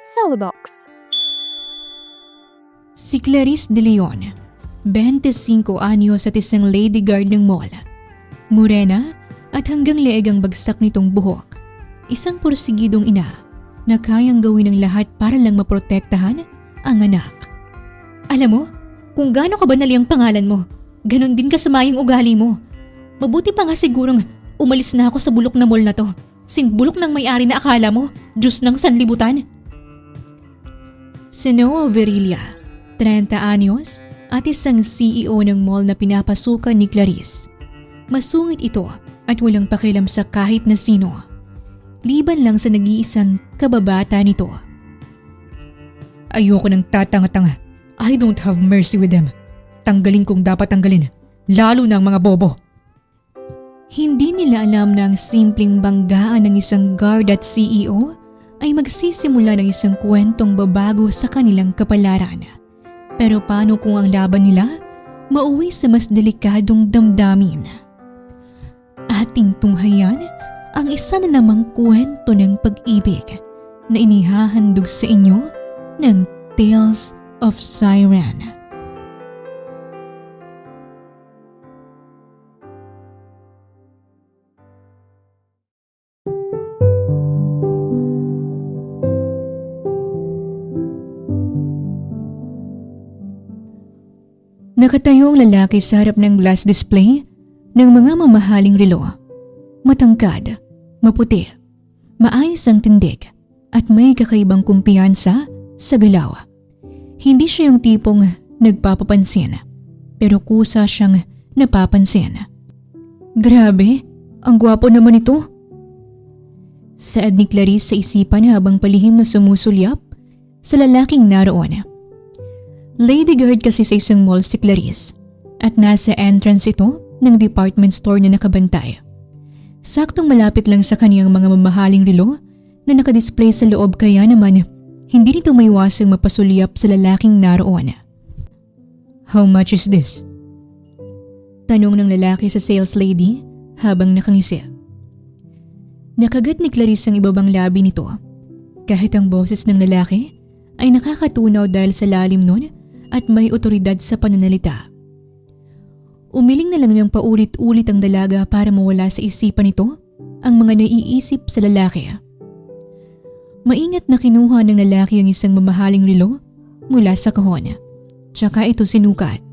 Celebox. Si Clarice De Leon, 25 anyos at isang lady guard ng mall. Morena at hanggang leeg ang bagsak nitong buhok. Isang porsigidong ina na kayang gawin ang lahat para lang maprotektahan ang anak. Alam mo, kung gaano ka banali ang pangalan mo, ganon din kasama yung ugali mo. Mabuti pa nga sigurong umalis na ako sa bulok na mall na to. Sing bulok ng may-ari na akala mo, Diyos ng sanlibutan. Si Noah Verilla, 30 anyos at isang CEO ng mall na pinapasukan ni Clarice. Masungit ito at walang pakialam sa kahit na sino. Liban lang sa nag-iisang kababata nito. Ayoko ng tatanga-tanga. I don't have mercy with them. Tanggalin kong dapat tanggalin, lalo na ang mga bobo. Hindi nila alam na ang simpleng banggaan ng isang guard at CEO ay magsisimula ng isang kwentong babago sa kanilang kapalaran. Pero paano kung ang laban nila mauwi sa mas delikadong damdamin? Ating tunghayan ang isa na namang kwento ng pag-ibig na inihahandog sa inyo ng Tales of Siren. Nakatayo ang lalaki sa harap ng glass display ng mga mamahaling relo. Matangkad, maputi, maayos ang tindig at may kakaibang kumpiyansa sa galaw. Hindi siya yung tipong nagpapapansin, pero kusa siyang napapansin. Grabe, ang gwapo naman ito. Saad ni Clarice sa isipan habang palihim na sumusulyap sa lalaking naroon. Lady guard kasi sa isang mall si Clarice at nasa entrance ito ng department store na nakabantay. Saktong malapit lang sa kaniyang mga mamahaling relo na nakadisplay sa loob kaya naman hindi nito maiwasang mapasulyap sa lalaking naroon. How much is this? Tanong ng lalaki sa sales lady habang nakangisi. Nakagat ni Clarice ang ibabang labi nito kahit ang boses ng lalaki ay nakakatunaw dahil sa lalim nun at may otoridad sa pananalita. Umiling na lang niyang paulit-ulit ang dalaga para mawala sa isipan nito ang mga naiisip sa lalaki. Maingat na kinuha ng lalaki ang isang mamahaling relo mula sa kahon, tsaka ito sinukat.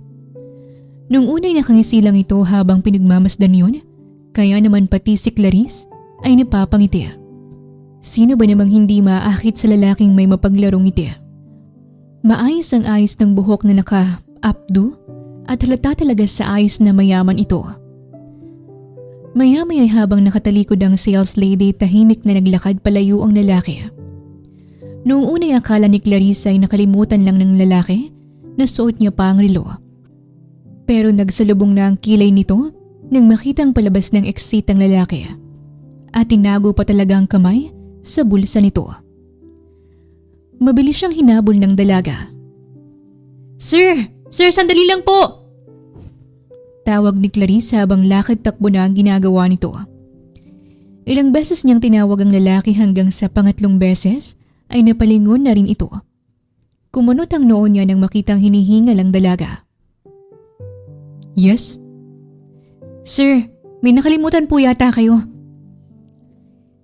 Nung unay nakangisi lang ito habang pinagmamasdan yun, kaya naman pati si Clarice ay napapangiti. Sino ba namang hindi maaakit sa lalaking may mapaglarong ngiti? Maayos ang ayos ng buhok na naka-updo at halata talaga sa ayos na mayaman ito. Maya-maya habang nakatalikod ang sales lady, tahimik na naglakad palayo ang lalaki. Noong unay akala ni Clarice ay nakalimutan lang ng lalaki na suot niya pa ang relo. Pero nagsalubong na ang kilay nito nang makitang palabas ng exit ang lalaki at tinago pa talaga ang kamay sa bulsa nito. Mabilis siyang hinabol ng dalaga. Sir! Sir, sandali lang po! Tawag ni Clarice habang lakad-takbo na ang ginagawa nito. Ilang beses niyang tinawag ang lalaki hanggang sa pangatlong beses ay napalingon na rin ito. Kumunot ang noo niya nang makitang hinihingal ang dalaga. Yes? Sir, may nakalimutan po yata kayo.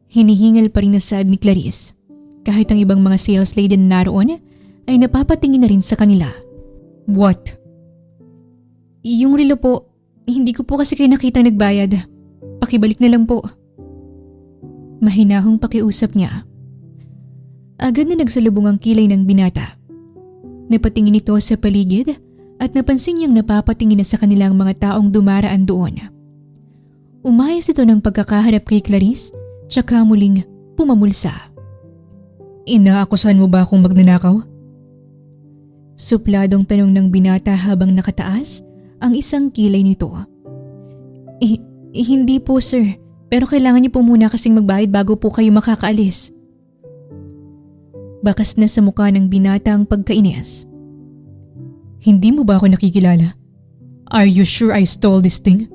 Hinihingal pa rin na saad ni Clarice. Kahit ang ibang mga sales lady na naroon ay napapatingin na rin sa kanila. What? Yung relo po, hindi ko po kasi kayo nakita nagbayad. Pakibalik na lang po. Mahinahong pakiusap niya. Agad na nagsalubong ang kilay ng binata. Napatingin ito sa paligid at napansin niyang napapatingin na sa kanilang mga taong dumaraan doon. Umayos ito ng pagkakaharap kay Clarice, tsaka muling pumamulsa. Inaakusahan mo ba akong magnanakaw? Supladong tanong ng binata habang nakataas ang isang kilay nito. Hindi po sir, pero kailangan niyo po muna kasing magbayad bago po kayo makakaalis. Bakas na sa mukha ng binata ang pagkainis. Hindi mo ba ako nakikilala? Are you sure I stole this thing?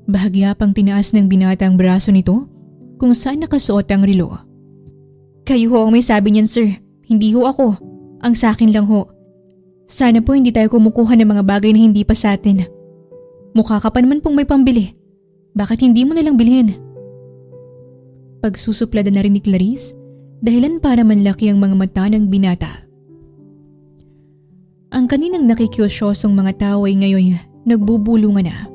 Bahagya pang tinaas ng binata ang braso nito kung saan nakasuot ang relo. Kayo ho ang may sabi niyan, sir. Hindi ho ako. Ang sa akin lang ho. Sana po hindi tayo kumukuha ng mga bagay na hindi pa sa atin. Mukha ka pa naman pong may pambili. Bakit hindi mo nalang bilhin? Pagsusuplada na rin ni Clarice, dahilan para manlaki ang mga mata ng binata. Ang kaninang nakikiusyosong mga tao ay ngayon nagbubulungan na.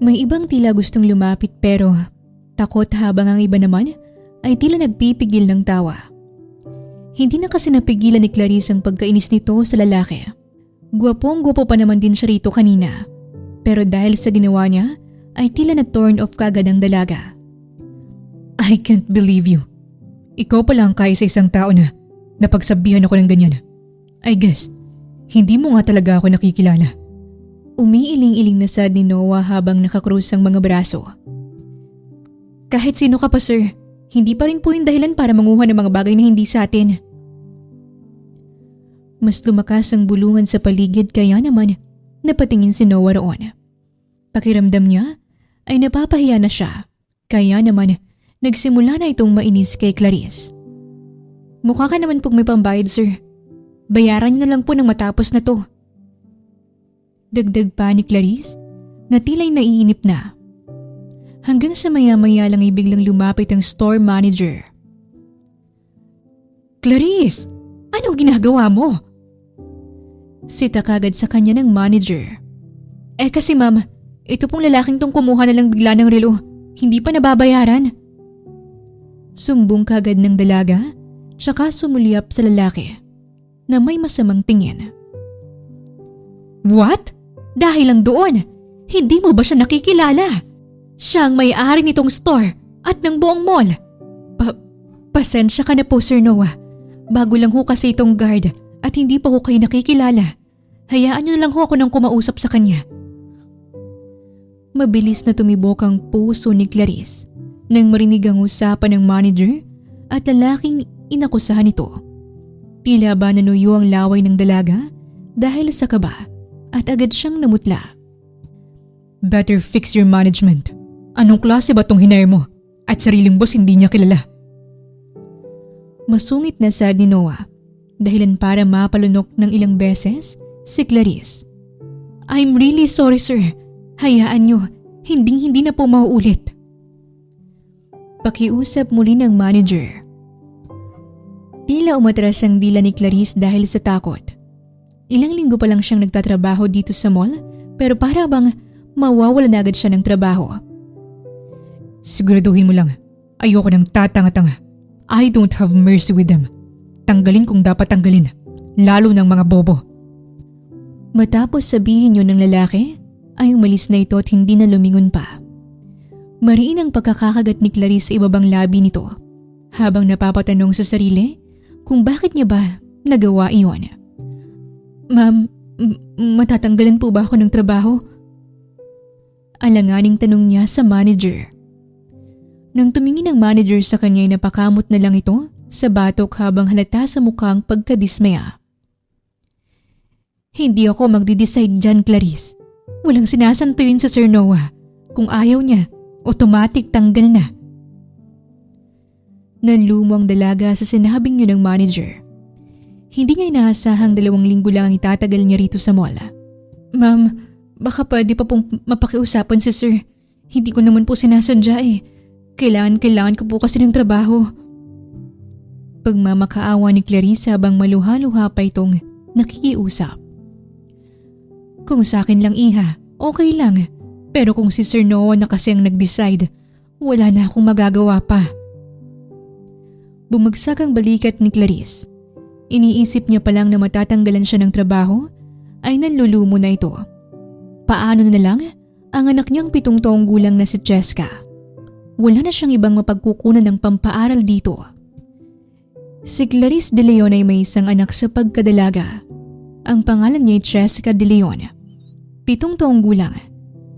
May ibang tila gustong lumapit pero takot, habang ang iba naman ay tila nagpipigil ng tawa. Hindi na kasi napigilan ni Clarice ang pagkainis nito sa lalaki. Gwapong-gwapo pa naman din siya rito kanina. Pero dahil sa ginawa niya ay tila na turn off kagad ang dalaga. I can't believe you. Ikaw pala ang kaya sa isang tao na napagsabihan ako ng ganyan. I guess, hindi mo nga talaga ako nakikilala. Umiiling-iling na sad ni Noah habang nakakrus ang mga braso. Kahit sino ka pa, sir, hindi pa rin po yung dahilan para manguha ng mga bagay na hindi sa atin. Mas lumakas ang bulungan sa paligid kaya naman napatingin si Noah roon. Pakiramdam niya ay napapahiya na siya, kaya naman nagsimula na itong mainis kay Clarice. Mukha ka naman pong may pambayad, sir. Bayaran niyo na lang po nang matapos na to. Dagdag pa ni Clarice na tila'y naiinip na. Hanggang sa maya-maya lang ay biglang lumapit ang store manager. Clarice! Anong ginagawa mo? Sita kagad sa kanya ng manager. Kasi ma'am, ito pong lalaking tong kumuha na lang bigla ng relo. Hindi pa nababayaran. Sumbong kagad ng dalaga, tsaka sumulyap sa lalaki na may masamang tingin. What? Dahil lang doon, hindi mo ba siya nakikilala? Siya ang may-ari nitong store at ng buong mall. Pasensya ka na po, Sir Noah. Bago lang ho kasi itong guard at hindi pa ho kayo nakikilala. Hayaan niyo na lang ho ako nang kumausap sa kanya. Mabilis na tumibok ang puso ni Clarice nang marinig ang usapan ng manager at lalaking inakusahan nito. Tila ba nanuyo ang laway ng dalaga dahil sa kaba at agad siyang namutla. Better fix your management. Anong klase ba tong hinire mo? At sariling boss hindi niya kilala. Masungit na sad ni Noah dahilan para mapalunok ng ilang beses si Clarice. I'm really sorry, sir. Hayaan niyo, hindi na po mauulit. Pakiusap muli ng manager. Tila umatras ang dila ni Clarice dahil sa takot. Ilang linggo pa lang siyang nagtatrabaho dito sa mall pero para bang mawawala na agad siya ng trabaho. Siguraduhin mo lang, ayoko ng tatanga-tanga. I don't have mercy with them. Tanggalin kung dapat tanggalin, lalo ng mga bobo. Matapos sabihin yun ng lalaki, ay umalis na ito at hindi na lumingon pa. Mariin ang pagkakakagat ni Clarice sa ibabang labi nito habang napapatanong sa sarili kung bakit niya ba nagawa iyon. Ma'am, matatanggalan po ba ako ng trabaho? Alanganing tanong niya sa manager. Nang tumingin ang manager sa kanya ay napakamot na lang ito sa batok habang halata sa mukha ang pagkadismaya. Hindi ako magdi-decide dyan, Clarice. Walang sinasanto yun sa Sir Noah. Kung ayaw niya, automatic tanggal na. Nanlumo ang dalaga sa sinabing yun ng manager. Hindi niya inaasahang 2 linggo lang ang itatagal niya rito sa mall. Ma'am, baka pwede pa pong mapakiusapan si Sir. Hindi ko naman po sinasadya eh. Kailangan ko po kasi ng trabaho. Pagmamakaawa ni Clarice habang maluha-luha pa itong nakikiusap. Kung sa akin lang iha, okay lang. Pero kung si Sir Noah na kasi ang nag-decide, wala na akong magagawa pa. Bumagsak ang balikat ni Clarice. Iniisip niya pa lang na matatanggalan siya ng trabaho, ay nanlulumo na ito. Paano na lang ang anak niyang 7 taong gulang na si Cheska? Wala na siyang ibang mapagkukunan ng pampaaral dito. Si Clarice De Leon ay may isang anak sa pagkadalaga. Ang pangalan niya ay Cheska De Leon. 7 taong gulang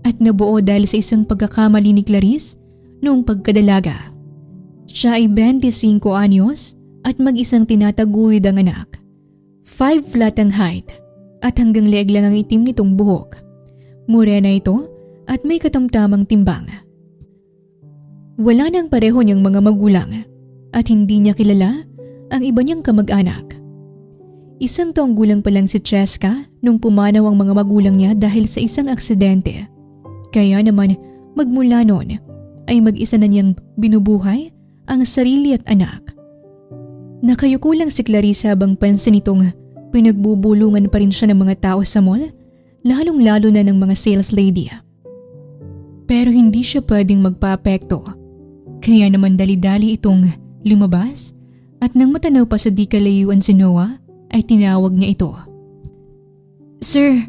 at nabuo dahil sa isang pagkakamali ni Clarice noong pagkadalaga. Siya ay 25 anyos at mag-isang tinataguyod ang anak. 5 flat ang height at hanggang leeg lang ang itim nitong buhok. Morena ito at may katamtamang timbang. Wala nang pareho niyang mga magulang. at hindi niya kilala ang iba niyang kamag-anak. Isang taong gulang pa lang si Cheska nung pumanaw ang mga magulang niya dahil sa isang aksidente. Kaya naman magmula noon ay mag-isa na niyang binubuhay ang sarili at anak. Nakayuko lang si Clarissa habang pansin nitong pinagbubulungan pa rin siya ng mga tao sa mall, lalong-lalo na ng mga sales lady. Pero hindi siya pwedeng magpa-apekto. Kaya naman dali-dali itong lumabas at nang matanaw pa sa di kalayuan si Noah ay tinawag niya ito. "Sir,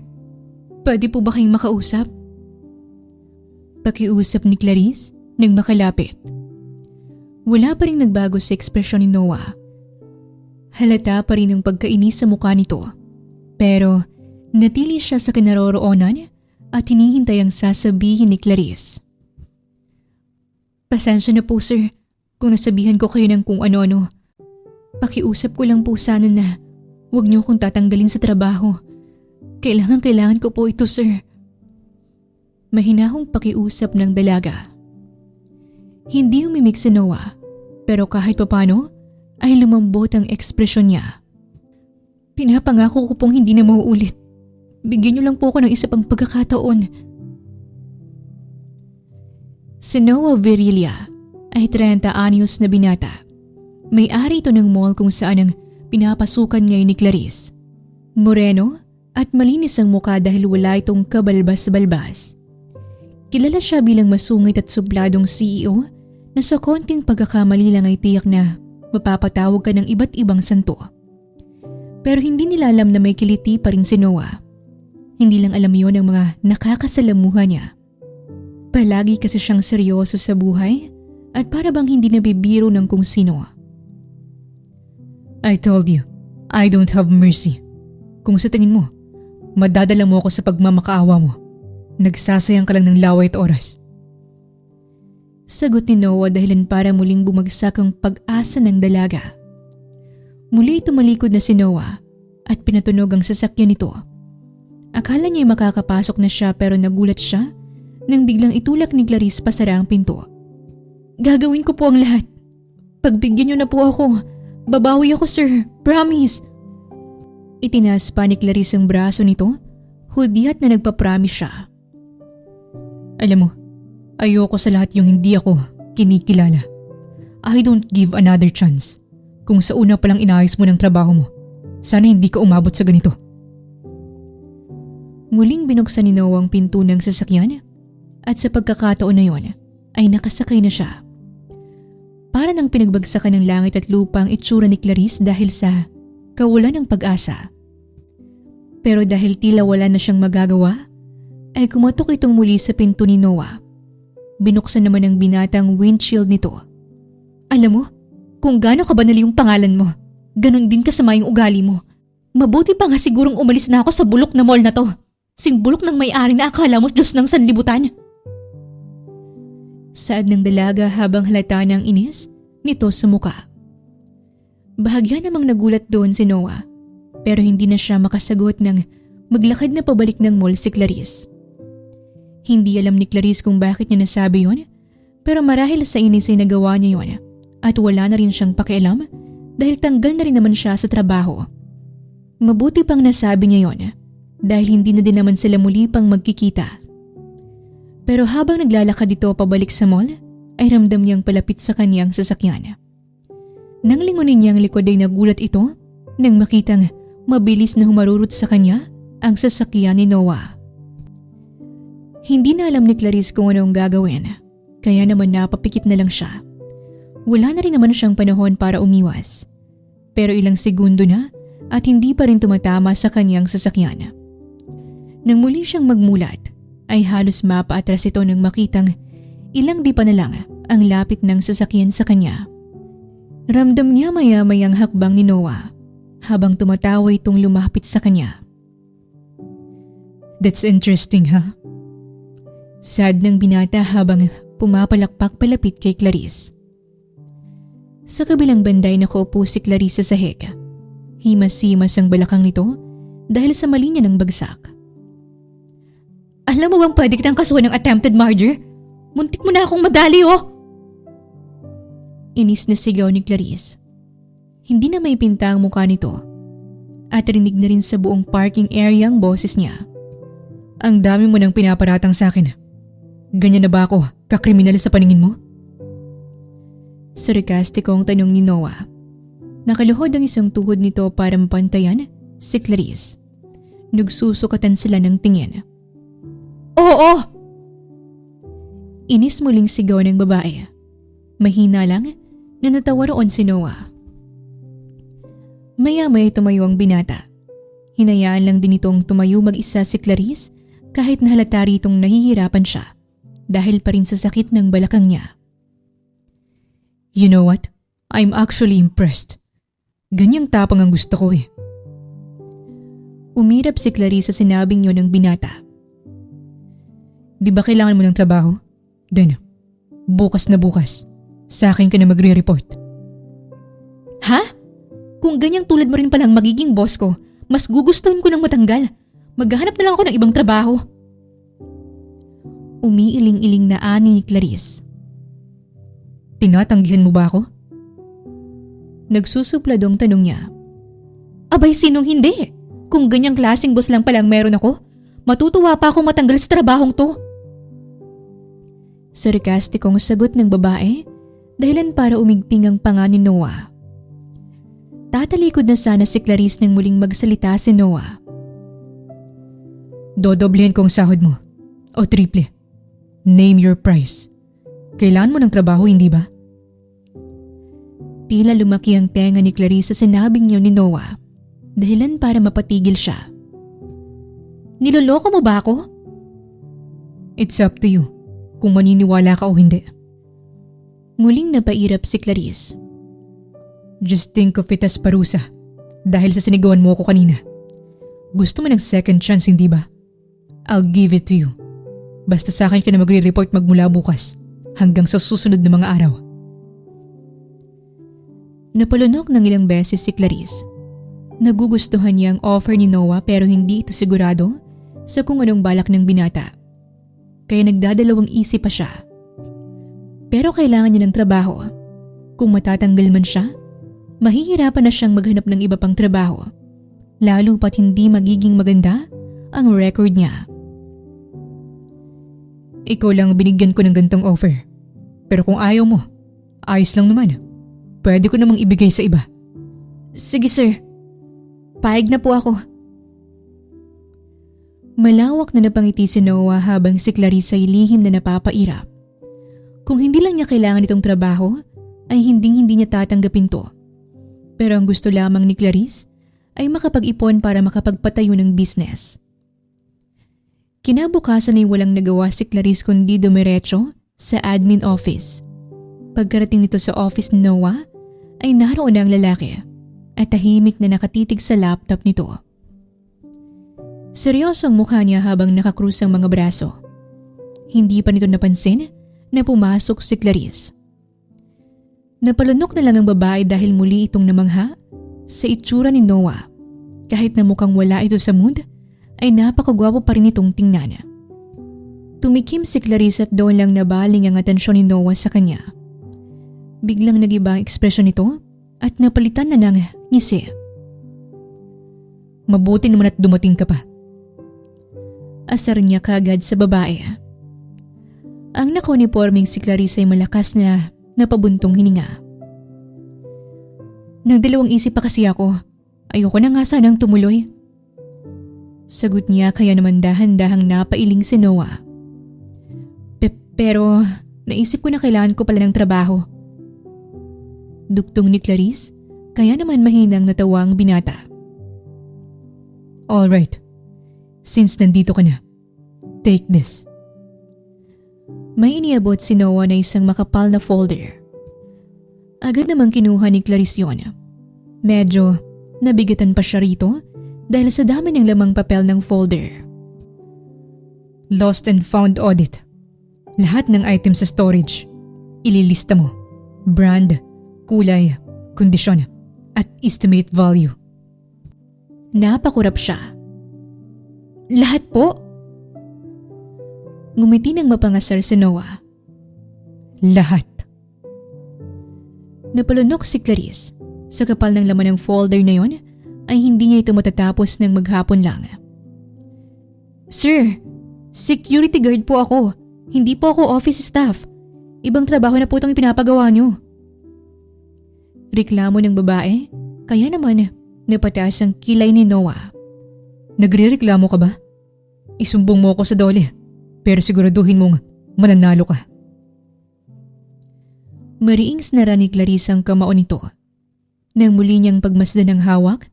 pwede po ba kayong makausap?" Pakiusap ni Clarice nang makalapit. Wala pa rin nagbago sa ekspresyon ni Noah. Halata pa rin ang pagkainis sa mukha nito. Pero natili siya sa kinaroroonan at hinihintay ang sasabihin ni Clarice. "Pasensya na po sir kung nasabihan ko kayo ng kung ano-ano. Pakiusap ko lang po sana na huwag niyo akong tatanggalin sa trabaho. Kailangan ko po ito sir." Mahinahong pakiusap ng dalaga. Hindi umimik si Noah, pero kahit papano ay lumambot ang ekspresyon niya. "Pinapangako ko pong hindi na mauulit. Bigyan niyo lang po ako ng isa pang pagkakataon." Si Noah Virilla ay 30 anyos na binata. May-ari ito ng mall kung saan ang pinapasukan ngayon ni Clarice. Moreno at malinis ang mukha dahil wala itong kabalbas-balbas. Kilala siya bilang masungit at subladong CEO na sa konting pagkakamali lang ay tiyak na mapapatawag ka ng iba't ibang santo. Pero hindi nila alam na may kiliti pa rin si Noah. Hindi lang alam yon ng mga nakakasalamuha niya. Palagi kasi siyang seryoso sa buhay at para bang hindi nabibiro ng kung sino. "I told you, I don't have mercy. Kung sa tingin mo, madadala mo ako sa pagmamakaawa mo, nagsasayang ka lang ng laway at oras." Sagot ni Noah dahilan para muling bumagsak ang pag-asa ng dalaga. Muli tumalikod na si Noah at pinatunog ang sasakyan nito. Akala niya ay makakapasok na siya pero nagulat siya nang biglang itulak ni Clarice pasara ang pinto. "Gagawin ko po ang lahat. Pagbigyan niyo na po ako. Babawi ako sir, promise." Itinaas pa ni Clarice ang braso nito, hudyat na nagpapromise siya. "Alam mo, ayoko sa lahat yung hindi ako kinikilala. I don't give another chance. Kung sa una palang inayos mo ng trabaho mo, sana hindi ka umabot sa ganito." Muling binuksan ni Noah ang pinto ng sasakyan at sa pagkakataon na yon ay nakasakay na siya. Para nang pinagbagsakan ng langit at lupa ang itsura ni Clarice dahil sa kawalan ng pag-asa. Pero dahil tila wala na siyang magagawa, ay kumatok itong muli sa pinto ni Noah. Binuksan naman ng binatang windshield nito. "Alam mo, kung gaano kabanali yung pangalan mo, ganun din kasama yung ugali mo. Mabuti pa nga sigurong umalis na ako sa bulok na mall na to. Sing bulok ng may-ari na akala mo Diyos ng sanlibutan." Saad ng dalaga habang halata ng inis nito sa muka. Bahagya namang nagulat doon si Noah, pero hindi na siya makasagot nang maglakad na pabalik ng mall si Clarice. Hindi alam ni Clarice kung bakit niya nasabi yon, pero marahil sa inis ay nagawa niya yon at wala na rin siyang pakialam dahil tanggal na rin naman siya sa trabaho. Mabuti pang nasabi niya yon dahil hindi na din naman sila muli pang magkikita. Pero habang naglalakad ito pabalik sa mall, ay ramdam niyang palapit sa kanyang sasakyan. Nang lingunin niyang likod ay nagulat ito nang makitang mabilis na humarurot sa kanya ang sasakyan ni Noah. Hindi na alam ni Clarice kung anong gagawin, kaya naman napapikit na lang siya. Wala na rin naman siyang panahon para umiwas. Pero ilang segundo na at hindi pa rin tumatama sa kanyang sasakyan. Nang muli siyang magmulat, ay halos mapaatras ito nang makitang ilang di pa na lang ang lapit ng sasakyan sa kanya. Ramdam niya maya-mayang hakbang ni Noah habang tumatawa itong lumapit sa kanya. "That's interesting, ha?" Sad ng binata habang pumapalakpak palapit kay Clarice. Sa kabilang banday nakaupo si Clarice sa sahig. Himas-himas ang balakang nito dahil sa mali niya ng bagsak. "Alam mo bang pwede kitang kasuhan ng attempted murder? Muntik mo na akong madali, oh!" Inis na sigaw ni Clarice. Hindi na may pinta ang mukha nito at rinig na rin sa buong parking area ang boses niya. Ang dami mo nang pinaparatang sa akin. Ganyan na ba ako, kakriminal sa paningin mo? Sarkastikong tanong ni Noah. Nakaluhod ang isang tuhod nito para mapantayan si Clarice. Nagsusukatan sila ng tingin. Oo! Inis muling sigaw ng babae. Mahina lang na natawa roon si Noah. Maya-maya tumayo ang binata. Hinayaan lang din itong tumayo mag-isa si Clarice kahit nahalata ritong nahihirapan siya dahil pa rin sa sakit ng balakang niya. You know what? I'm actually impressed. Ganyang tapang ang gusto ko eh. Umirap si Clarice sa sinabing yun ng binata. Di ba kailangan mo ng trabaho? Then, bukas na bukas, sa akin ka na magre-report. Ha? Kung ganyang tulad mo rin palang magiging boss ko, mas gugustuhin ko ng matanggal. Maghahanap na lang ako ng ibang trabaho. Umiiling-iling na ani ni Clarice. Tinatanggihan mo ba ako? Nagsusupladong tanong niya. Abay, sinong hindi? Kung ganyang klaseng boss lang palang meron ako, matutuwa pa akong matanggal sa trabahong to. Sarkastikong sagot ng babae, dahilan para umigting ang panga ni Noah. Tatalikod na sana si Clarice nang muling magsalita si Noah. Dodoblehan kong sahod mo. O triple. Name your price. Kailangan mo ng trabaho, hindi ba? Tila lumaki ang tenga ni Clarice sa sinabing niyo ni Noah, dahilan para mapatigil siya. Niloloko mo ba ako? It's up to you, kung maniniwala ka o hindi. Muling napairap si Clarice. Just think of it as parusa, dahil sa sinigawan mo ako kanina. Gusto mo ng second chance, hindi ba? I'll give it to you. Basta sa akin ka na magre-report magmula bukas, hanggang sa susunod na mga araw. Napalunok ng ilang beses si Clarice. Nagugustuhan niya ang offer ni Noah pero hindi ito sigurado sa kung anong balak ng binata. Kaya nagdadalawang isip pa siya. Pero kailangan niya ng trabaho. Kung matatanggal man siya, mahihirapan na siyang maghanap ng iba pang trabaho. Lalo pat hindi magiging maganda ang record niya. Ikaw lang binigyan ko ng gantong offer. Pero kung ayaw mo, ayos lang naman. Pwede ko namang ibigay sa iba. Sige sir, pahig na po ako. Malawak na napangiti si Noah habang si Clarice ay lihim na napapairap. Kung hindi lang niya kailangan itong trabaho, ay hindi niya tatanggapin to. Pero ang gusto lamang ni Clarice ay makapag-ipon para makapagpatayo ng business. Kinabukasan ay walang nagawa si Clarice kundi dumiretso sa admin office. Pagkarating nito sa office ni Noah, ay naroon na ang lalaki at tahimik na nakatitig sa laptop nito. Seryoso ang mukha niya habang nakakrus ang mga braso. Hindi pa nito napansin na pumasok si Clarice. Napalunok na lang ang babae dahil muli itong namangha sa itsura ni Noah. Kahit na mukhang wala ito sa mood, ay napakagwapo pa rin itong tingnan. Tumikim si Clarice at doon lang nabaling ang atensyon ni Noah sa kanya. Biglang nag-iba ang ekspresyon nito at napalitan na ng ngisi. Mabuti naman at dumating ka pa. Asar niya kagad sa babae. Ang nakuniporming si Clarice ay malakas na napabuntong hininga. Nagdalawang isip pa kasi ako. Ayoko na nga sanang tumuloy. Sagot niya kaya naman dahan-dahang napailing si Noah. Pero naisip ko na kailangan ko pala ng trabaho. Duktong ni Clarice, kaya naman mahinang natawa ang binata. Alright, since nandito ka na, take this. May iniabot si Noah na isang makapal na folder. Agad namang kinuha ni Clarice yun. Medyo nabigatan pa siya rito dahil sa dami ng lamang papel ng folder. Lost and found audit. Lahat ng items sa storage, ililista mo. Brand, kulay, kondisyon, at estimate value. Napakurap siya. Lahat po? Ngumiti ng mapangasar si Noah. Lahat. Napalunok si Clarice. Sa kapal ng laman ng folder na yon ay hindi niya ito matatapos ng maghapon lang. Sir, security guard po ako. Hindi po ako office staff. Ibang trabaho na po itong pinapagawa niyo. Reklamo ng babae, kaya naman napataas ang kilay ni Noah. Nagre-reklamo ka ba? Isumbong mo ako sa dole, pero siguraduhin mong mananalo ka. Mariings nara ni Clarice ang kamao nito. Nang muli niyang pagmasdan ng hawak,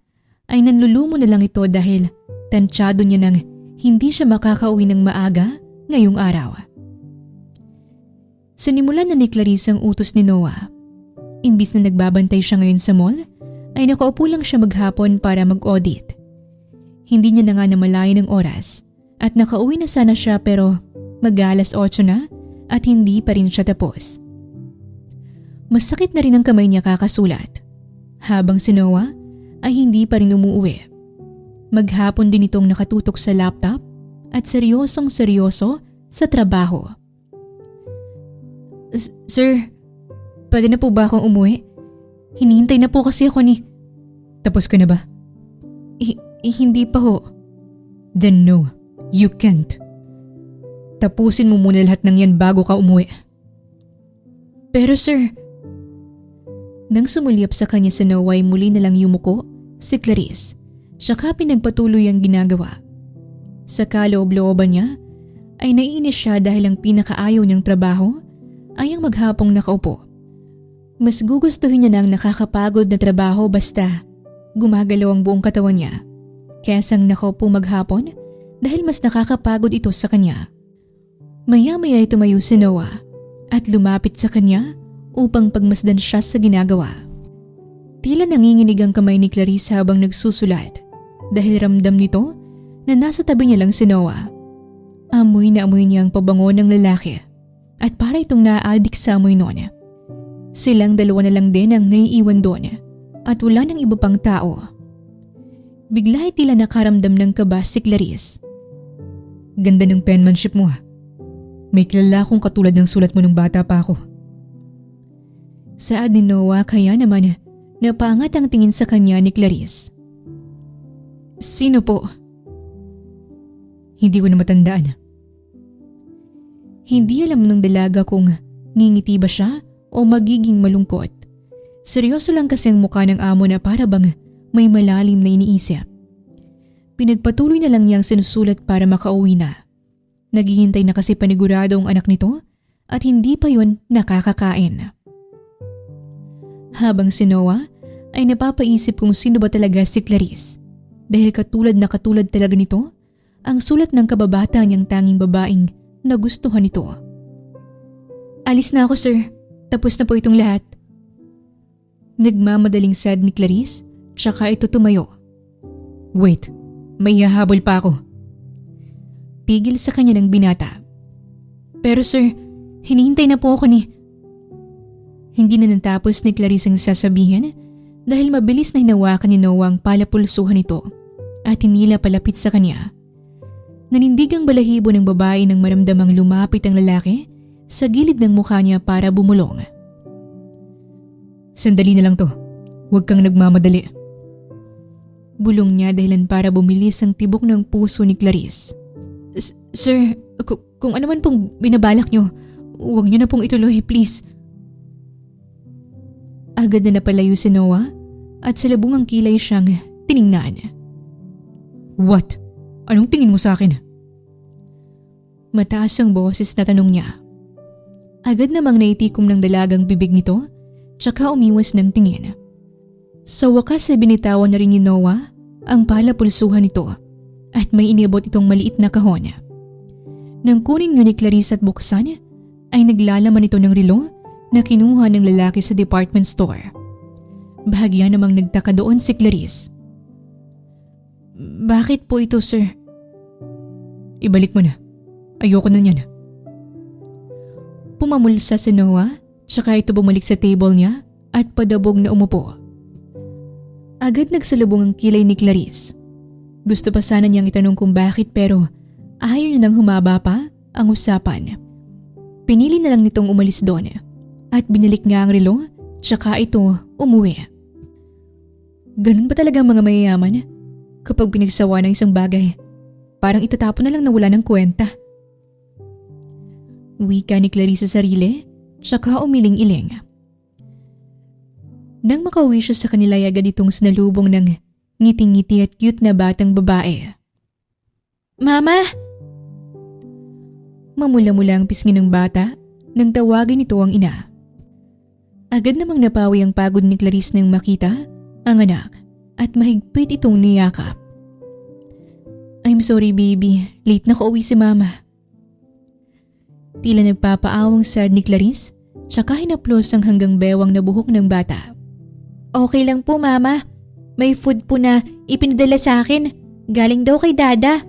ay nanlulumo na lang ito dahil tansyado niya nang hindi siya makakauwi ng maaga ngayong araw. Sinimulan na ni Clarice ang utos ni Noah. Imbis na nagbabantay siya ngayon sa mall, ay nakaupo lang siya maghapon para mag-audit. Hindi niya na nga namalayan ng oras at nakauwi na sana siya pero mag-alas 8 na at hindi pa rin siya tapos. Masakit na rin ang kamay niya kakasulat. Habang si Noah ay hindi pa rin umuuwi. Maghapon din itong nakatutok sa laptop at seryosong seryoso sa trabaho. Sir, pwede na po ba akong umuwi? Hinihintay na po kasi ako ni... Tapos ka na ba? Hindi pa ho. Then no, you can't. Tapusin mo muna lahat ng yan bago ka umuwi. Pero sir... Nang sumulyap sa kanya si Noah ay muli na lang yumuko si Clarice. Saka pinagpatuloy ang ginagawa. Sa kaloob-looban niya ay naiinis siya dahil ang pinakaayaw niyang trabaho ay ang maghapong nakaupo. Mas gugustuhin niya ng nakakapagod na trabaho basta gumagalaw ang buong katawan niya kesang nakaupo maghapon dahil mas nakakapagod ito sa kanya. Maya-maya ay tumayo si Noah at lumapit sa kanya upang pagmasdan siya sa ginagawa. Tila nanginginig ang kamay ni Clarice habang nagsusulat dahil ramdam nito na nasa tabi niya lang si Noah. Amoy na amoy niya ang pabango ng lalaki at para itong na-addict sa amoy noon. Silang dalawa na lang din ang naiiwan doon at wala nang iba pang tao. Bigla ay tila nakaramdam ng kaba si Clarice. Ganda ng penmanship mo ha. May kilala akong katulad ng sulat mo nung bata pa ako. Saad ni Noah kaya naman napaangat ang tingin sa kanya ni Clarice. Sino po? Hindi ko na matandaan. Hindi alam ng dalaga kung ngingiti ba siya o magiging malungkot. Seryoso lang kasi ang mukha ng amo na para bang may malalim na iniisip. Pinagpatuloy na lang niyang sinusulat para makauwi na. Naghihintay na kasi panigurado ang anak nito at hindi pa yon nakakakain. Habang si Noah ay napapaisip kung sino ba talaga si Clarice dahil katulad na katulad talaga nito ang sulat ng kababata niyang tanging babaeng nagustuhan nito. Alis na ako sir, tapos na po itong lahat. Nagmamadaling sad ni Clarice tsaka ito tumayo. Wait, may hahabol pa ako. Pigil sa kanya ng binata. Pero sir, hinihintay na po ako ni... Hindi na natapos ni Clarice ang sasabihin dahil mabilis na hinawakan ni Noah ang palapulsuhan nito at hinila palapit sa kanya. Nanindig ang balahibo ng babae nang maramdamang lumapit ang lalaki sa gilid ng mukha niya para bumulong. Sandali na lang to. Huwag kang nagmamadali. Bulong niya dahilan para bumilis ang tibok ng puso ni Clarice. Sir, kung ano man pong binabalak niyo, huwag niyo na pong ituloy, please. Agad na napalayo si Noah at sa labungang kilay siyang tiningnan. What? Anong tingin mo sa akin? Mataas ang boses na tanong niya. Agad namang naitikom ng dalagang bibig nito tsaka umiwas ng tingin. Sa wakas ay binitawan na rin ni Noah ang palapulsuhan nito at may inibot itong maliit na kahon. Nang kunin niya ni Clarice at buksan ay naglalaman ito ng relo na kinuha ng lalaki sa department store. Bahagya namang nagtaka doon si Clarice. Bakit po ito, sir? Ibalik mo na. Ayoko na niyan. Pumamulsa si Noah, tsaka ito bumalik sa table niya at padabog na umupo. Agad nagsalubong ang kilay ni Clarice. Gusto pa sana niyang itanong kung bakit pero ayaw niya nang humaba pa ang usapan. Pinili na lang nitong umalis doon at binalik nga ang relo tsaka ito umuwi. Ganun ba talaga ang mga mayayaman? Kapag pinagsawa ng isang bagay, parang itatapon na lang na wala ng kwenta. Wika ni Clarice sa sarili, tsaka umiling-iling. Nang makauwi siya sa kanila ay agad itong sinalubong ng ngiting-ngiti at cute na batang babae. Mama! Mamula-mula ang pisngi ng bata nang tawagin ito ang ina. Agad namang napawi ang pagod ni Clarice nang makita ang anak at mahigpit itong niyakap. I'm sorry baby, late na ko uwi si mama. Tila nagpapaawang sad ni Clarice, tsaka hinaplos ang hanggang bewang na buhok ng bata. Okay lang po mama, may food po na ipinadala sa akin, galing daw kay dada.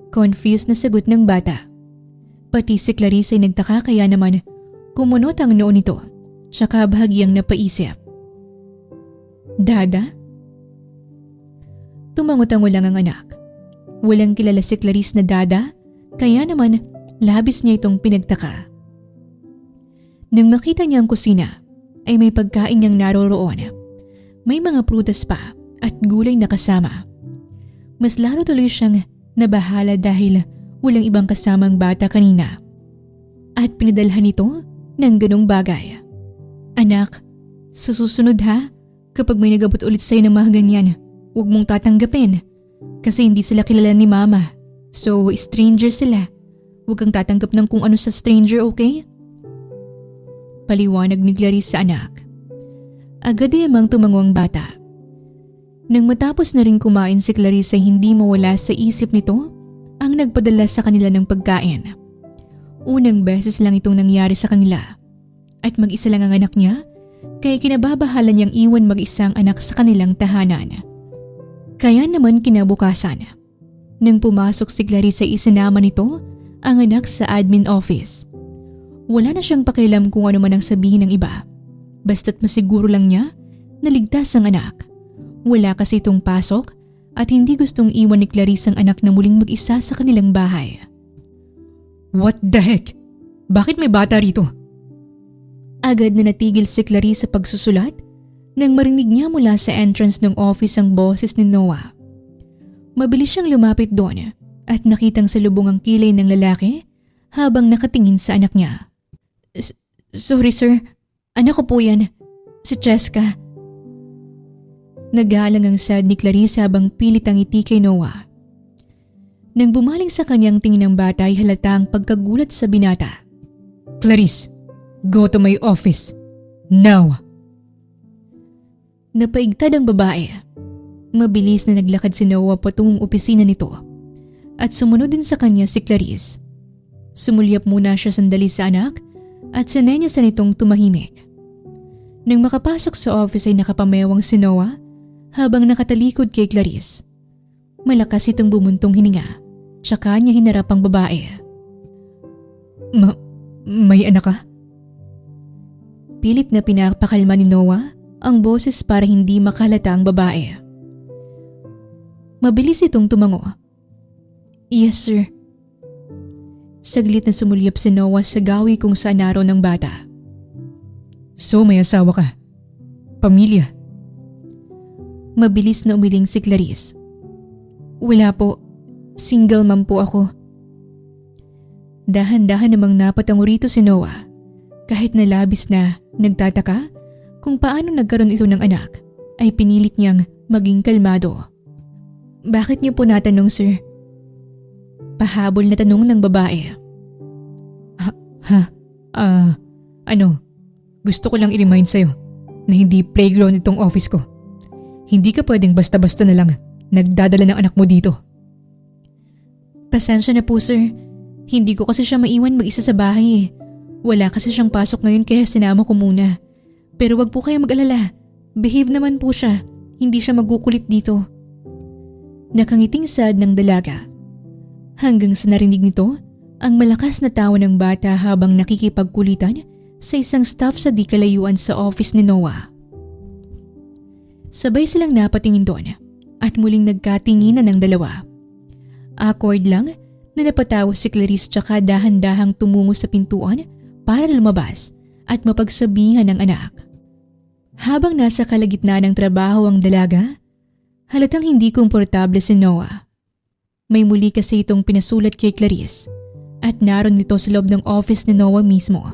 Confused na sagot ng bata. Pati si Clarice ay nagtaka kaya naman kumunot ang noo nito, tsaka bahagyang napaisip. Dada? Tumangot-tango lang ang anak. Walang kilala si Clarice na dada, kaya naman labis niya itong pinagtaka. Nang makita niya ang kusina, ay may pagkain niyang naroroon. May mga prutas pa at gulay na kasama. Mas lalo tuloy siyang nabahala dahil walang ibang kasamang bata kanina. At pinadalhan ito ng ganong bagay. Anak, sa susunod ha, kapag may nagabot ulit sa'yo ng mga ganyan, huwag mong tatanggapin. Kasi hindi sila kilala ni mama. So, stranger sila. Huwag kang tatanggap ng kung ano sa stranger, okay? Paliwanag ni Clarice sa anak. Agad din namang tumango ang bata. Nang matapos na rin kumain si Clarice ay hindi mawala sa isip nito ang nagpadala sa kanila ng pagkain. Unang beses lang itong nangyari sa kanila. At mag-isa lang ang anak niya, kaya kinababahala niyang iwan mag-isang anak sa kanilang tahanan. Kaya naman kinabukasan, nang pumasok si Clarice ay isinama nito ang anak sa admin office. Wala na siyang pakialam kung ano man ang sabihin ng iba. Basta't masiguro lang niya na ligtas ang anak. Wala kasi itong pasok at hindi gustong iwan ni Clarice ang anak na muling mag-isa sa kanilang bahay. What the heck? Bakit may bata rito? Agad na natigil si Clarice sa pagsusulat nang marinig niya mula sa entrance ng office ang boses ni Noah. Mabilis siyang lumapit doon at nakitang salubong ang kilay ng lalaki habang nakatingin sa anak niya. Sorry sir, anak ko po yan, si Cheska. Nagalang ang sad ni Clarice habang pilit ang ngiti kay Noah. Nang bumaling sa kanyang tingin ng bata ay halata ang pagkagulat sa binata. Clarice, go to my office. Now! Napaigtad ang babae. Mabilis na naglakad si Noah patungong opisina nito at sumunod din sa kanya si Clarice. Sumulyap muna siya sandali sa anak at sinenyasan nitong tumahimik. Nang makapasok sa office ay nakapamewang si Noah habang nakatalikod kay Clarice. Malakas itong bumuntong hininga, tsaka niya hinarap ang babae. May anak ka? Pilit na pinapakalma ni Noah ang boses para hindi makalata ang babae. Mabilis itong tumango. Yes sir. Saglit na sumulyap si Noah sa gawi kung saan naroon ng bata. So may asawa ka? Pamilya? Mabilis na umiling si Clarice. Wala po. Single mom po ako. Dahan-dahan namang napatango rito si Noah. Kahit na labis na nagtataka kung paano nagkaroon ito ng anak, ay pinilit niyang maging kalmado. Bakit niyo po natanong sir? Pahabol na tanong ng babae. Gusto ko lang i-remind sa'yo na hindi playground itong office ko. Hindi ka pwedeng basta-basta na lang nagdadala ng anak mo dito. Pasensya na po sir. Hindi ko kasi siya maiwan mag-isa sa bahay eh. Wala kasi siyang pasok ngayon kaya sinama ko muna. Pero wag po kayo mag-alala. Behave naman po siya. Hindi siya magukulit dito. Nakangiting sad ng dalaga. Hanggang sa narinig nito ang malakas na tawa ng bata habang nakikipagkulitan sa isang staff sa di kalayuan sa office ni Noah. Sabay silang napatingin doon at muling nagkatinginan ng dalawa. Awkward lang na napatawa si Clarice tsaka dahan-dahang tumungo sa pintuan para lumabas at mapagsabihan ng anak. Habang nasa kalagitnaan ng trabaho ang dalaga, halatang hindi komportable si Noah. May muli kasi itong pinasulat kay Clarice at naroon nito sa loob ng office ni Noah mismo.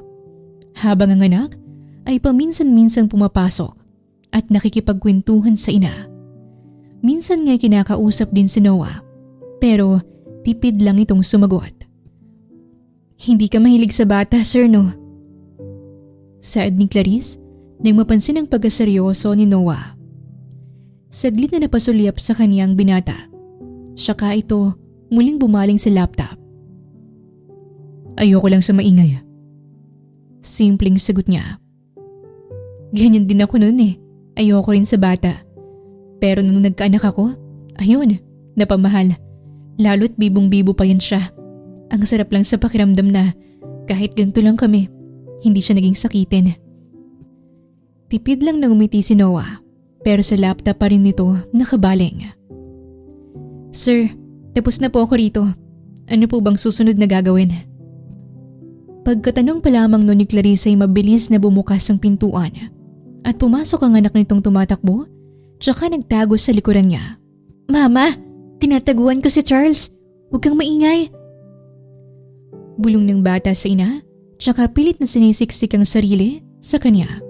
Habang ang anak ay paminsan-minsang pumapasok at nakikipagkwentuhan sa ina. Minsan nga'y kinakausap din si Noah pero tipid lang itong sumagot. Hindi ka mahilig sa bata, sir, no? Saad ni Clarice nang mapansin ang pagkaseryoso ni Noah. Saglit na napasulyap sa kaniyang binata. Saka ito muling bumaling sa laptop. Ayoko lang sa maingay. Simpleng sagot niya. Ganyan din ako noon eh. Ayoko rin sa bata. Pero nung nagkaanak ako, ayun, napamahal. Lalo't bibong-bibo pa yan siya. Ang sarap lang sa pakiramdam na kahit ganito lang kami, hindi siya naging sakitin. Tipid lang nang umiti si Noah, pero sa laptop pa rin nito nakabaling. Sir, tapos na po ako rito. Ano po bang susunod na gagawin? Pagkatanong pa lamang nun ni Clarice ay mabilis na bumukas ang pintuan at pumasok ang anak nitong tumatakbo tsaka nagtago sa likuran niya. Mama, tinataguan ko si Charles. Huwag kang maingay. Bulong ng bata sa ina tsaka pilit na sinisiksik ang sarili sa kanya.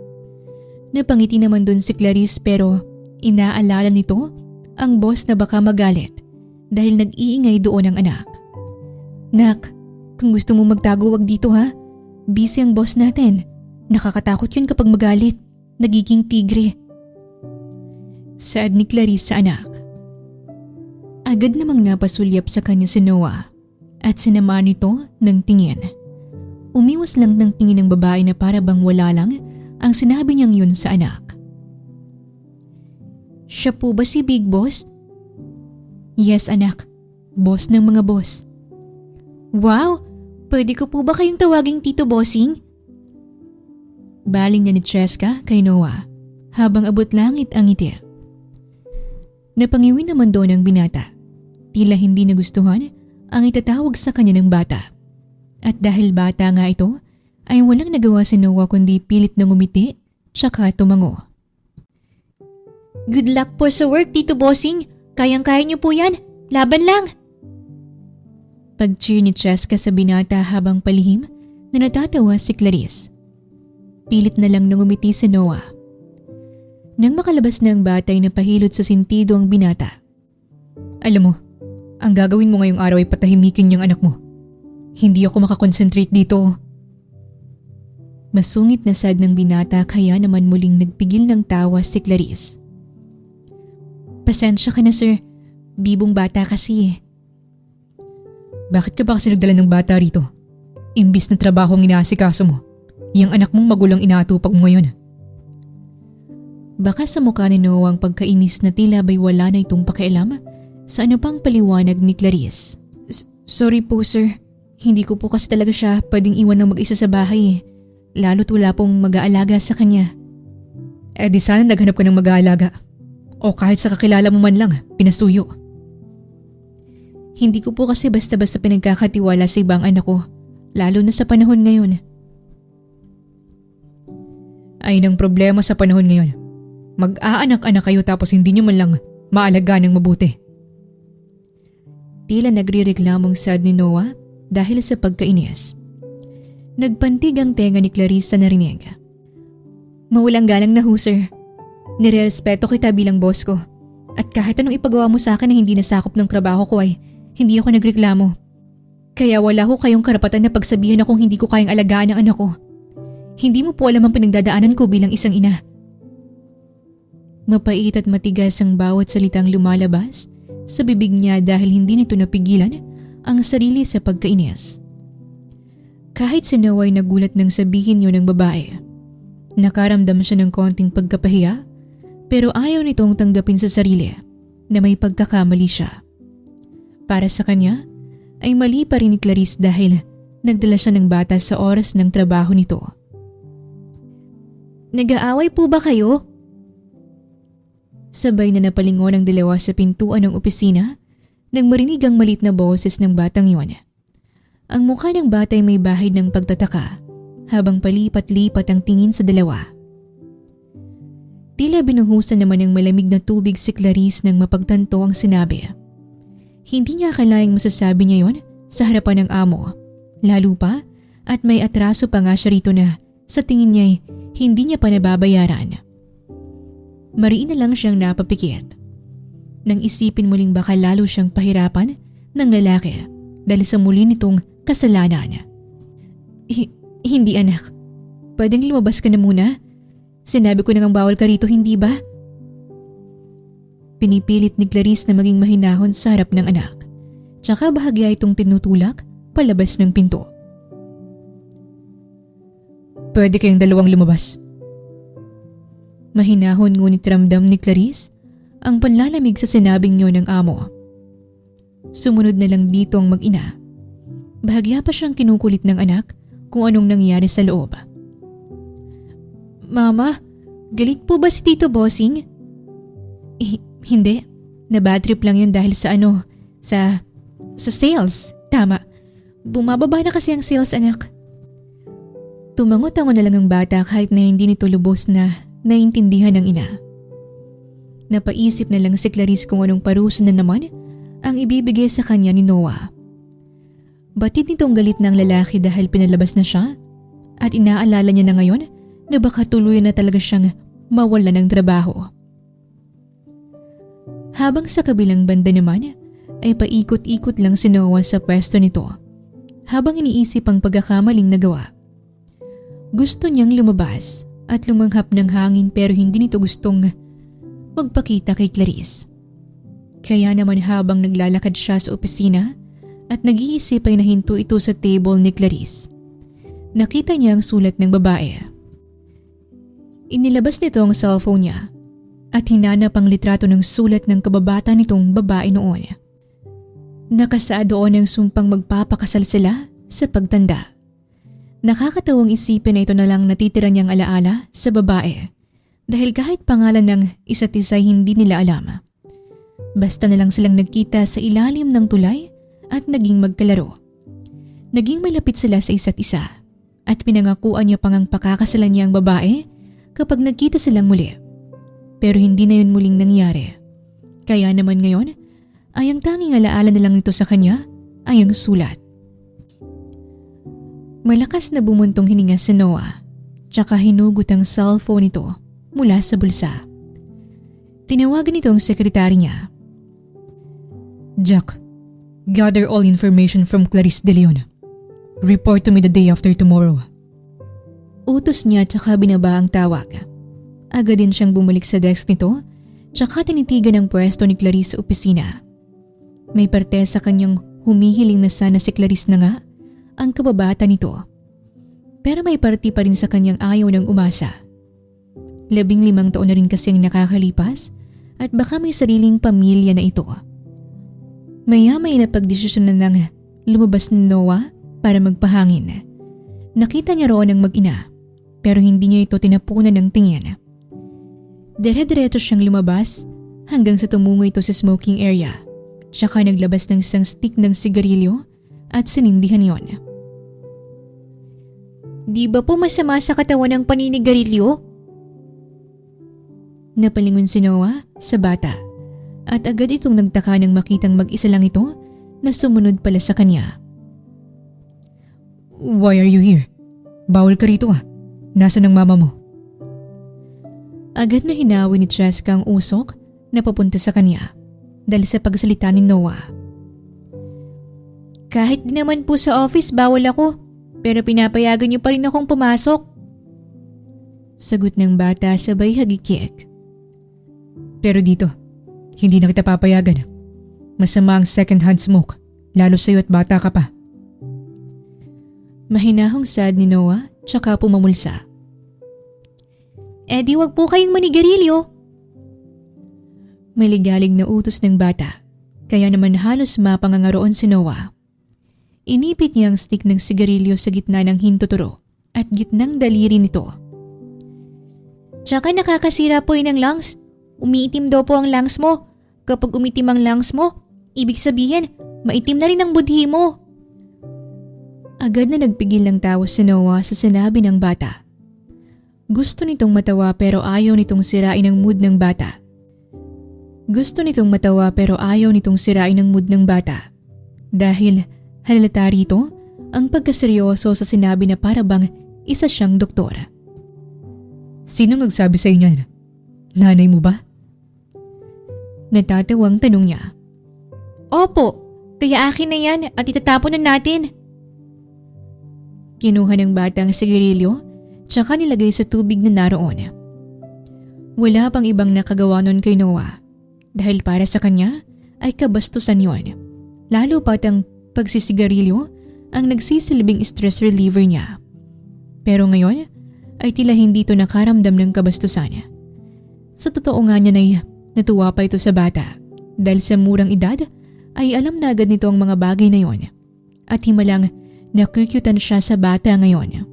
Napangiti naman dun si Clarice pero inaalala nito ang boss na baka magalit dahil nag-iingay doon ang anak. Nak, kung gusto mo magtago wag dito ha. Busy ang boss natin. Nakakatakot yun kapag magalit. Nagiging tigre. Saad ni Clarice sa anak. Agad namang napasulyap sa kanya si Noah at sinama nito ng tingin. Umiwas lang ng tingin ng babae na para bang wala lang ang sinabi niyang yun sa anak. Siya po ba si Big Boss? Yes anak, boss ng mga boss. Wow, pwede ko po ba kayong tawaging Tito Bossing? Baling na ni Cheska kay Noah habang abot langit ang ngiti. Napangiwi naman doon ang binata. Tila hindi nagustuhan ang itatawag sa kanya ng bata. At dahil bata nga ito, ay walang nagawa si Noah kundi pilit na ngumiti tsaka tumango. Good luck po sa work, Tito Bossing. Kayang-kaya niyo po yan. Laban lang. Pag-cheer ni Cheska sa binata habang palihim na natatawa si Clarice. Pilit na lang nangumiti si Noah. Nang makalabas na ang bata ay napahilot sa sintido ang binata. Alam mo, ang gagawin mo ngayong araw ay patahimikin yung anak mo. Hindi ako makakonsentrate dito. Masungit na sad ng binata kaya naman muling nagpigil ng tawa si Clarice. Pasensya ka na sir, bibong bata kasi eh. Bakit ka ba kasi nagdala ng bata rito? Imbis na trabaho ang inaasikaso mo, yung anak mong magulang inaatupag mo ngayon. Baka sa mukha ni Noah ang pagkainis na tila ba'y wala na itong pakialam sa ano pang paliwanag ni Clarice. Sorry po sir, hindi ko po kasi talaga siya pwedeng iwan ng mag-isa sa bahay eh. Lalo't wala pong mag-aalaga sa kanya. Eh di sana naghanap ka ng mag-aalaga. O kahit sa kakilala mo man lang, pinasuyo. Hindi ko po kasi basta-basta pinagkakatiwala sa ibang anak ko, lalo na sa panahon ngayon. Ay nang problema sa panahon ngayon. Mag-aanak-anak kayo tapos hindi nyo man lang maalagaan ng mabuti. Tila nagre-reklamong sad ni Noah dahil sa pagkainis. Nagpantig ang tenga ni Clarice sa narinig. Maulang galang na ho sir. Nire-respeto kita bilang boss ko. At kahit anong ipagawa mo sa akin na hindi nasakop ng trabaho ko ay hindi ako nagreklamo. Kaya wala ho kayong karapatan na pagsabihan akong hindi ko kayang alagaan ang anak ko. Hindi mo po alam ang pinagdadaanan ko bilang isang ina. Mapait at matigas ang bawat salitang lumalabas sa bibig niya dahil hindi nito napigilan ang sarili sa pagkainis. Kahit si Noah ay nagulat nang sabihin yun ng babae. Nakaramdam siya ng konting pagkapahiya pero ayaw nitong tanggapin sa sarili na may pagkakamali siya. Para sa kanya ay mali pa rin ni Clarice dahil nagdala siya ng bata sa oras ng trabaho nito. Nag-aaway po ba kayo? Sabay na napalingon ang dalawa sa pintuan ng opisina nang marinig ang malit na boses ng batang yon. Ang mukha ng bata ay may bahid ng pagtataka habang palipat-lipat ang tingin sa dalawa. Tila binuhusan naman ng malamig na tubig si Clarice nang mapagtanto ang sinabi. Hindi niya akalaing masasabi niya yon sa harapan ng amo. Lalo pa at may atraso pa nga siya rito na sa tingin niya hindi niya pa nababayaran. Mariin na lang siyang napapikit. Nang isipin muling baka lalo siyang pahirapan ng lalaki dahil sa muli nitong kasalanan. Hindi anak. Pwedeng lumabas ka na muna? Sinabi ko na ngang bawal ka rito, hindi ba? Pinipilit ni Clarice na maging mahinahon sa harap ng anak. Tsaka bahagya itong tinutulak palabas ng pinto. Pwede kayong dalawang lumabas. Mahinahon ngunit ramdam ni Clarice ang panlalamig sa sinabing niyo ng amo. Sumunod na lang dito ang mag-ina. Bahagya pa siyang kinukulit ng anak kung anong nangyari sa loob. Mama, galit po ba si Tito Bossing? Hindi. Na-bad trip lang yun dahil sa sa sales. Tama. Bumababa na kasi ang sales, anak. Tumangot-tango na lang ang bata kahit na hindi nito lubos na naiintindihan ng ina. Napaisip na lang si Clarice kung anong parusa na naman ang ibibigay sa kanya ni Noah. Batid nitong galit ng lalaki dahil pinalabas na siya at inaalala niya na ngayon na baka tuluyan na talaga siyang mawala ng trabaho. Habang sa kabilang banda naman ay paikot-ikot lang si Noah sa pwesto nito habang iniisip ang pagkakamaling nagawa. Gusto niyang lumabas at lumanghap ng hangin pero hindi nito gustong magpakita kay Clarice. Kaya naman habang naglalakad siya sa opisina at nag-iisip ay nahinto ito sa table ni Clarice. Nakita niya ang sulat ng babae. Inilabas nito ang cellphone niya at hinanap ang litrato ng sulat ng kababata nitong babae noon. Nakasaad doon ang sumpang magpapakasal sila sa pagtanda. Nakakatawang isipin na ito na lang natitira niyang alaala sa babae dahil kahit pangalan ng isa't isa hindi nila alam. Basta na lang silang nagkita sa ilalim ng tulay at naging magkalaro. Naging malapit sila sa isa't isa at pinangakuan niya pang ang pakakasalan niya ang babae kapag nagkita silang muli. Pero hindi na yun muling nangyari. Kaya naman ngayon ay ang tanging alaala na lang nito sa kanya ay ang sulat. Malakas na bumuntong hininga si Noah tsaka hinugot ang cellphone nito mula sa bulsa. Tinawagan nito ang sekretary niya. Jack, gather all information from Clarice De Leon. Report to me the day after tomorrow. Utos niya tsaka binaba ang tawag. Agad din siyang bumalik sa desk nito tsaka tinitigan ang pwesto ni Clarice sa opisina. May parte sa kanyang humihiling na sana si Clarice na nga ang kababata nito. Pero may parte pa rin sa kanyang ayaw ng umasa. 15 taon na rin kasi ang nakakalipas at baka may sariling pamilya na ito. Maya-may napagdesisyon na nang lumabas ni Noah para magpahangin. Nakita niya roon ang mag-ina pero hindi niya ito tinapunan ng tingin. Dire-direto siyang lumabas hanggang sa tumungo ito sa smoking area. Tsaka naglabas ng isang stick ng sigarilyo at sinindihan yon. Di ba po masama sa katawan ng paninigarilyo? Napalingon si Noah sa bata at agad itong nagtaka nang makitang mag-isa lang ito na sumunod pala sa kanya. Why are you here? Bawal ka rito ah. Nasaan ang mama mo? Agad na hinawi ni Cheska ang usok na papunta sa kanya dahil sa pagsalita ni Noah. Kahit di naman po sa office bawal ako, pero pinapayagan niyo pa rin akong pumasok. Sagot ng bata sabay hagikik. Pero dito, hindi na kita papayagan. Masama ang second-hand smoke, lalo sa'yo at bata ka pa. Mahinahong sad ni Noah tsaka pumamulsa. Di wag po kayong manigarilyo. Maligalig na utos ng bata, kaya naman halos mapangangaroon si Noah. Inipit niya ang stick ng sigarilyo sa gitna ng hintuturo at gitnang daliri nito. Tsaka nakakasira po yun ng lungs. Umiitim daw po ang lungs mo. Kapag umitim ang lungs mo, ibig sabihin, maitim na rin ang budhi mo. Agad na nagpigil ng tawa si Noah sa sinabi ng bata. Gusto nitong matawa pero ayaw nitong sirain ang mood ng bata. Dahil halata rito ang pagkaseryoso sa sinabi na para bang isa siyang doktor. Sino nagsabi sa inyo? Nanay mo ba? Natatawang tanong niya. Opo, kaya akin na yan at itatapon na natin. Kinuha ng bata ang sigarilyo tsaka nilagay sa tubig na naroon. Wala pang ibang nakagawa nun kay Noah dahil para sa kanya ay kabastusan yon. Lalo pat ang pagsisigarilyo ang nagsisilbing stress reliever niya. Pero ngayon ay tila hindi ito nakaramdam ng kabastusan. Sa totoo nga niya ay natuwa pa ito sa bata dahil sa murang edad ay alam na agad nito ang mga bagay na yon at himalang nakukyutan siya sa bata ngayon.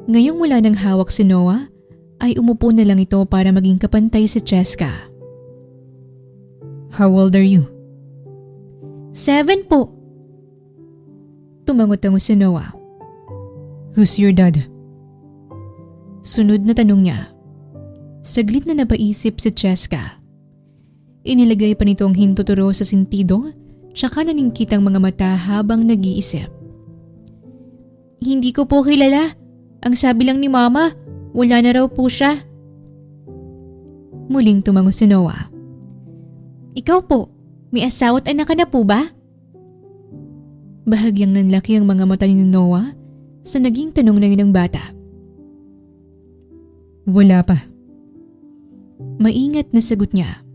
Ngayong wala nang hawak si Noah ay umupo na lang ito para maging kapantay si Cheska. How old are you? 7 po. Tumangot-tango si Noah. Who's your dad? Sunod na tanong niya. Saglit na napaisip si Cheska. Inilagay pa nito ang hintuturo sa sentido tsaka naningkit ang mga mata habang nag-iisip. Hindi ko po kilala. Ang sabi lang ni Mama, wala na raw po siya. Muling tumango si Noah. Ikaw po, may asawa at anak ka na po ba? Bahagyang nanlaki ang mga mata ni Noah sa naging tanong na yun ng bata. Wala pa. Maingat na sagot niya.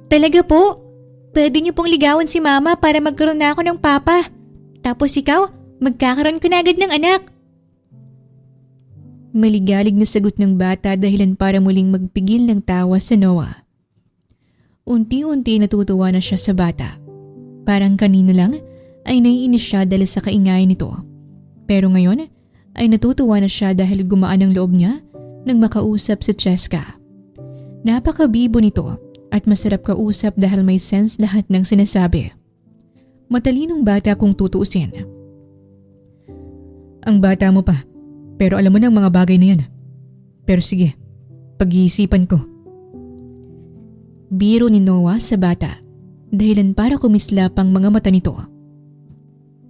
Talaga po? Pwede niyo pong ligawan si Mama para magkaroon na ako ng papa. Tapos ikaw, magkakaroon ko na agad ng anak. Maligalig na sagot ng bata dahilan para muling magpigil ng tawa sa Noah. Unti-unti natutuwa na siya sa bata. Parang kanina lang ay naiinis siya dahil sa kaingay nito. Pero ngayon ay natutuwa na siya dahil gumaan ang loob niya nang makausap si Cheska. Napakabibo nito at masarap kausap dahil may sense lahat ng sinasabi. Matalinong bata kung tutuusin. Ang bata mo pa, pero alam mo na ang mga bagay na yan. Pero sige, pag-iisipan ko. Biro ni Noah sa bata, dahilan para kumislap ang mga mata nito.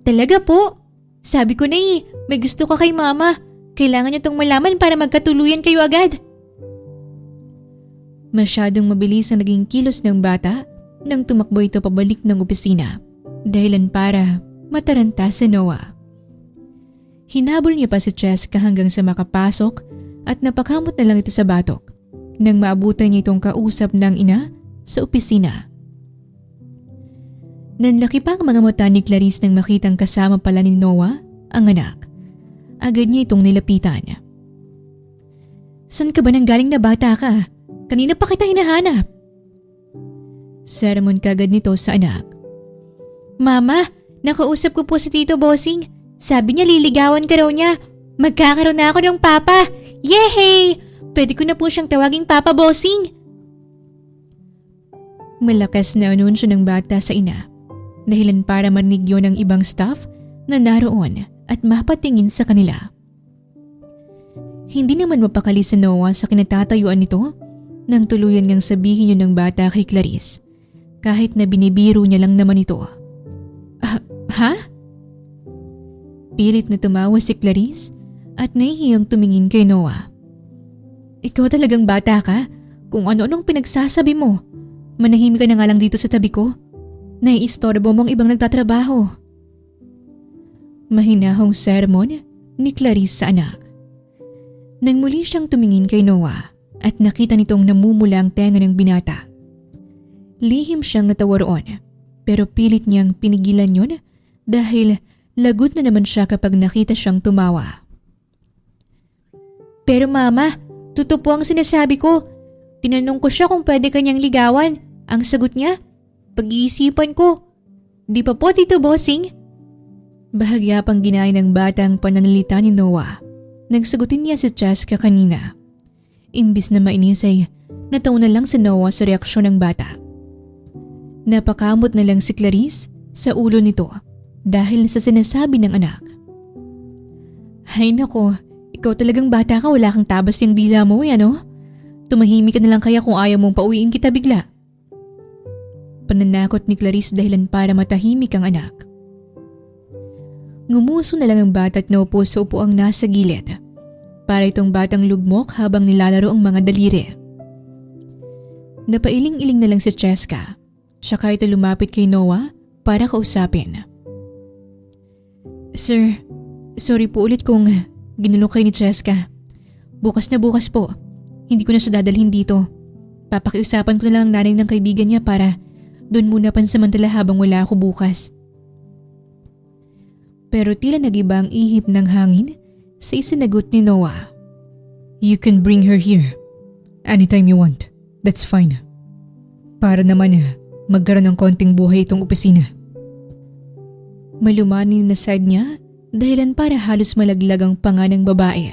Talaga po? Sabi ko na may gusto ka kay Mama. Kailangan niyo itong malaman para magkatuluyan kayo agad. Masyadong mabilis ang naging kilos ng bata nang tumakbo ito pabalik ng opisina, dahilan para mataranta si Noah. Hinabol niya pa si Cheska hanggang sa makapasok at napakamot na lang ito sa batok nang maabutan niya itong kausap ng ina sa opisina. Nanlaki pa ang mga mata ni Clarice nang makitang kasama pala ni Noah ang anak. Agad niya itong nilapitan. San ka ba nang galing na bata ka? Kanina pa kita hinahanap. Sermon kagad nito sa anak. Mama, nakausap ko po si Tito Bossing. Sabi niya liligawan ka raw niya. Magkakaroon na ako ng papa. Yehey! Pwede ko na po siyang tawaging Papa Bossing. Malakas na anunsyo ng bata sa ina. Dahilan para marinig yun ng ibang staff na naroon at mapatingin sa kanila. Hindi naman mapakali si Noah sa kinatatayuan nito nang tuluyan ngang sabihin yun ng bata kay Clarice kahit na binibiro niya lang naman ito. Ha? Pilit na tumawa si Clarice at nahihiyang tumingin kay Noah. Ikaw talagang bata ka? Kung ano-anong pinagsasabi mo. Manahimik ka na nga lang dito sa tabi ko. Naiistorbo mong ibang nagtatrabaho. Mahinahong sermon ni Clarice sa anak. Nang muli siyang tumingin kay Noah at nakita nitong namumula ang tenga ng binata. Lihim siyang natawa roon pero pilit niyang pinigilan yun dahil lagot na naman siya kapag nakita siyang tumawa. Pero Mama, totoo po ang sinasabi ko. Tinanong ko siya kung pwede kanyang ligawan. Ang sagot niya, pag-iisipan ko. Di pa po, Tito Bossing? Bahagya pang ginaya ng bata ang pananalita ni Noah. Nagsagutin niya si Cheska kanina. Imbis na mainis ay natawa na lang si Noah sa reaksyon ng bata. Napakamot na lang si Clarice sa ulo nito dahil sa sinasabi ng anak. Ay nako, ikaw talagang bata ka, wala kang tabas yung dila mo ano? Tumahimik ka na lang kaya kung ayaw mong pauwiin kita bigla. Pananakot ni Clarice dahilan para matahimik ang anak. Ngumuso na lang ang bata at naupo sa upuang nasa gilid. Para itong batang lugmok habang nilalaro ang mga daliri. Napailing-iling na lang si Cheska, tsaka ito lumapit kay Noah para kausapin. Sir, sorry po ulit kung ginulong kayo ni Cheska. Bukas na bukas po, hindi ko na siya dadalhin dito. Papakiusapan ko na lang ang nanay ng kaibigan niya para doon muna pansamantala habang wala ako bukas. Pero tila nagiba ang ihip ng hangin sa isinagot ni Noah. You can bring her here anytime you want. That's fine. Para naman magkaroon ng konting buhay itong opisina. Malumanin na side niya dahilan para halos malaglag ang panga ng babae.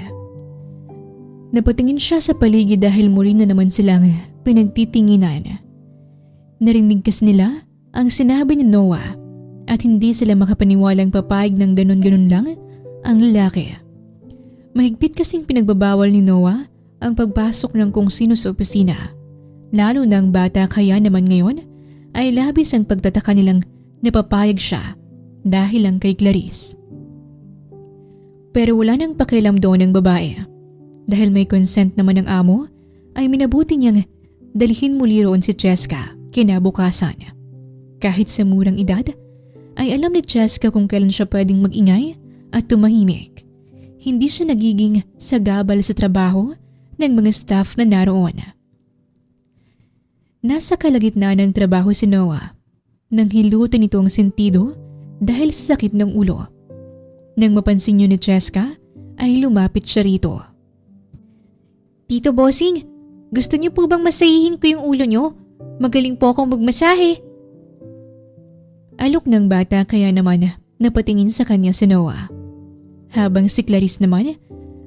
Napatingin siya sa paligid dahil muli na naman silang pinagtitinginan. Narinig kasi nila ang sinabi ni Noah at hindi sila makapaniwalang papayag ng ganon-ganon lang ang lalaki. Mahigpit kasing pinagbabawal ni Noah ang pagpasok ng kung sino sa opisina. Lalo na ang bata kaya naman ngayon ay labis ang pagtataka nilang napapayag siya dahil lang kay Clarice. Pero wala nang pakialam doon ng babae. Dahil may consent naman ng amo ay minabuti niyang dalhin muli roon si Cheska kinabukasan. Kahit sa murang edad ay alam ni Cheska kung kailan siya pwedeng mag-ingay at tumahimik. Hindi siya nagiging sagabal sa trabaho ng mga staff na naroon. Nasa kalagitnaan ng trabaho si Noah nang hilutin nito ang sentido dahil sa sakit ng ulo. Nang mapansin niyo ni Cheska ay lumapit siya rito. Tito Bossing, gusto niyo po bang masahihin ko yung ulo niyo? Magaling po akong magmasahe. Alok ng bata kaya naman napatingin sa kanya si Noah. Habang si Clarice naman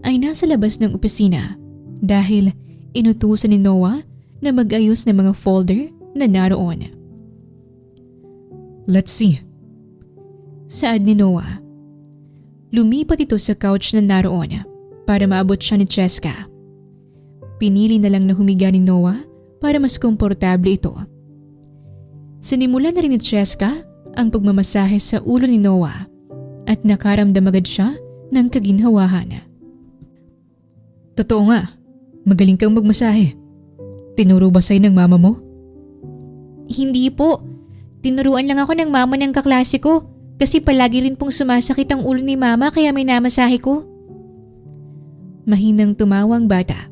ay nasa labas ng opisina dahil inutusan ni Noah na mag-ayos ng mga folder na naroon. Let's see. Saad ni Noah. Lumipat ito sa couch na naroon para maabot siya ni Cheska. Pinili na lang na humiga ni Noah para mas komportable ito. Sinimulan na rin ni Cheska ang pagmamasahe sa ulo ni Noah at nakaramdam agad siya ng kaginhawahan. Totoo nga, magaling kang magmasahe. Tinuro ba sa'yo ng mama mo? Hindi po. Tinuruan lang ako ng mama ng kaklase ko kasi palagi rin pong sumasakit ang ulo ni mama kaya may namasahe ko. Mahinang tumawa ang bata.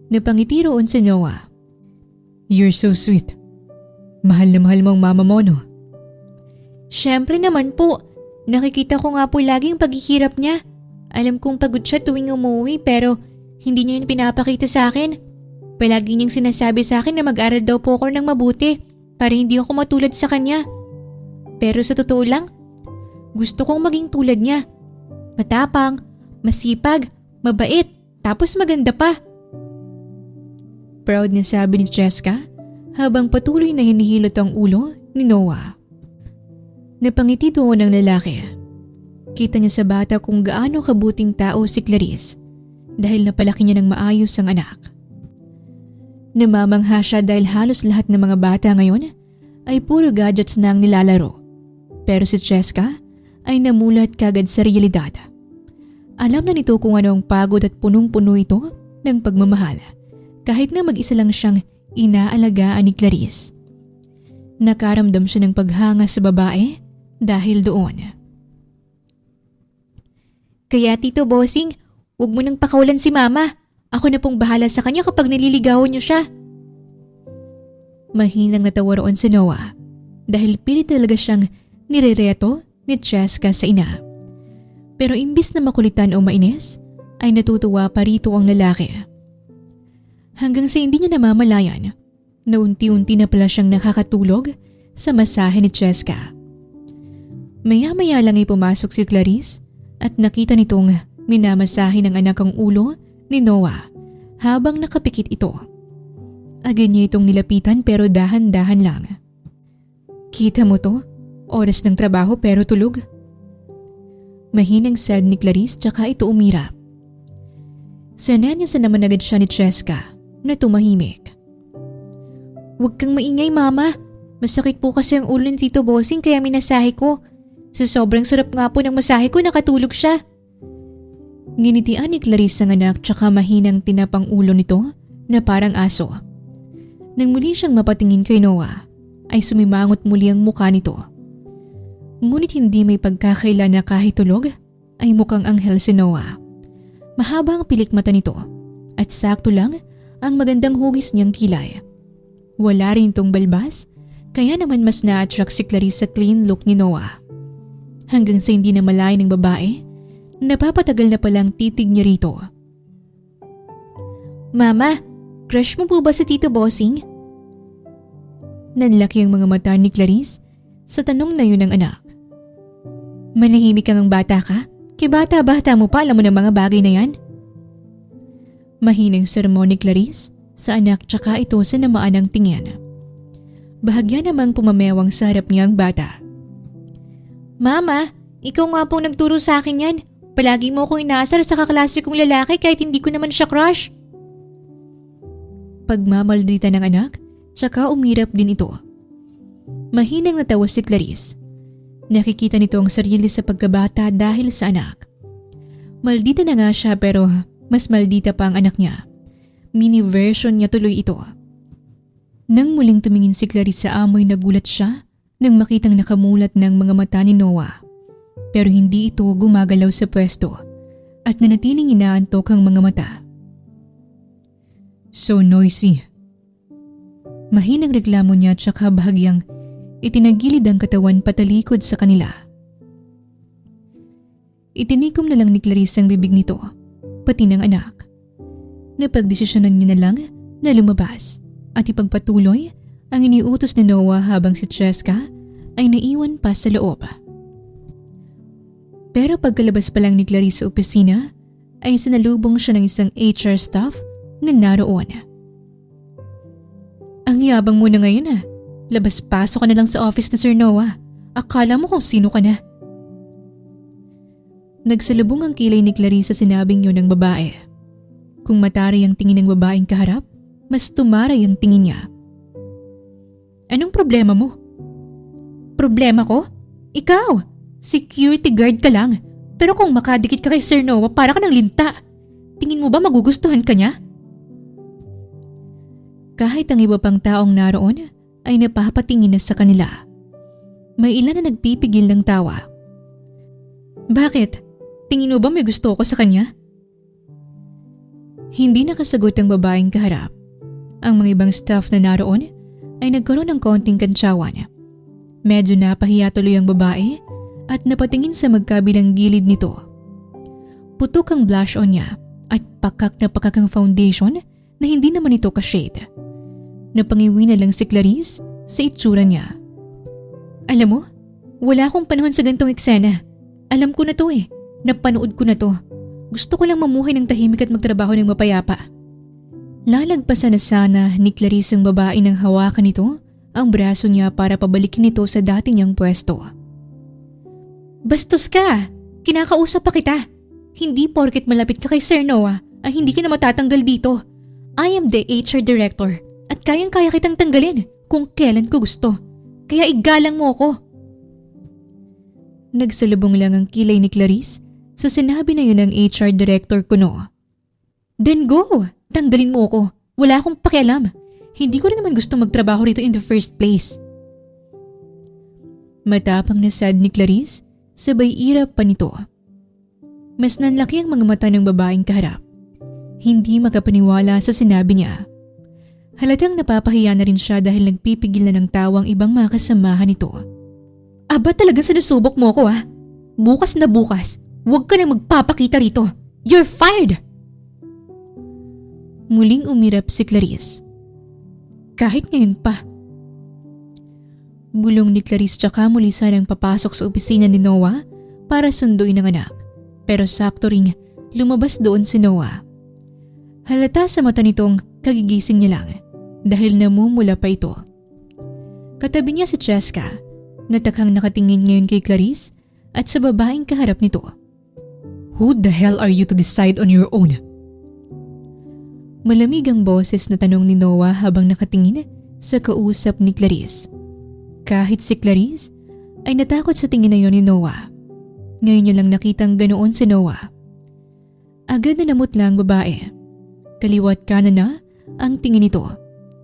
Napangiti roon si Noah. You're so sweet. Mahal na mahal mo ang mama mo, no? Siyempre naman po. Nakikita ko nga po laging paghihirap niya. Alam kong pagod siya tuwing umuwi pero hindi niya yun pinapakita sa akin. Palagi niyang sinasabi sa akin na mag-aral daw po ako ng mabuti para hindi ako matulad sa kanya. Pero sa totoo lang, gusto kong maging tulad niya. Matapang, masipag, mabait, tapos maganda pa. Proud na sabi ni Cheska habang patuloy na hinihilot ang ulo ni Noah. Napangiti doon ang lalaki. Kita niya sa bata kung gaano kabuting tao si Clarice dahil napalaki niya ng maayos ang anak. Namamangha siya dahil halos lahat ng mga bata ngayon ay puro gadgets na ang nilalaro. Pero si Cheska ay namulat kagad sa realidad. Alam na nito kung ano ang pagod at punong-puno ito ng pagmamahal kahit na mag-isa lang siyang inaalagaan ni Clarice. Nakaramdam siya ng paghanga sa babae dahil doon. Kaya Tito Bossing, huwag mo nang pakawalan si Mama. Ako na pong bahala sa kanya kapag nililigawan niyo siya. Mahinang natawa roon si Noah dahil pilit talaga siyang nirereto ni Cheska sa ina. Pero imbis na makulitan o mainis, ay natutuwa pa rito ang lalaki. Hanggang sa hindi niya namamalayan na unti-unti na pala siyang nakakatulog sa masahe ni Cheska. Maya-maya lang ay pumasok si Clarice at nakita nitong minamasahe ng anak ang ulo ni Noah habang nakapikit ito. Agad niya itong nilapitan pero dahan-dahan lang. Kita mo to? Oras ng trabaho pero tulog. Mahinang sad ni Clarice tsaka ito umirap. Sananya naman agad siya ni Cheska na tumahimik. Huwag kang maingay, Mama. Masakit po kasi ang ulo ni Tito Bossing kaya minasahe ko. Sa sobrang sarap nga po ng masahe ko, nakatulog siya. Nginitian ni Clarice ang anak tsaka mahinang tinapang ulo nito na parang aso. Nang muli siyang mapatingin kay Noah, ay sumimangot muli ang mukha nito. Ngunit hindi may pagkakaila na kahit tulog ay mukhang anghel si Noah. Mahaba ang pilik mata nito at sakto lang ang magandang hugis niyang kilay. Wala rin itong balbas kaya naman mas na-attract si Clarice sa clean look ni Noah. Hanggang sa hindi na malay ng babae, napapatagal na palang titig niya rito. Mama, crush mo po ba si Tito Bossing? Nanlaki ang mga mata ni Clarice sa tanong na yun ng anak. Manahimik kang ang bata ka? Kibata-bata mo pa alam mo ng mga bagay na yan? Mahinang sermon ni Clarice sa anak tsaka ito sa namaan ng tingin. Bahagya namang pumamewang sa harap niya ang bata. Mama, ikaw nga pong nagturo sa akin yan. Palagi mo akong inaasar sa kaklase kong lalaki kahit hindi ko naman siya crush. Pagmamaldita ng anak, tsaka umirap din ito. Mahinang natawa si Clarice. Nakikita nito ang sarili sa pagkabata dahil sa anak. Maldita na nga siya pero mas maldita pa ang anak niya. Mini version niya tuloy ito. Nang muling tumingin si Clarice sa amoy, nagulat siya nang makitang nakamulat ng mga mata ni Noah. Pero hindi ito gumagalaw sa pwesto at nanatiling inaantok ang mga mata. So noisy. Mahinang reklamo niya tsaka bahagyang itinagilid ang katawan patalikod sa kanila. Itinikom na lang ni Clarice ang bibig nito, pati ng anak. Napagdesisyonan niya na lang na lumabas at ipagpatuloy ang iniutos ni Noah habang si Cheska ay naiwan pa sa loob. Pero pagkalabas pa lang ni Clarice sa opisina ay sinalubong siya ng isang HR staff na naroon. Ang yabang mo na ngayon ah. Labas-pasok ka na lang sa office ni Sir Noah. Akala mo kung sino ka na. Nagsalubong ang kilay ni Clarice sa sinabing yun ng babae. Kung mataray ang tingin ng babaeng kaharap, mas tumaray ang tingin niya. Anong problema mo? Problema ko? Ikaw! Security guard ka lang. Pero kung makadikit ka kay Sir Noah, para ka ng linta. Tingin mo ba magugustuhan ka niya? Kahit ang iba pang taong naroon ay napapatingin na sa kanila. May ilan na nagpipigil ng tawa. Bakit? Tingin mo ba may gusto ko sa kanya? Hindi nakasagot ang babaeng kaharap. Ang mga ibang staff na naroon ay nagkaroon ng konting kantsawan. Medyo napahiya tuloy ang babae at napatingin sa magkabilang gilid nito. Putok ang blush on niya at pakak na pakak ang foundation na hindi naman ito ka-shade. Napangiwi na lang si Clarice sa itsura niya. Alam mo, wala akong panahon sa gantong eksena. Alam ko na to eh. Napanood ko na to. Gusto ko lang mamuhay ng tahimik at magtrabaho ng mapayapa. Lalagpasan na sana ni Clarice ang babae nang hawakan nito ang braso niya para pabalikin nito sa dati niyang pwesto. Bastos ka! Kinakausap pa kita. Hindi porket malapit ka kay Sir Noah ay hindi ka na matatanggal dito. I am the HR director. At kayang-kaya kitang tanggalin kung kailan ko gusto. Kaya igalang mo ako. Nagsalubong lang ang kilay ni Clarice sa sinabi na yun ng HR director ko no. Then go! Tanggalin mo ako. Wala akong pakialam. Hindi ko rin naman gusto magtrabaho rito in the first place. Matapang na sad ni Clarice, sabay irap pa nito. Mas nanlaki ang mga mata ng babaeng kaharap. Hindi makapaniwala sa sinabi niya. Halatang napapahiya na rin siya dahil nagpipigil na ng tawang ibang mga kasamahan nito. Aba talaga sinusubok mo ko ah. Bukas na bukas, huwag ka na magpapakita rito. You're fired! Muling umirap si Clarice. Kahit ngayon pa. Bulong ni Clarice tsaka muli sanang papasok sa opisina ni Noah para sunduin ang anak. Pero sakto ring lumabas doon si Noah. Halata sa mata nitong kagigising niya lang dahil namumula pa ito. Katabi niya si Cheska Natakang nakatingin ngayon kay Clarice at sa babaeng kaharap nito. Who the hell are you to decide on your own? Malamig ang boses na tanong ni Noah habang nakatingin sa kausap ni Clarice. Kahit si Clarice ay natakot sa tingin na yon ni Noah. Ngayon niya lang nakitang ganoon si Noah. Agad na namutla ang babae. Kaliwat kanan na ang tingin nito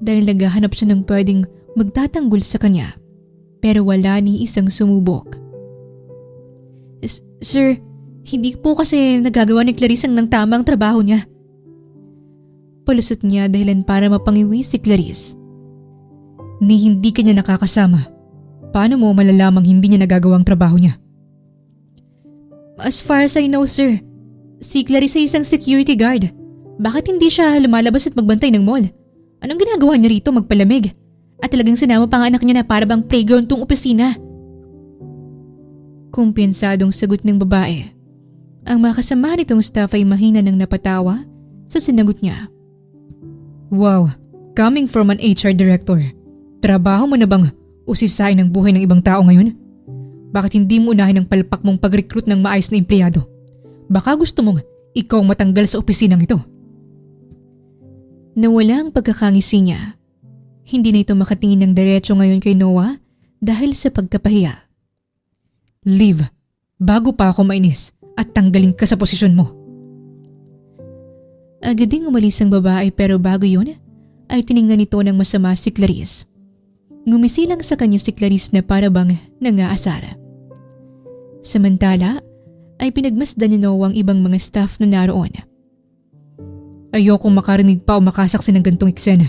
dahil naghahanap siya ng pwedeng magtatanggol sa kanya. Pero wala ni isang sumubok. Sir, hindi po kasi nagagawa ni Clarice ang tamang trabaho niya. Palusot niya dahilan para mapangiwi si Clarice. Ni hindi ka niya nakakasama. Paano mo malalamang hindi niya nagagawang trabaho niya? As far as I know, sir, si Clarice ay isang security guard. Bakit hindi siya lumalabas at magbantay ng mall? Anong ginagawa niya rito magpalamig? At talagang sinama pa ang anak niya na para bang playground tong opisina. Kumpensadong sagot ng babae. Ang makasama nitong staff ay mahina ng napatawa sa sinagot niya. Wow, coming from an HR director. Trabaho mo na bang usisain ang buhay ng ibang tao ngayon? Bakit hindi mo unahin ang palpak mong pag-recruit ng maayos na empleyado? Baka gusto mong ikaw matanggal sa opisinang ito. Nawala ang pagkakangisi niya. Hindi na ito makatingin ng diretso ngayon kay Noah dahil sa pagkapahiya. Leave, bago pa ako mainis at tanggalin ka sa posisyon mo. Agad ding umalis ang babae pero bago yun ay tiningnan nito ng masama si Clarice. Ngumisi lang sa kanya si Clarice na para bang nangaasar. Samantala ay pinagmasdan ni Noah ang ibang mga staff na naroon. Ayokong makarinig pa o makasaksi ng gantong eksena.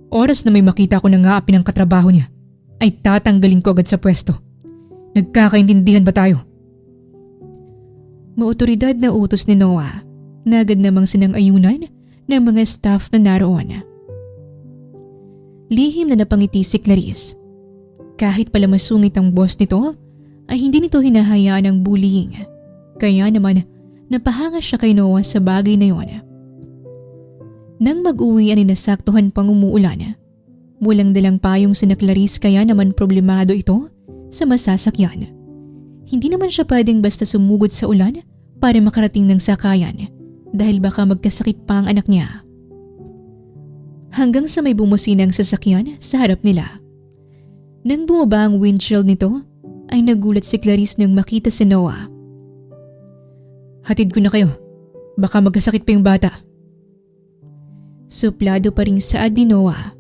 Oras na may makita ko na ngaapi ng katrabaho niya, ay tatanggalin ko agad sa pwesto. Nagkakaintindihan ba tayo? Maotoridad na utos ni Noah na agad namang sinang-ayunan ng mga staff na naroon. Lihim na napangiti si Clarice. Kahit pala masungit ang boss nito, ay hindi nito hinahayaan ang bullying. Kaya naman napahanga siya kay Noah sa bagay na yon. Nang mag-uwi ay nasaktuhan pang umuulan. Walang dalang payong sina Clarice kaya naman problemado ito sa masasakyan. Hindi naman siya pwedeng basta sumugod sa ulan para makarating ng sakayan dahil baka magkasakit pa ang anak niya. Hanggang sa may bumusinang sasakyan sa harap nila. Nang bumaba ang windshield nito ay nagulat si Clarice nang makita si Noah. Hatid ko na kayo. Baka magkasakit pa yung bata. Suplado pa ring saad ni Noah.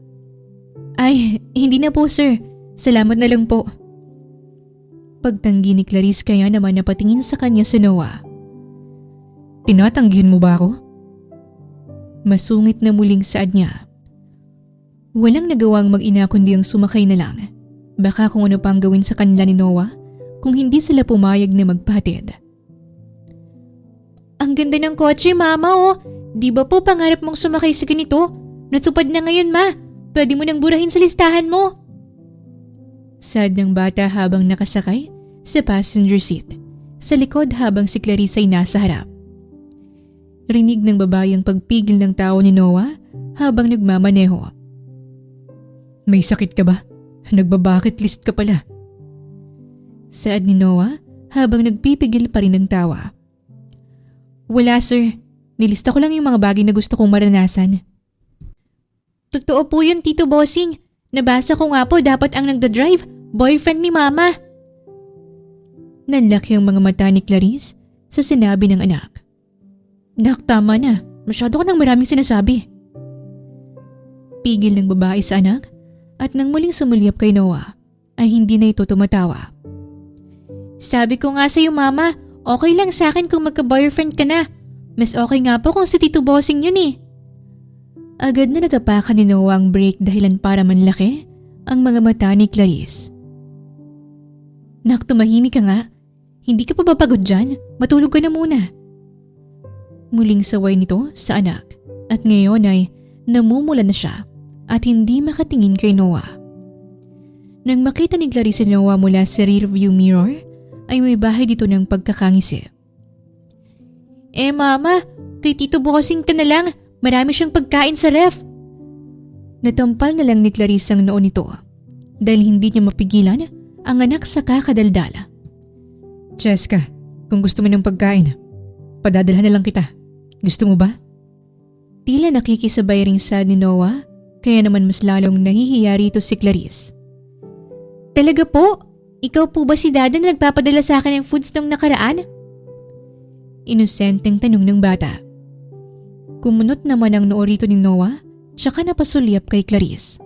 Ay, hindi na po sir. Salamat na lang po. Pagtanggi ni Clarice kaya naman napatingin sa kanya si Noah. Tinatanggihan mo ba ako? Masungit na muling saad niya. Walang nagawang mag-ina kundi ang sumakay na lang. Baka kung ano pang gawin sa kanila ni Noah kung hindi sila pumayag na magpahatid. Ang ganda ng kotse, mama oh. Di ba po pangarap mong sumakay sa ganito? Natupad na ngayon, ma. Pwede mo nang burahin sa listahan mo. Sad ng bata habang nakasakay sa passenger seat. Sa likod habang si Clarice ay nasa harap. Rinig ng babae ang pagpigil ng tao ni Noah habang nagmamaneho. May sakit ka ba? Nagbabucket list ka pala. Saad ni Noah habang nagpipigil pa rin ng tawa. Wala sir. Nilista ko lang yung mga bagay na gusto kong maranasan. Totoo po yun, Tito Bossing. Nabasa ko nga po dapat ang nagdadrive, boyfriend ni Mama. Nanlaki ang mga mata ni Clarice sa sinabi ng anak. Nak, tama na. Masyado ka nang maraming sinasabi. Pigil ng babae sa anak at nang muling sumulyap kay Noah ay hindi na ito tumatawa. Sabi ko nga sa'yo, Mama, okay lang sa akin kung magka-boyfriend ka na. Mas okay nga po kung si Tito Bossing yun eh. Agad na natapakan ni Noah ang break dahilan para manlaki ang mga mata ni Clarice. Nak, tumahimik ka nga. Hindi ka pa papagod dyan? Matulog ka na muna. Muling saway nito sa anak at ngayon ay namumula na siya at hindi makatingin kay Noah. Nang makita ni Clarice si Noah mula sa rearview mirror ay may bahay dito ng pagkakangisi. Mama, kay Tito Bossing ka na lang. Marami siyang pagkain sa ref. Natampal na lang ni Clarice ang noon nito. Dahil hindi niya mapigilan ang anak sa kakadaldala. Cheska, kung gusto mo ng pagkain, padadalhan na lang kita. Gusto mo ba? Tila nakikisabay ring sad ni Noah, kaya naman mas lalong nahihiya rito si Clarice. Talaga po? Ikaw po ba si Dada na nagpapadala sa akin ng foods nung nakaraan? Inosenteng tanong ng bata. Kumunot naman ang noo rito ni Noah, tsaka napasulyap kay Clarice.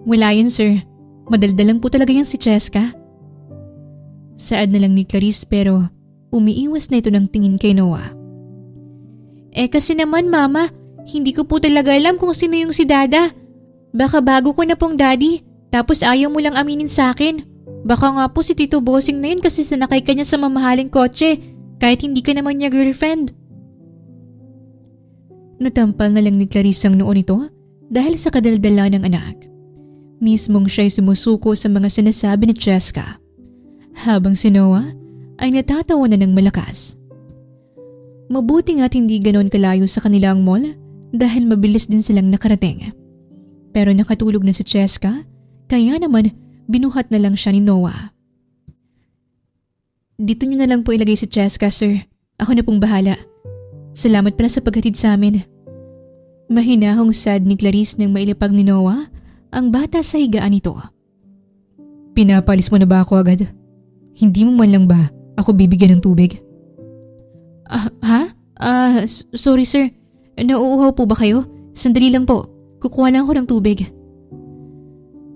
Wala yun, sir. Madaldalang po talaga yan si Cheska. Saad na lang ni Clarice pero umiiwas na ito ng tingin kay Noah. Kasi naman mama, hindi ko po talaga alam kung sino yung si Dada. Baka bago ko na pong daddy, tapos ayaw mo lang aminin sa akin. Baka nga po si Tito Bossing na yun kasi sanakay ka niya sa mamahaling kotse kahit hindi ka naman niya girlfriend. Natampal na lang ni Clarice ang noo nito dahil sa kadaldala ng anak. Mismong siya'y sumusuko sa mga sinasabi ni Cheska, habang si Noah ay natatawa na ng malakas. Mabuti nga't hindi ganon kalayo sa kanila ang mall dahil mabilis din silang nakarating. Pero nakatulog na si Cheska, kaya naman binuhat na lang siya ni Noah. Dito niyo na lang po ilagay si Cheska, sir. Ako na pong bahala. Salamat pala sa paghatid sa amin. Mahinahong sad ni Clarice nang mailapag ni Noah ang bata sa higaan nito. Pinapalis mo na ba ako agad? Hindi mo man lang ba ako bibigyan ng tubig? Sorry sir. Nauuhaw po ba kayo? Sandali lang po. Kukuha lang ako ng tubig.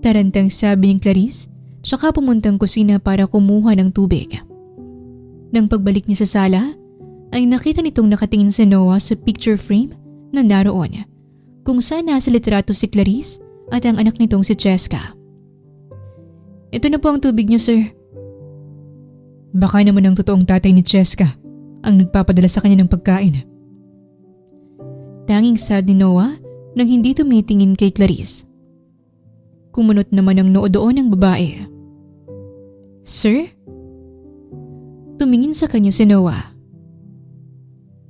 Tarantang sabi ni Clarice, tsaka pumuntang kusina para kumuha ng tubig. Nang pagbalik niya sa sala, ay nakita nitong nakatingin si Noah sa picture frame na naroon, kung saan nasa litrato si Clarice at ang anak nitong si Cheska. Ito na po ang tubig niyo, sir. Baka naman ang totoong tatay ni Cheska ang nagpapadala sa kanya ng pagkain. Tanging sad ni Noah nang hindi tumitingin kay Clarice. Kumunot naman ang noo doon ng babae. Sir? Tumingin sa kanya si Noah.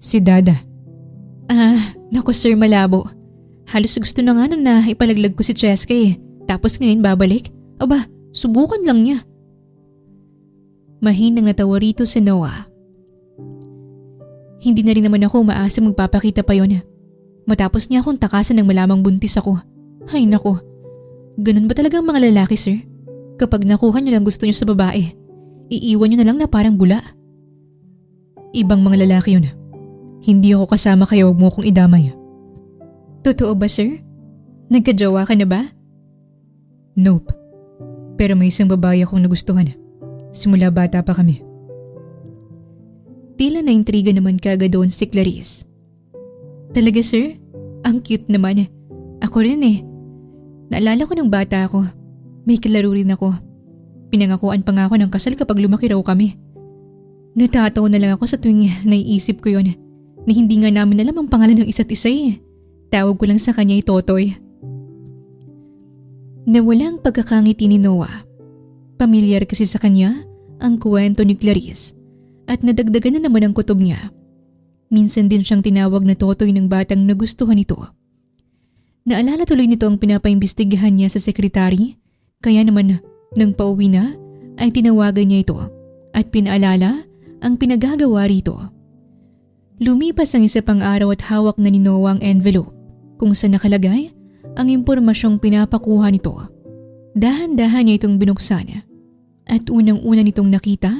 Si Dada. Naku sir, malabo. Halos gusto na nga nun na ipalaglag ko si Cheska Tapos ngayon babalik? Aba, subukan lang niya. Mahinang natawa rito si Noah. Hindi na rin naman ako umaasa magpapakita pa yon. Matapos niya akong takasan ng malamang buntis ako. Ay naku, ganun ba talaga ang mga lalaki, sir? Kapag nakuha niyo lang gusto niyo sa babae, iiwan niyo na lang na parang bula. Ibang mga lalaki yun. Hindi ako kasama kaya huwag mo akong idamay. Totoo ba, sir? Nagkajowa ka na ba? Nope. Pero may isang babae akong nagustuhan. Simula bata pa kami. Tila na intriga naman kaagad doon si Clarice. Talaga, sir? Ang cute naman. Ako rin Naalala ko ng bata ako. May kalaro rin ako. Pinangakuan pa nga ako ng kasal kapag lumaki raw kami. Natatawa na lang ako sa tuwing naiisip ko yon na hindi nga namin alam ang pangalan ng isa't isa Tawag ko lang sa kanya Totoy. Nawala ang pagkakangiti ni Noah. Pamilyar kasi sa kanya ang kwento ni Clarice at nadagdagan na naman ang kutob niya. Minsan din siyang tinawag na Totoy ng batang nagustuhan nito. Naalala tuloy nito ang pinapaimbestigahan niya sa sekretary, kaya naman nang pauwi na ay tinawagan niya ito at pinaalala ang pinagagawa rito. Lumipas ang isa pang araw at hawak na ni Noah ang envelope kung saan nakalagay ang impormasyong pinapakuha nito. Dahan-dahan niya itong binuksan at unang-una nitong nakita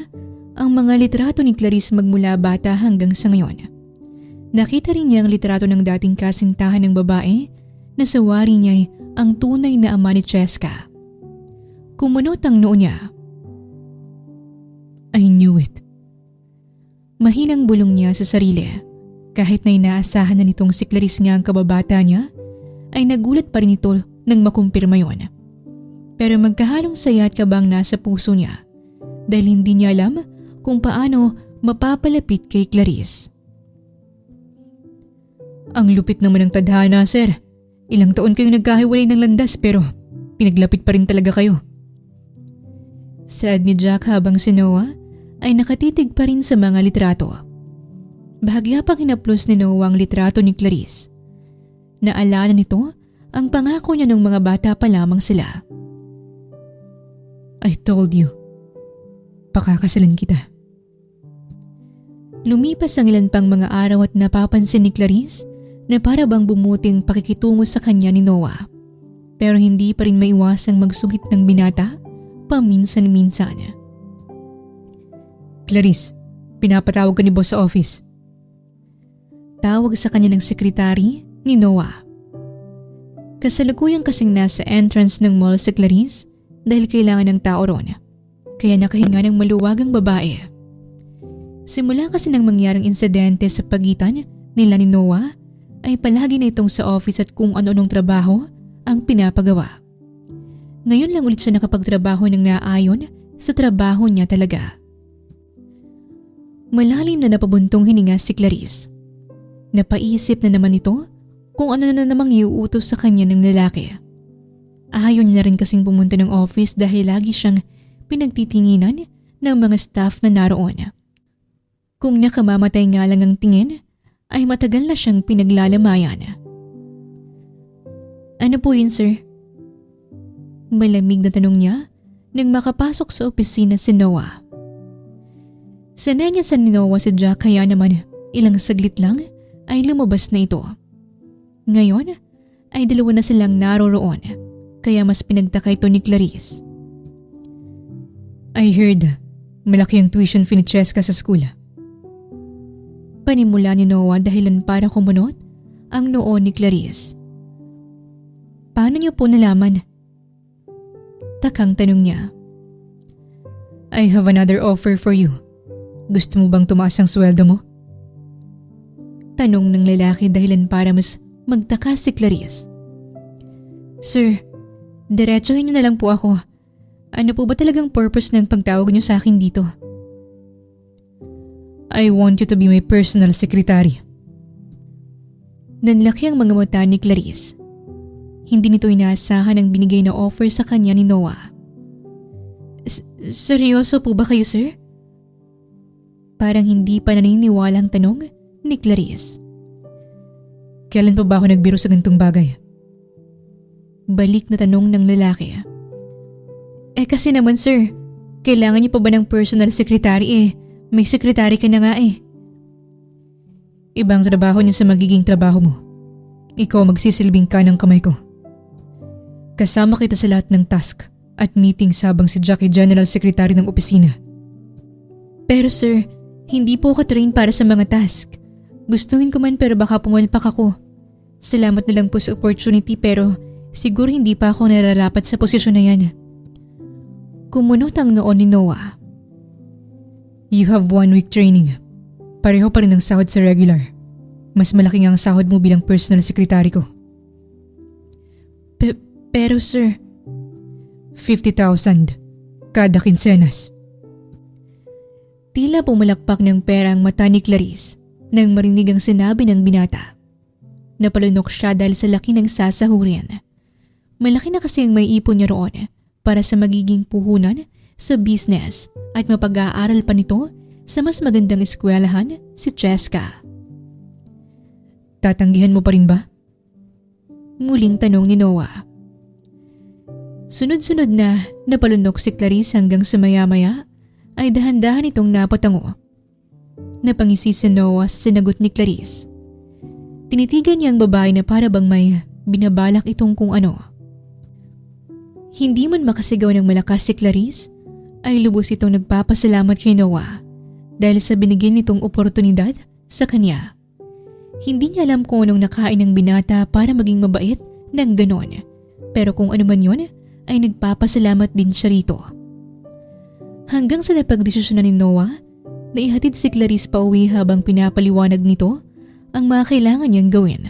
ang mga litrato ni Clarice magmula bata hanggang sa ngayon. Nakita rin niya ang litrato ng dating kasintahan ng babae na sa wari niya ang tunay na ama ni Cheska. Kumunot ang noo niya. I knew it. Mahinang bulong niya sa sarili. Kahit na inaasahan na nitong si Clarice nga ang kababata niya, ay nagulat pa rin ito nang makumpirma yon. Pero magkahalong saya at kabang nasa puso niya dahil hindi niya alam kung paano mapapalapit kay Clarice. Ang lupit naman ng tadhana, sir. Ilang taon kayong nagkahiwalay ng landas pero pinaglapit pa rin talaga kayo. Sad ni Jack habang si Noah ay nakatitig pa rin sa mga litrato. Bahagya pang hinaplos ni Noah ang litrato ni Clarice. Naalala nito ang pangako niya nung mga bata pa lamang sila. I told you. Pakakasalan kita. Lumipas ang ilan pang mga araw at napapansin ni Clarice na para bang bumuting pakikitungo sa kanya ni Noah. Pero hindi pa rin maiwasang magsugit ng binata paminsan-minsan. Clarice, pinapatawag ka ni boss sa office. Tawag sa kanya ng sekretary ni Noah. Kasalukuyang kasing nasa entrance ng mall si Clarice dahil kailangan ng tao ron. Kaya nakahinga ng maluwagang babae. Simula kasi nang mangyaring insidente sa pagitan nila ni Noah ay palagi na itong sa office at kung ano-anong trabaho ang pinapagawa. Ngayon lang ulit siya nakapagtrabaho ng naayon sa trabaho niya talaga. Malalim na napabuntong hininga si Clarice. Napaisip na naman ito kung ano na namang iuutos sa kanya ng lalaki. Ayaw niya rin kasing pumunta ng office dahil lagi siyang pinagtitinginan ng mga staff na naroon. Kung nakamamatay nga lang ang tingin, ay matagal na siyang pinaglalamayan. Ano po yun, sir? Malamig na tanong niya nang makapasok sa opisina si Noah. Sanay niya sa ni Noah si Jack kaya naman ilang saglit lang ay lumabas na ito. Ngayon ay dalawa na silang naroroon kaya mas pinagtaka ito ni Clarice. I heard malaki ang tuition fee ni Cheska sa school. Panimula ni Noah dahilan para kumunot ang noo ni Clarice. Paano niyo po nalaman? Takang tanong niya. I have another offer for you. Gusto mo bang tumaas ang sweldo mo? Tanong ng lalaki dahilan para mas magtaka si Clarice. Sir, diretsuhin niyo na lang po ako. Ano po ba talagang purpose ng pagtawag niyo sa akin dito? I want you to be my personal secretary. Nanlaki ang mga mata ni Clarice. Hindi nito inaasahan ang binigay na offer sa kanya ni Noah. Seryoso po ba kayo, sir? Parang hindi pa naniniwala ang tanong ni Clarice. Kailan pa ba ako nagbiro sa ganitong bagay? Balik na tanong ng lalaki. Kasi naman sir, kailangan niyo pa ba ng personal secretary May secretary ka na nga Ibang trabaho niya sa magiging trabaho mo. Ikaw magsisilbing ka ng kamay ko. Kasama kita sa lahat ng task at meetings habang si Jack ay General Secretary ng opisina. Pero sir, hindi po ako train para sa mga task. Gustuhin ko man pero baka pumalpak ako. Salamat na lang po sa opportunity pero siguro hindi pa ako nararapat sa posisyon na yan. Kumunot ang noon ni Noah. You have 1 week training. Pareho pa rin ang sahod sa regular. Mas malaki nga ang sahod mo bilang personal secretary ko. Pero sir... 50,000 kada kinsenas. Tila pumalakpak ng pera ang mata ni Clarice nang marinig ang sinabi ng binata. Napalunok siya dahil sa laki ng sasahurin. Malaki na kasi ang may ipon niya roon para sa magiging puhunan sa business at mapag-aaral pa nito sa mas magandang eskwelahan si Cheska. Tatanggihan mo pa rin ba? Muling tanong ni Noah. Sunod-sunod na napalunok si Clarice hanggang sa maya-maya ay dahan-dahan itong napatango. Napangisi si Noah sa sinagot ni Clarice. Tinitigan niya ang babae na para bang may binabalak itong kung ano. Hindi man makasigaw ng malakas si Clarice, ay lubos itong nagpapasalamat kay Noah dahil sa binigyan nitong oportunidad sa kanya. Hindi niya alam kung anong nakain ng binata para maging mabait ng ganon. Pero kung ano man yun, ay nagpapasalamat din siya rito. Hanggang sa napagdesisyonan ni Noah na ihatid si Clarice pa uwi habang pinapaliwanag nito ang mga kailangan niyang gawin.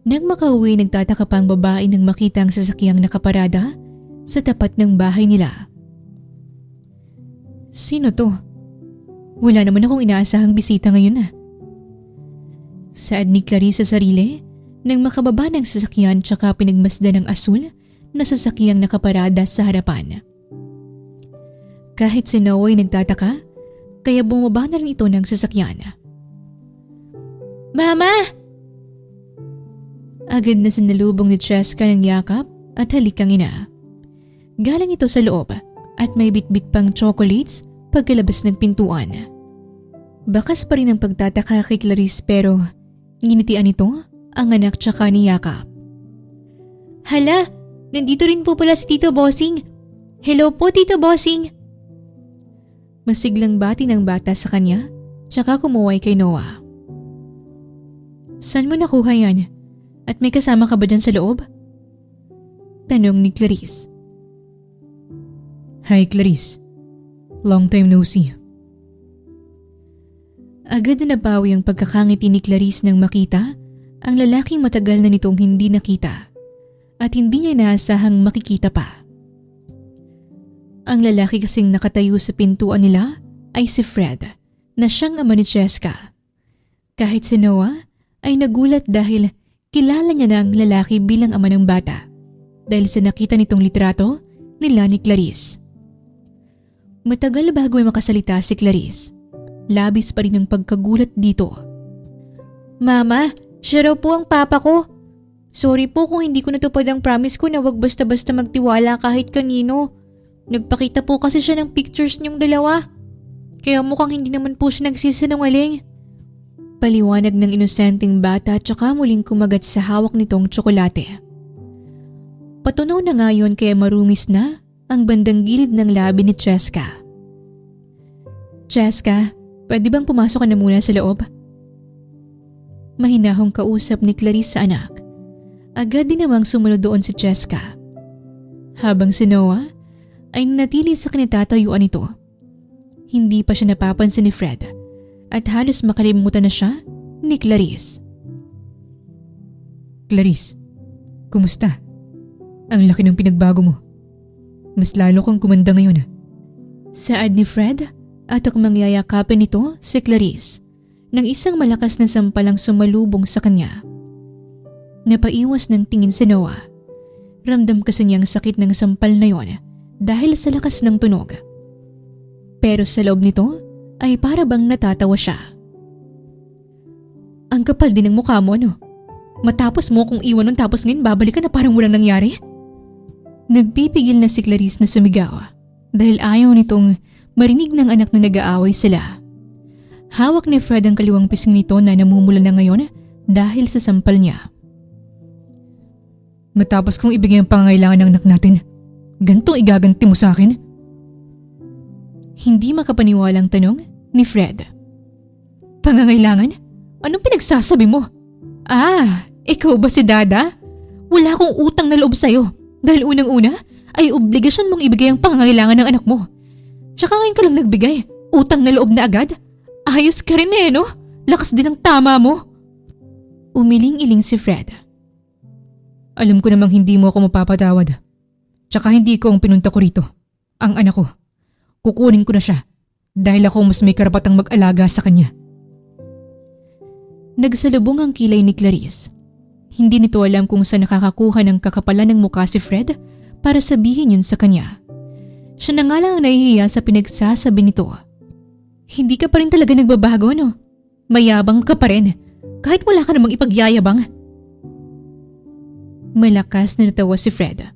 Nang makauwi, nagtataka pa ang babae nang makita ang sasakyang nakaparada sa tapat ng bahay nila. Sino to? Wala naman akong inaasahang bisita ngayon Saad ni Clarice sa sarili nang makababa ng sasakyan tsaka pinagmasdan ng asul na sasakyang nakaparada sa harapan. Kahit si Noah ay nagtataka, kaya bumaba na rin ito ng sasakyan. Mama! Agad na sinalubong ni Cheska ng yakap at halikang ina. Galing ito sa loob at may bitbit pang chocolates pagkalabas ng pintuan. Bakas pa rin ang pagtataka kay Clarice pero nginitian nito ang anak tsaka ni Yakap. Hala, nandito rin po pala si Tito Bossing. Hello po Tito Bossing. Masiglang bati ng bata sa kanya tsaka kumuway kay Noah. Saan mo nakuha yan? At may kasama ka ba dyan sa loob? Tanong ni Clarice. Hi Clarice. Long time no see. Agad na nabawi ang pagkakangiti ni Clarice nang makita ang lalaking matagal na nitong hindi nakita at hindi niya inaasahang makikita pa. Ang lalaki kasing nakatayo sa pintuan nila ay si Fred na siyang ama ni Cheska. Kahit si Noah ay nagulat dahil kilala niya na ang lalaki bilang ama ng bata dahil sa nakita nitong litrato nila ni Clarice. Matagal bago ay makasalita si Clarice. Labis pa rin ang pagkagulat dito. Mama, siya raw po ang papa ko. Sorry po kung hindi ko natupad ang promise ko na wag basta-basta magtiwala kahit kanino. Nagpakita po kasi siya ng pictures niyong dalawa. Kaya mukhang hindi naman po siya nagsisinungaling. Paliwanag ng inosenteng bata at saka muling kumagat sa hawak nitong tsokolate. Patunaw na nga yun kaya marungis na ang bandang gilid ng labi ni Cheska. Cheska, pwede bang pumasok ka na muna sa loob? Mahinahong kausap ni Clarice sa anak. Agad din namang sumunod doon si Cheska. Habang si Noah ay nanatili sa kinatatayuan nito. Hindi pa siya napapansin ni Fred at halos makalimutan na siya ni Clarice. Clarice, kumusta? Ang laki ng pinagbago mo. Mas lalo kang kumanda ngayon. Saad ni Fred at ang mangyayakapin nito si Clarice nang isang malakas na sampalang sumalubong sa kanya. Napaiwas ng tingin si Noah. Ramdam kasi niyang sakit ng sampal na yon dahil sa lakas ng tunog. Pero sa loob nito ay para bang natatawa siya. Ang kapal din ng mukha mo, no? Matapos mo kung iwan nun tapos ngayon babalik ka na parang walang nangyari? Nagpipigil na si Clarice na sumigaw dahil ayaw nitong marinig ng anak na nag-aaway sila. Hawak ni Fred ang kaliwang pisngi nito na namumula na ngayon dahil sa sampal niya. Matapos kong ibigay ang pangangailangan ng anak natin, ganito igaganti mo sa akin? Hindi makapaniwalang tanong ni Fred. Pangangailangan? Anong pinagsasabi mo? Ikaw ba si Dada? Wala akong utang na loob sa'yo dahil unang-una ay obligasyon mong ibigay ang pangangailangan ng anak mo. Tsaka ngayon ka lang nagbigay, utang na loob na agad? Ayos ka rin no? Lakas din ang tama mo. Umiling-iling si Fred. Alam ko namang hindi mo ako mapapatawad. Tsaka hindi ko ang pinunta ko rito. Ang anak ko. Kukunin ko na siya dahil ako mas may karapatang mag-alaga sa kanya. Nagsalubong ang kilay ni Clarice. Hindi nito alam kung saan nakakakuha ng kakapalan ng mukha si Fred para sabihin yun sa kanya. Siya na nga lang ang nahihiya sa pinagsasabi nito. Hindi ka pa rin talaga nagbabago, no? Mayabang ka pa rin kahit wala ka namang ipagyayabang. Malakas na natawa si Fred.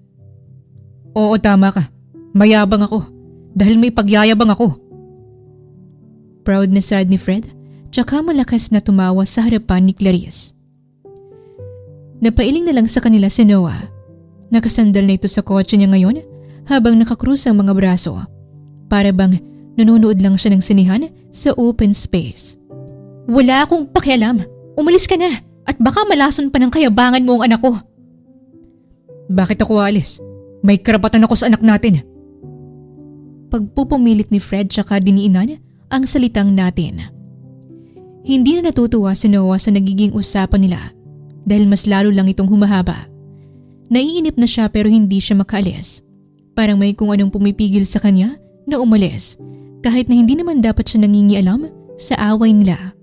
Oo, tama ka. Mayabang ako dahil may pagyayabang ako. Proud na sad ni Fred, tsaka malakas na tumawa sa harapan ni Clarice. Napailing na lang sa kanila si Noah. Nakasandal na ito sa kotse niya ngayon habang nakakrus ang mga braso. Para bang nanonood lang siya ng sinihan sa open space. Wala akong pakialam. Umalis ka na at baka malason pa ng kayabangan mo ang anak ko. Bakit ako alis? May karapatan ako sa anak natin. Pagpupumilit ni Fred tsaka diniinan ang salitang natin. Hindi na natutuwa si Noah sa nagiging usapan nila dahil mas lalo lang itong humahaba. Naiinip na siya pero hindi siya makaalis. Parang may kung anong pumipigil sa kanya na umalis kahit na hindi naman dapat siya nangingialam sa away nila.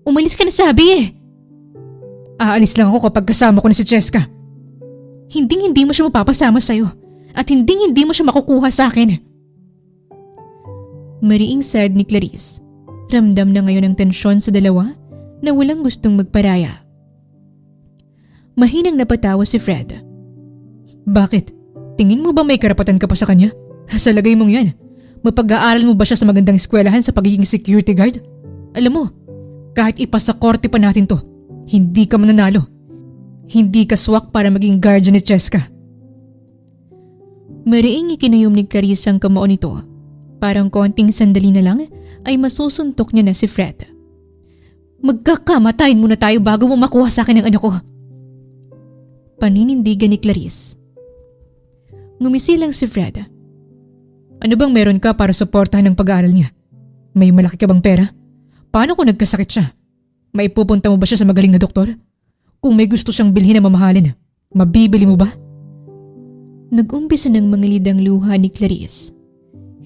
Umalis ka na sabi! Aalis lang ako kapag kasama ko na si Cheska. Hindi mo siya mapapasama sa'yo at hindi mo siya makukuha sa akin. Mariing sad ni Clarice. Ramdam na ngayon ang tensyon sa dalawa na walang gustong magparaya. Mahinang napatawa si Fred. Bakit? Tingin mo ba may karapatan ka pa sa kanya? Sa lagay mong yan, mapag-aaral mo ba siya sa magandang eskwelahan sa pagiging security guard? Alam mo, kahit ipasa korte pa natin to, hindi ka mananalo. Hindi ka swak para maging guardian ni Cheska. Mariing ikinayom ni Clarice ang kamao nito. Parang konting sandali na lang ay masusuntok niya na si Fred. Magkakamatayin muna tayo bago mo makuha sa akin ang anak ko. Paninindigan ni Clarice. Ngumisi lang si Fred. Ano bang meron ka para suportahan ng pag-aaral niya? May malaki ka bang pera? Paano kung nagkasakit siya? Maipupunta mo ba siya sa magaling na doktor? Kung may gusto siyang bilhin na mamahalin, mabibili mo ba? Nag-umpisa ng mangilid ang luha ni Clarice.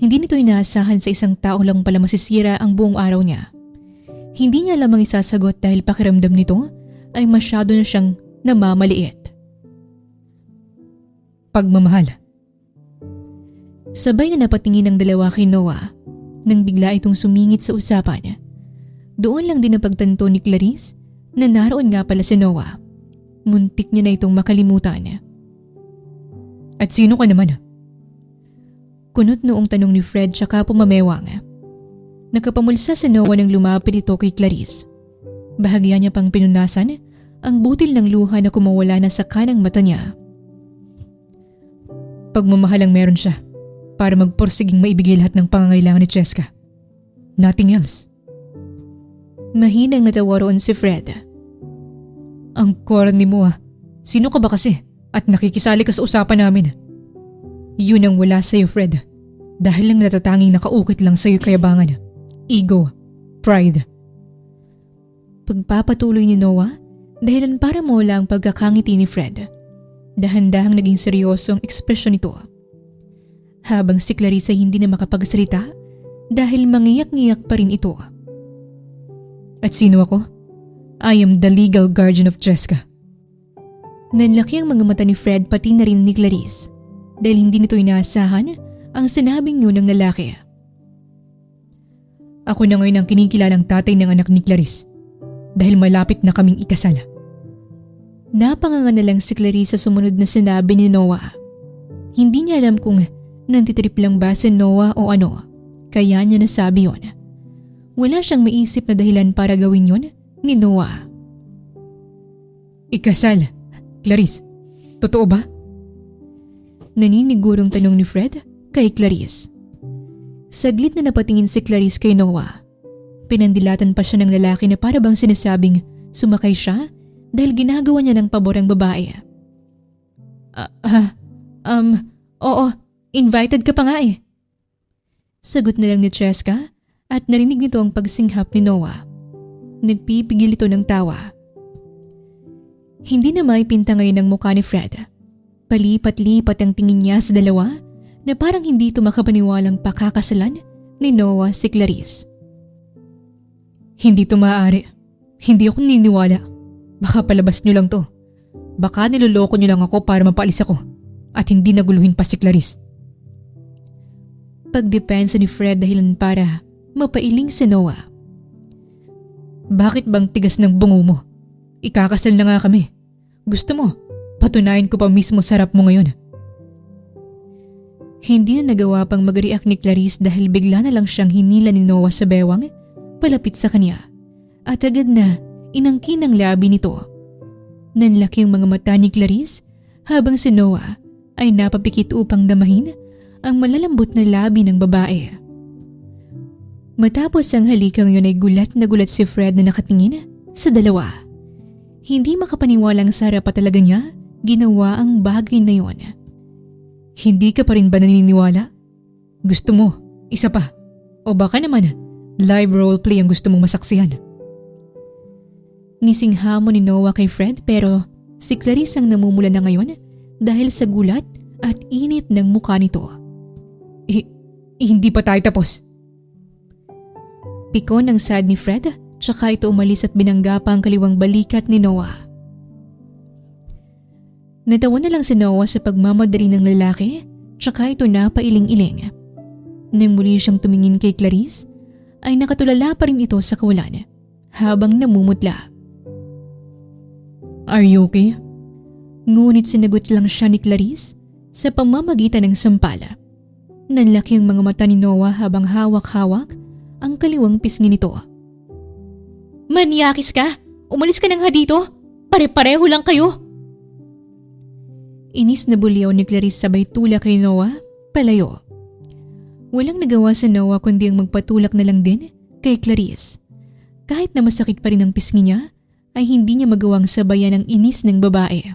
Hindi nito inaasahan sa isang tao lang pala masisira ang buong araw niya. Hindi niya lamang isasagot dahil pakiramdam nito ay masyado na siyang namamaliit. Pagmamahal. Sabay na napatingin ang dalawa kay Noah nang bigla itong sumingit sa usapan. Doon lang din napagtanto ni Clarice na naroon nga pala si Noah. Muntik niya na itong makalimutan. At sino ka naman? Kunot noong tanong ni Fred tsaka pumamewang. Nakapamulsa si Noah nang lumapit ito kay Clarice. Bahagya niya pang pinunasan ang butil ng luha na kumawala na sa kanang mata niya. Pagmamahal ang meron siya para magpursiging maibigay lahat ng pangangailangan ni Cheska. Nothing else. Mahinang natawa roon si Fred. Ang corny mo ah. Sino ka ba kasi? At nakikisali ka sa usapan namin. Yun ang wala sa'yo, Fred. Dahil lang natatanging nakaukit lang sa'yo kayabangan. Ego. Pride. Pagpapatuloy ni Noah, dahilan para mawala ang pagkakangiti ni Fred. Dahan-dahang naging seryoso ang ekspresyon nito. Habang si Clarice ay hindi na makapagsalita dahil mangiyak-ngiyak pa rin ito. At sino ako? I am the legal guardian of Cheska. Nanlaki ang mga mata ni Fred pati na rin ni Clarice dahil hindi nito inaasahan ang sinabing yun ng lalaki. Ako na ngayon ang kinikilalang tatay ng anak ni Clarice dahil malapit na kaming ikasal. Napanganga na lang si Clarice sa sumunod na sinabi ni Noah. Hindi niya alam kung nantitrip lang ba si Noah o ano, kaya niya nasabi yun. Wala siyang maisip na dahilan para gawin yun ni Noah. Ikasal? Clarice, totoo ba? Naninigurong tanong ni Fred kay Clarice. Saglit na napatingin si Clarice kay Noah. Pinandilatan pa siya ng lalaki na para bang sinasabing sumakay siya dahil ginagawa niya ng pabor ang babae. Oo, invited ka pa nga eh. Sagot na lang ni Cheska at narinig nito ang pagsinghap ni Noah. Nagpipigil ito ng tawa. Hindi na maipinta ngayon ang mukha ni Fred. Palipat-lipat ang tingin niya sa dalawa na parang hindi ito makapaniwalang pakakasalan ni Noah si Clarice. Hindi ito maaari. Hindi ako niniwala. Baka palabas niyo lang to. Baka niloloko niyo lang ako para mapaalis ako at hindi naguluhin pa si Clarice. Pagdepensa ni Fred dahilan para mapailing si Noah. Bakit bang tigas ng bungo mo? Ikakasal na nga kami. Gusto mo, patunayan ko pa mismo sarap mo ngayon. Hindi na nagawa pang mag-react ni Clarice dahil bigla na lang siyang hinila ni Noah sa bewang palapit sa kanya. At agad na inangkin ang labi nito. Nanlaki ang mga mata ni Clarice habang si Noah ay napapikit upang damahin ang malalambot na labi ng babae. Matapos ang halikang yun ay gulat na gulat si Fred na nakatingin sa dalawa. Hindi makapaniwalang sa harap pa talaga niya ginawa ang bagay na yon. Hindi ka pa rin ba naniniwala? Gusto mo, isa pa. O baka naman, live roleplay ang gusto mong masaksihan. Ngising hamon ni Noah kay Fred pero si Clarice ang namumula na ngayon dahil sa gulat at init ng mukha nito. Hindi pa tayo tapos. Pikon ang sad ni Fred tsaka ito umalis at binangga pa ang kaliwang balikat ni Noah. Natawa na lang si Noah sa pagmamadali ng lalaki tsaka ito napailing-iling. Nang muli siyang tumingin kay Clarice ay nakatulala pa rin ito sa kawalan habang namumutla. Are you okay? Ngunit sinagot lang siya ni Clarice sa pamamagitan ng sampala. Nanlaki ang mga mata ni Noah habang hawak-hawak ang kaliwang pisngi nito. Manyakis ka! Umalis ka na nga dito! Pare-pareho lang kayo! Inis na buliyaw ni Clarice sabay tulak kay Noah, palayo. Walang nagawa sa Noah kundi ang magpatulak na lang din kay Clarice. Kahit na masakit pa rin ang pisngi niya, ay hindi niya magawang sabayan ang inis ng babae.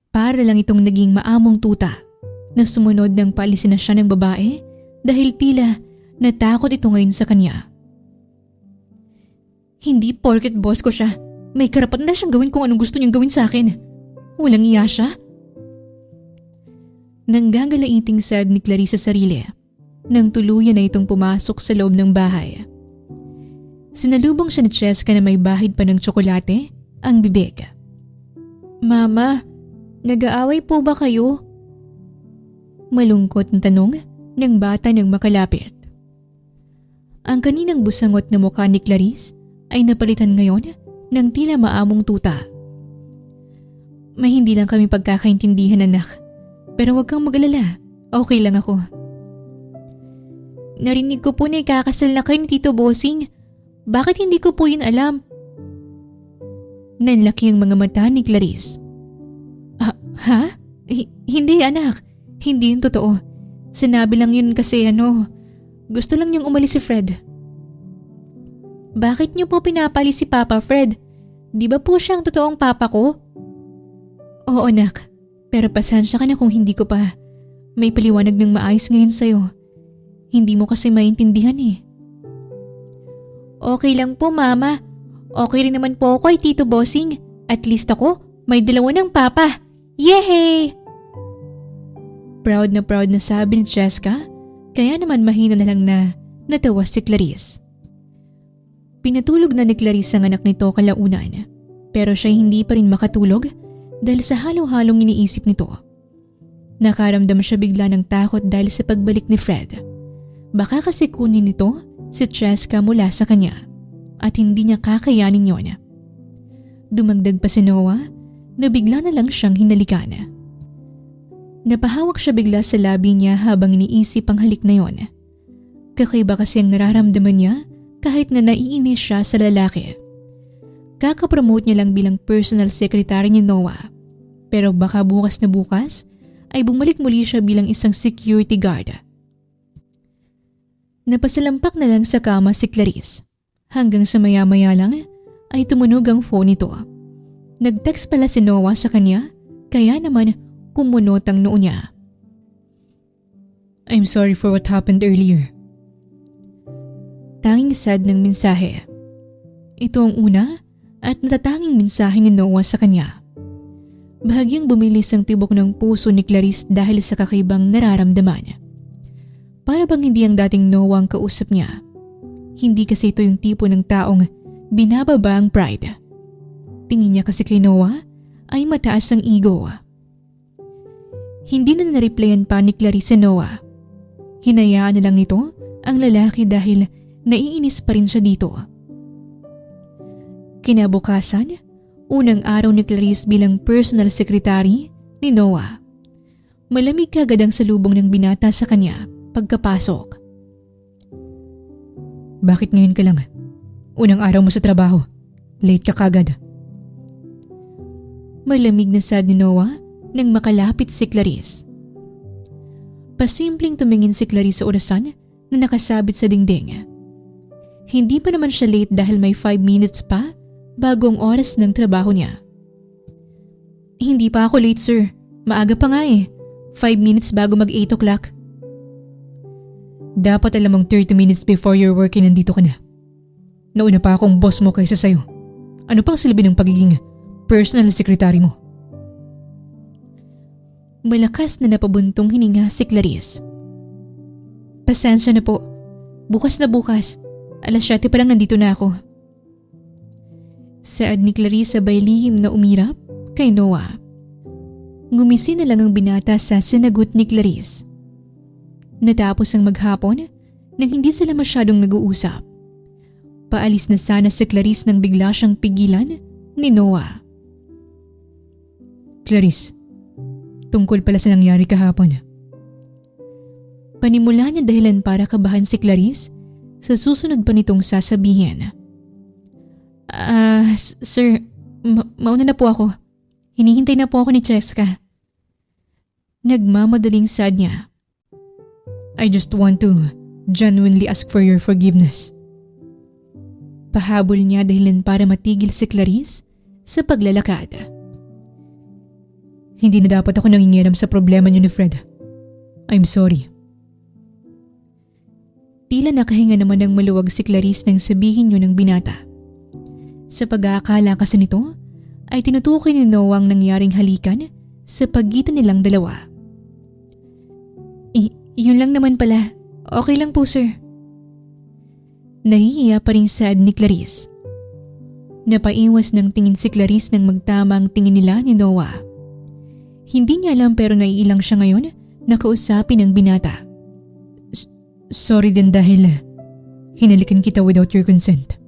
Para lang itong naging maamong tuta na sumunod ng paalisin na siya ng babae dahil tila natakot ito ngayon sa kanya. Hindi porket boss ko siya, may karapatan na siyang gawin kung anong gusto niyang gawin sa akin. Walang iya siya. Nanggagalaiting sad ni Clarice sa sarili nang tuluyan na itong pumasok sa loob ng bahay. Sinalubong siya ni Cheska na may bahid pa ng tsokolate ang bibig. Mama, nag-aaway po ba kayo? Malungkot na tanong ng bata nang makalapit. Ang kaninang busangot na mukha ni Clarice ay napalitan ngayon ng tila maamong tuta. May hindi lang kami pagkakaintindihan, anak. Pero huwag kang mag-alala. Okay lang ako. Narinig ko po na ikakasal na kayo ni Tito Bossing. Bakit hindi ko po yun alam? Nanlaki ang mga mata ni Clarice. Ha? Hindi anak. Hindi yun totoo. Sinabi lang yun kasi gusto lang niyang umalis si Fred. Bakit niyo po pinapalis si Papa Fred? Di ba po siya ang totoong papa ko? Oo anak. Pero pasensya ka na kung hindi ko pa may paliwanag ng maayos ngayon sa'yo. Hindi mo kasi maintindihan eh. Okay lang po mama. Okay rin naman po ako kay Tito Bossing. At least ako may dalawa ng papa. Yehey! Proud na sabi ni Cheska, kaya naman mahina na lang na natawa si Clarice. Pinatulog na ni Clarice ang anak nito kalaunan, pero siya hindi pa rin makatulog dahil sa halo-halong iniisip nito. Nakaramdam siya bigla ng takot dahil sa pagbalik ni Fred. Baka kasi kunin nito si Cheska mula sa kanya at hindi niya kakayanin yon. Dumagdag pa si Noah na bigla na lang siyang hinalikan. Napahawak siya bigla sa labi niya habang iniisip ang halik na yon. Kakaiba kasi ang nararamdaman niya kahit na naiinis siya sa lalaki. Kakapromote niya lang bilang personal secretary ni Noah. Pero baka bukas na bukas ay bumalik muli siya bilang isang security guard. Napasalampak na lang sa kama si Clarice. Hanggang sa maya-maya lang ay tumunog ang phone nito. Nag-text pala si Noah sa kanya kaya naman kumunot ang noo niya. I'm sorry for what happened earlier. Tanging sad ng mensahe. Ito ang una at natatanging mensahe ni Noah sa kanya. Bahagyang bumilis ang tibok ng puso ni Clarice dahil sa kakaibang nararamdaman. Para bang hindi ang dating Noah ang kausap niya. Hindi kasi ito yung tipo ng taong binababa ang pride. Tingin niya kasi kay Noah ay mataas ang ego. Hindi na nareplyan pa ni Clarice Noah. Hinayaan na lang nito ang lalaki dahil naiinis pa rin siya dito. Kinabukasan, unang araw ni Clarice bilang personal secretary ni Noah. Malamig kagad ang salubong ng binata sa kanya pagkapasok. Bakit ngayon ka lang? Unang araw mo sa trabaho. Late ka kagad. Malamig na sad ni Noah nang makalapit si Clarice. Pasimpleng tumingin si Clarice sa orasan na nakasabit sa dingding. Hindi pa naman siya late dahil may 5 minutes pa bago ang oras ng trabaho niya. Hindi pa ako late, sir. Maaga pa nga eh. 5 minutes bago mag 8 o'clock. Dapat alam mong 30 minutes before your working nandito ka na. Nauna pa akong boss mo kaysa sayo. Ano pang silbi ng pagiging personal secretary mo? Malakas na napabuntong hininga si Clarice. Pasensya na po. Bukas na bukas. 7:00 pa lang nandito na ako. Saad ni Clarice sabay lihim na umirap kay Noah. Ngumisi na lang ang binata sa sinagot ni Clarice. Natapos ang maghapon nang hindi sila masyadong nag-uusap. Paalis na sana si Clarice nang bigla siyang pigilan ni Noah. Clarice, tungkol pala sa nangyari kahapon. Panimula niya dahilan para kabahan si Clarice sa susunod pa nitong sasabihin. Sir, mauna na po ako. Hinihintay na po ako ni Cheska. Nagmamadaling sad niya. I just want to genuinely ask for your forgiveness. Pahabol niya dahilan para matigil si Clarice sa paglalakad. Hindi na dapat ako nangingialam sa problema niyo ni Fred. I'm sorry. Tila nakahinga naman ng maluwag si Clarice nang sabihin yun ng binata. Sa pag-aakala kasi nito, ay tinutukoy ni Noah ang nangyaring halikan sa pagitan nilang dalawa. Yun lang naman pala. Okay lang po, sir. Nahihiya pa rin sad ni Clarice. Napaiwas ng tingin si Clarice nang magtama ang tingin nila ni Noah. Hindi niya alam pero naiilang siya ngayon na kausapin ng binata. Sorry din dahil hinalikan kita without your consent.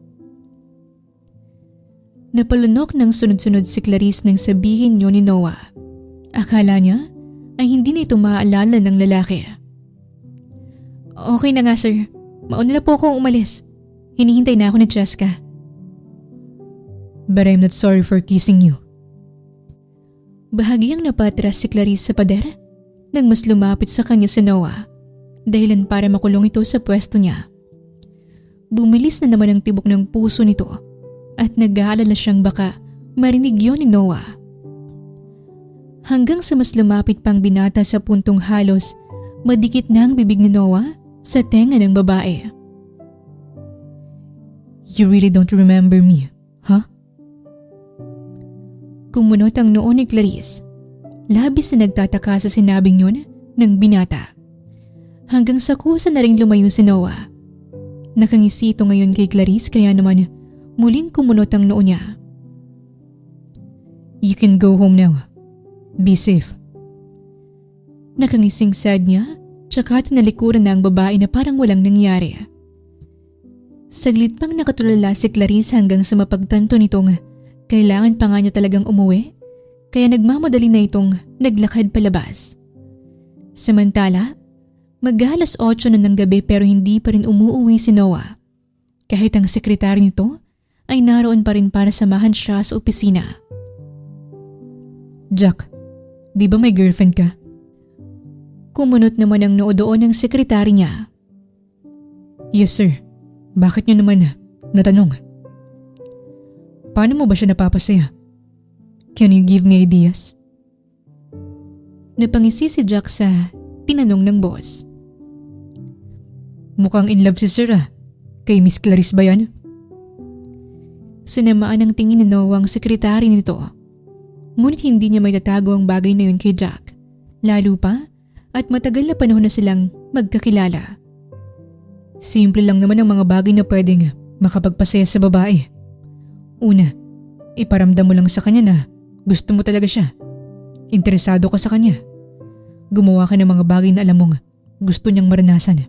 Napalunok ng sunod-sunod si Clarice nang sabihin yun ni Noah. Akala niya ay hindi na ito maaalala ng lalaki. Okay na nga, sir. Mauna na po akong umalis. Hinihintay na ako ni Cheska. But I'm not sorry for kissing you. Bahagyang napatras si Clarice sa pader nang mas lumapit sa kanya si Noah, dahilan para makulong ito sa pwesto niya. Bumilis na naman ang tibok ng puso nito at nag-aalala siyang baka marinig yun ni Noah. Hanggang sa mas lumapit pang binata sa puntong halos madikit na ang bibig ni Noah sa tenga ng babae. You really don't remember me, huh? Kumunot ang noo ni Clarice. Labis na nagtataka sa sinabing yun ng binata. Hanggang sa kusa na rin lumayo si Noah. Nakangisi ito ngayon kay Clarice kaya naman muling kumunot ang noo niya. You can go home now. Be safe. Nakangising sad niya tsaka tinalikuran na ang babae na parang walang nangyari. Saglit pang nakatulala si Clarice hanggang sa mapagtanto nitong kailangan pa nga niya talagang umuwi kaya nagmamadali na itong naglakad palabas. Samantala, mag-alas 8 na ng gabi pero hindi pa rin umuuwi si Noah. Kahit ang sekretary nito ay naroon pa rin para samahan siya sa opisina. Jack, di ba may girlfriend ka? Kumunot naman ang noo doon ng sekretary niya. Yes sir. Bakit niyo naman natanong? Paano mo ba siya napapasaya? Can you give me ideas? Napangisi si Jack sa tinanong ng boss. Mukhang in love si sir ah. Kay Miss Clarice ba yan? Sinamaan ang tingin ni Noah ang sekretary nito. Ngunit hindi niya may tatago ang bagay na yun kay Jack. Lalo pa at matagal na panahon na silang magkakilala. Simple lang naman ang mga bagay na pwedeng makapagpasaya sa babae. Una, iparamdam mo lang sa kanya na gusto mo talaga siya. Interesado ka sa kanya. Gumawa ka ng mga bagay na alam mong gusto niyang maranasan.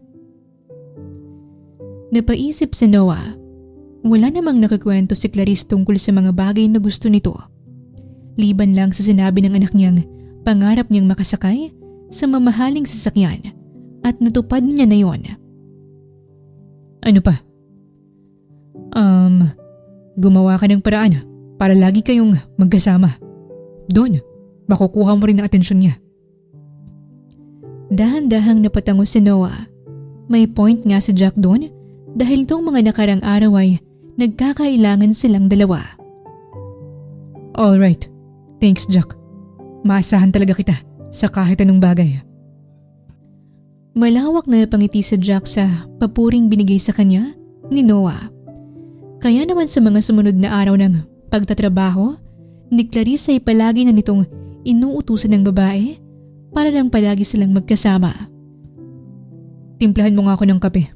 Napaisip si Noah. Wala namang nakakwento si Clarice tungkol sa mga bagay na gusto nito. Liban lang sa sinabi ng anak niyang pangarap niyang makasakay sa mamahaling sasakyan at natupad niya na yon. Ano pa? Gumawa ka ng paraan para lagi kayong magkasama. Doon, makukuha mo rin ang atensyon niya. Dahan-dahang napatango si Noah. May point nga si Jack doon dahil itong mga nakarang araw ay nagkakailangan silang dalawa. Alright, thanks Jack. Maasahan talaga kita sa kahit anong bagay. Malawak na napangiti si Jack sa papuring binigay sa kanya ni Noah. Kaya naman sa mga sumunod na araw ng pagtatrabaho, ni Clarice ay palagi na nitong inuutusan ng babae para lang palagi silang magkasama. Timplahan mo nga ako ng kape.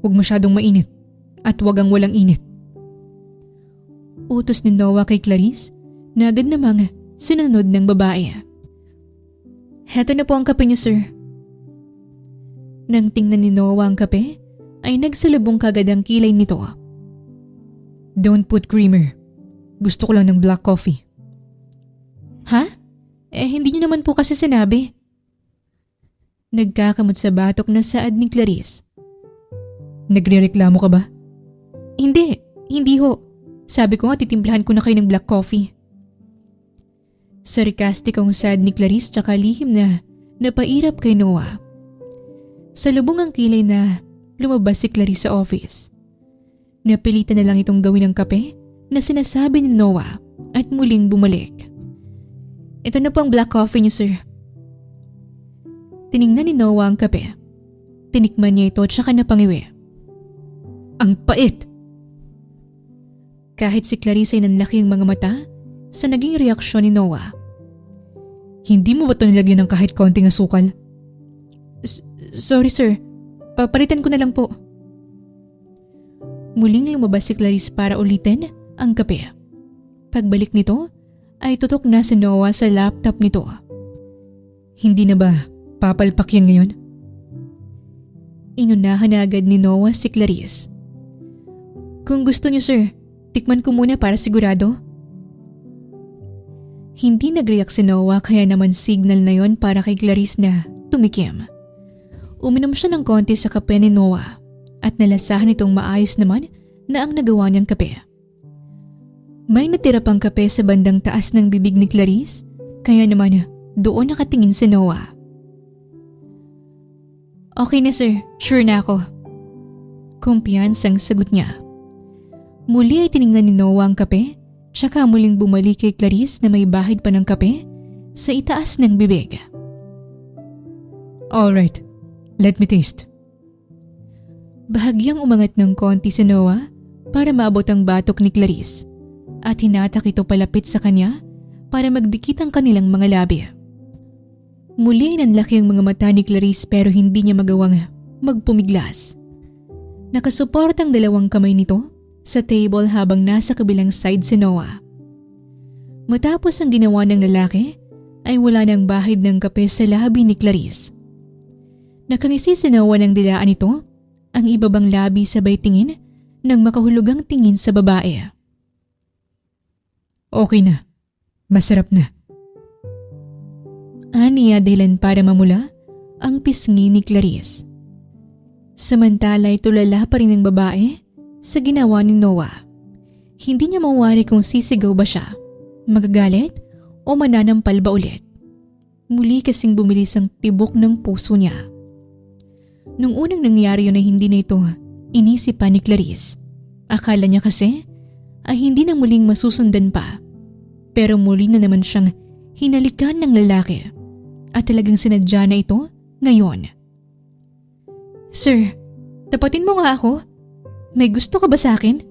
Huwag masyadong mainit at huwag ang walang init. Utos ni Noah kay Clarice na agad namang sinunod ng babae. Heto na po ang kape niyo, sir. Nang tingnan ni Noah ang kape, ay nagsalubong kagad ang kilay nito. Don't put creamer. Gusto ko lang ng black coffee. Ha? Hindi niyo naman po kasi sinabi. Nagkakamot sa batok na saad ni Clarice. Nagrereklamo ka ba? Hindi ho. Sabi ko nga titimplahan ko na kayo ng black coffee. Sarkastikong saad ni Clarice tsaka lihim na napairap kay Noah. Sa lubong ang kilay na lumabas si Clarice sa office. Napilitan na lang itong gawin ng kape na sinasabi ni Noah at muling bumalik. Ito na po ang black coffee niyo, sir. Tiningnan ni Noah ang kape. Tinikman niya ito tsaka napangiwi. Ang pait! Kahit si Clarice ay nanlaki ang mga mata sa naging reaksyon ni Noah. Hindi mo ba ito nilagyan ng kahit konting asukal? Sorry sir, papalitan ko na lang po. Muling lumabas si Clarice para ulitin ang kape. Pagbalik nito ay tutok na si Noah sa laptop nito. Hindi na ba papalpak yan ngayon? Inunahan na agad ni Noah si Clarice. Kung gusto niyo sir, tikman ko muna para sigurado. Hindi nag-react si Noah kaya naman signal na yon para kay Clarice na tumikim. Uminom siya ng konti sa kape ni Noah at nalasahan itong maayos naman na ang nagawa niyang kape. May natira pang kape sa bandang taas ng bibig ni Clarice kaya naman doon nakatingin si Noah. Okay na sir, sure na ako. Kumpiyansang sagot niya. Muli ay tiningnan ni Noah ang kape, tsaka muling bumalik kay Clarice na may bahid pa ng kape sa itaas ng bibig. Alright, let me taste. Bahagyang umangat ng konti si Noah para maabot ang batok ni Clarice at hinatak ito palapit sa kanya para magdikit ang kanilang mga labi. Muli ay nanlaki ang mga mata ni Clarice pero hindi niya magawang magpumiglas. Nakasuport ang dalawang kamay nito sa table habang nasa kabilang side si Noah. Matapos ang ginawa ng lalaki, ay wala nang bahid ng kape sa labi ni Clarice. Nakangisi si Noah ng dilaan nito, ang ibabang labi sabay tingin ng makahulugang tingin sa babae. Okay na. Masarap na. Aniya dahilan para mamula ang pisngi ni Clarice. Samantala ay tulala pa rin ng babae sa ginawa ni Noah. Hindi niya mawari kung sisigaw ba siya, magagalit o mananampal ba ulit. Muli kasing bumilis ang tibok ng puso niya. Nung unang nangyari yun ay hindi na ito inisip pa ni Clarice. Akala niya kasi ay hindi na muling masusundan pa. Pero muli na naman siyang hinalikan ng lalaki at talagang sinadya na ito ngayon. Sir, tapatin mo nga ako. May gusto ka ba sa akin?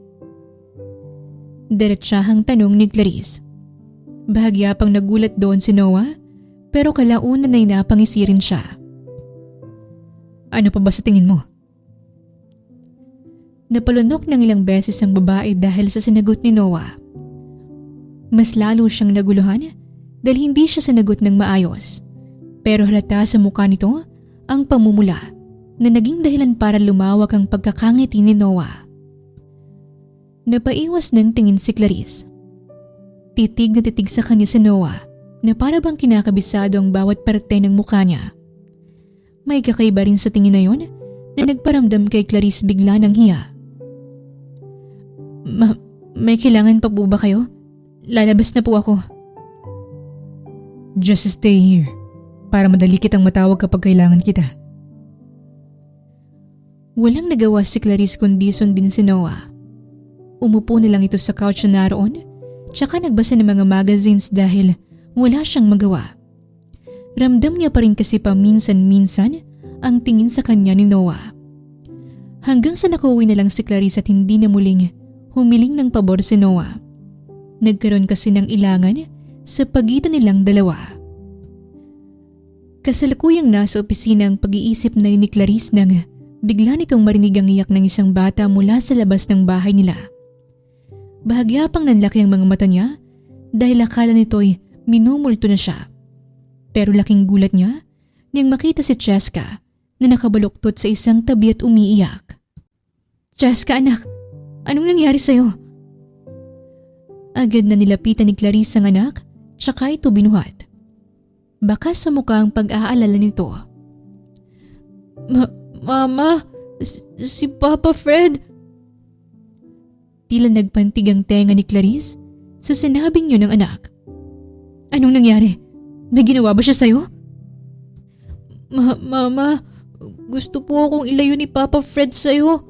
Diretsahang tanong ni Clarice. Bahagya pang nagulat doon si Noah pero kalaunan ay napangisi rin siya. Ano pa ba sa tingin mo? Napalunok ng ilang beses ang babae dahil sa sinagot ni Noah. Mas lalo siyang naguluhan dahil hindi siya sinagot ng maayos. Pero halata sa mukha nito ang pamumula na naging dahilan para lumawak ang pagkakangiti ni Noah. Napaiwas ng tingin si Clarice. Titig na titig sa kanya si Noah na para bang kinakabisado ang bawat parte ng mukha niya. May kakaiba rin sa tingin na yon na nagparamdam kay Clarice bigla ng hiya. May kailangan pa po ba kayo? Lalabas na po ako. Just stay here para madali kitang matawag kapag kailangan kita. Walang nagawa si Clarice kundi sundin si Noah. Umupo na lang ito sa couch na naroon, tsaka nagbasa ng mga magazines dahil wala siyang magawa. Ramdam niya pa rin kasi paminsan-minsan ang tingin sa kanya ni Noah. Hanggang sa nakauwi na lang si Clarice at hindi na muling humiling ng pabor si Noah. Nagkaroon kasi ng ilangan sa pagitan nilang dalawa. Kasalukuyang nasa opisina ang pag-iisip na ni Clarice nang bigla nitong marinig ang iyak ng isang bata mula sa labas ng bahay nila. Bahagya pang nanlaki ang mga mata niya dahil akala nito'y minumulto na siya. Pero laking gulat niya nang makita si Cheska na nakabaluktot sa isang tabi at umiiyak. Cheska anak, anong nangyari sa'yo? Agad na nilapitan ni Clarice ang anak tsaka ito binuhat. Baka sa mukha ang pag-aalala nito. Mama, si Papa Fred. Tila nagpantig ang tenga ni Clarice sa sinabing yun ng anak. Anong nangyari? May ginawa ba siya sa'yo? Mama, gusto po akong ilayo ni Papa Fred sa'yo.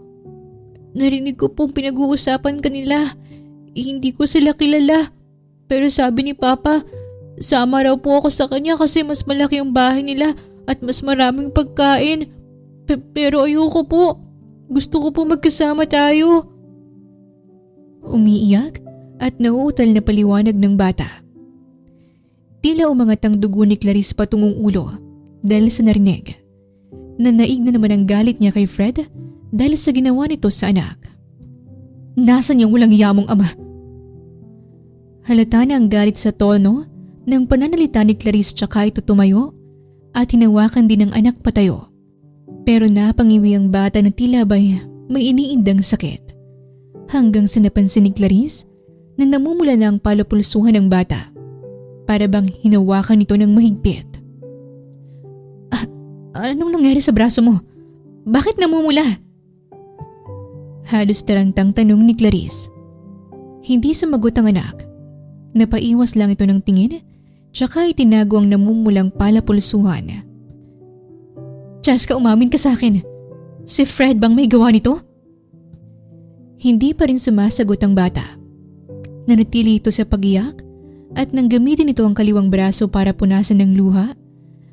Narinig ko pong pinag-uusapan kanila. Hindi ko sila kilala. Pero sabi ni Papa, sama raw po ako sa kanya kasi mas malaki ang bahay nila at mas maraming pagkain. Pero ayoko po. Gusto ko po magkasama tayo. Umiiyak at nauutal na paliwanag ng bata. Tila umangat ang dugo ni Clarice patungong ulo dahil sa narinig. Nanaig na naman ang galit niya kay Fred dahil sa ginawa nito sa anak. Nasaan yung walang yamong ama? Halata na ang galit sa tono ng pananalita ni Clarice tsaka ito tumayo at hinawakan din ng anak patayo. Pero napangiwi ang bata na tila ba'y may iniindang sakit. Hanggang sa napansin ni Clarice na namumula na ang palapulsuhan ng bata. Para bang hinawakan nito ng mahigpit. Anong nangyari sa braso mo? Bakit namumula? Halos tarantang tanong ni Clarice. Hindi sumagot ang anak. Napaiwas lang ito ng tingin tsaka itinago ang namumulang palapulsuhan. Cheska, umamin ka sa akin. Si Fred bang may gawa nito? Hindi pa rin sumasagot ang bata. Nanatili ito sa pag-iyak at nang gamitin ito ang kaliwang braso para punasan ng luha,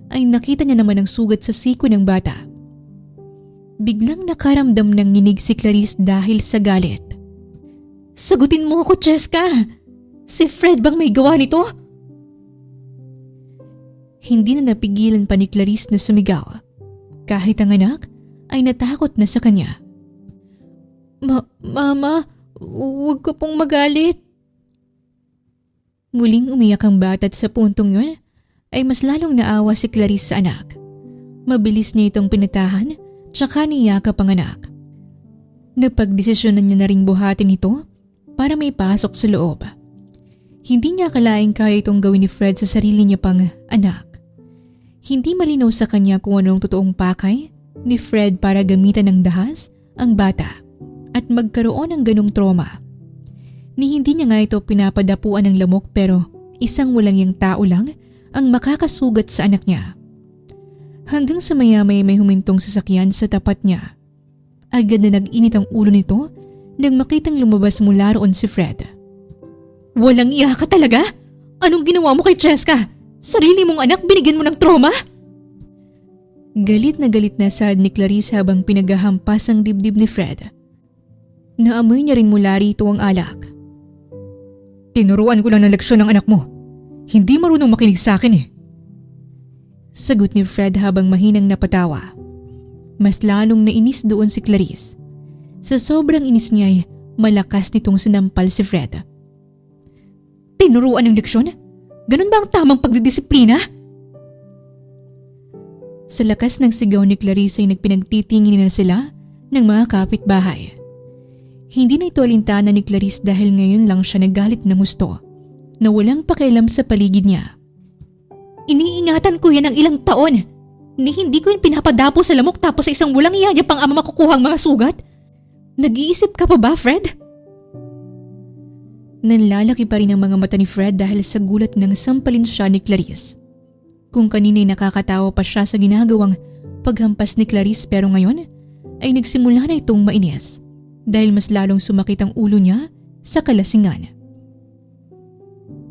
ay nakita niya naman ang sugat sa siko ng bata. Biglang nakaramdam ng nginig si Clarice dahil sa galit. Sagutin mo ako, Cheska! Si Fred bang may gawa nito? Hindi na napigilan pa ni Clarice na sumigaw. Kahit ang anak ay natakot na sa kanya. Mama, huwag ko pong magalit. Muling umiyak ang bata at sa puntong yun ay mas lalong naawa si Clarice sa anak. Mabilis niya itong pinatahan tsaka niyakap ang anak. Napagdesisyonan niya na ring buhatin ito para may pasok sa loob. Hindi niya akalaing kaya itong gawin ni Fred sa sarili niya pang anak. Hindi malinaw sa kanya kung anong totoong pakay ni Fred para gamitan ng dahas ang bata at magkaroon ng ganong trauma. Ni hindi niya nga ito pinapadapuan ng lamok pero isang walang yang tao lang ang makakasugat sa anak niya. Hanggang sa maya-maya may humintong sasakyan sa tapat niya. Agad na nag-init ang ulo nito nang makitang lumabas mula roon si Fred. Walang iya ka talaga? Anong ginawa mo kay Cheska? Sarili mong anak binigyan mo ng trauma? Galit na sad ni Clarice habang pinaghahampas ang dibdib ni Fred. Naamoy niya rin mula rito ang alak. Tinuruan ko lang ng leksyon ng anak mo. Hindi marunong makinig sa akin eh. Sagot ni Fred habang mahinang napatawa. Mas lalong nainis doon si Clarice. Sa sobrang inis niya ay malakas nitong sinampal si Fred. Tinuruan ng leksyon? Ganun ba ang tamang pagdidisiplina? Sa lakas ng sigaw ni Clarice ay nagpinagtitingin na sila ng mga kapitbahay. Hindi na ito alintana ni Clarice dahil ngayon lang siya nagalit ng gusto na walang pakialam sa paligid niya. Iniingatan ko yan ng ilang taon. Ni hindi ko yung pinapadapo sa lamok tapos sa isang walang iya niya pang ama makukuhang mga sugat. Nag-iisip ka pa ba, Fred? Nanlalaki pa rin ang mga mata ni Fred dahil sa gulat ng sampalin siya ni Clarice. Kung kanina'y nakakatawa pa siya sa ginagawang paghampas ni Clarice pero ngayon ay nagsimula na itong mainis dahil mas lalong sumakit ang ulo niya sa kalasingan.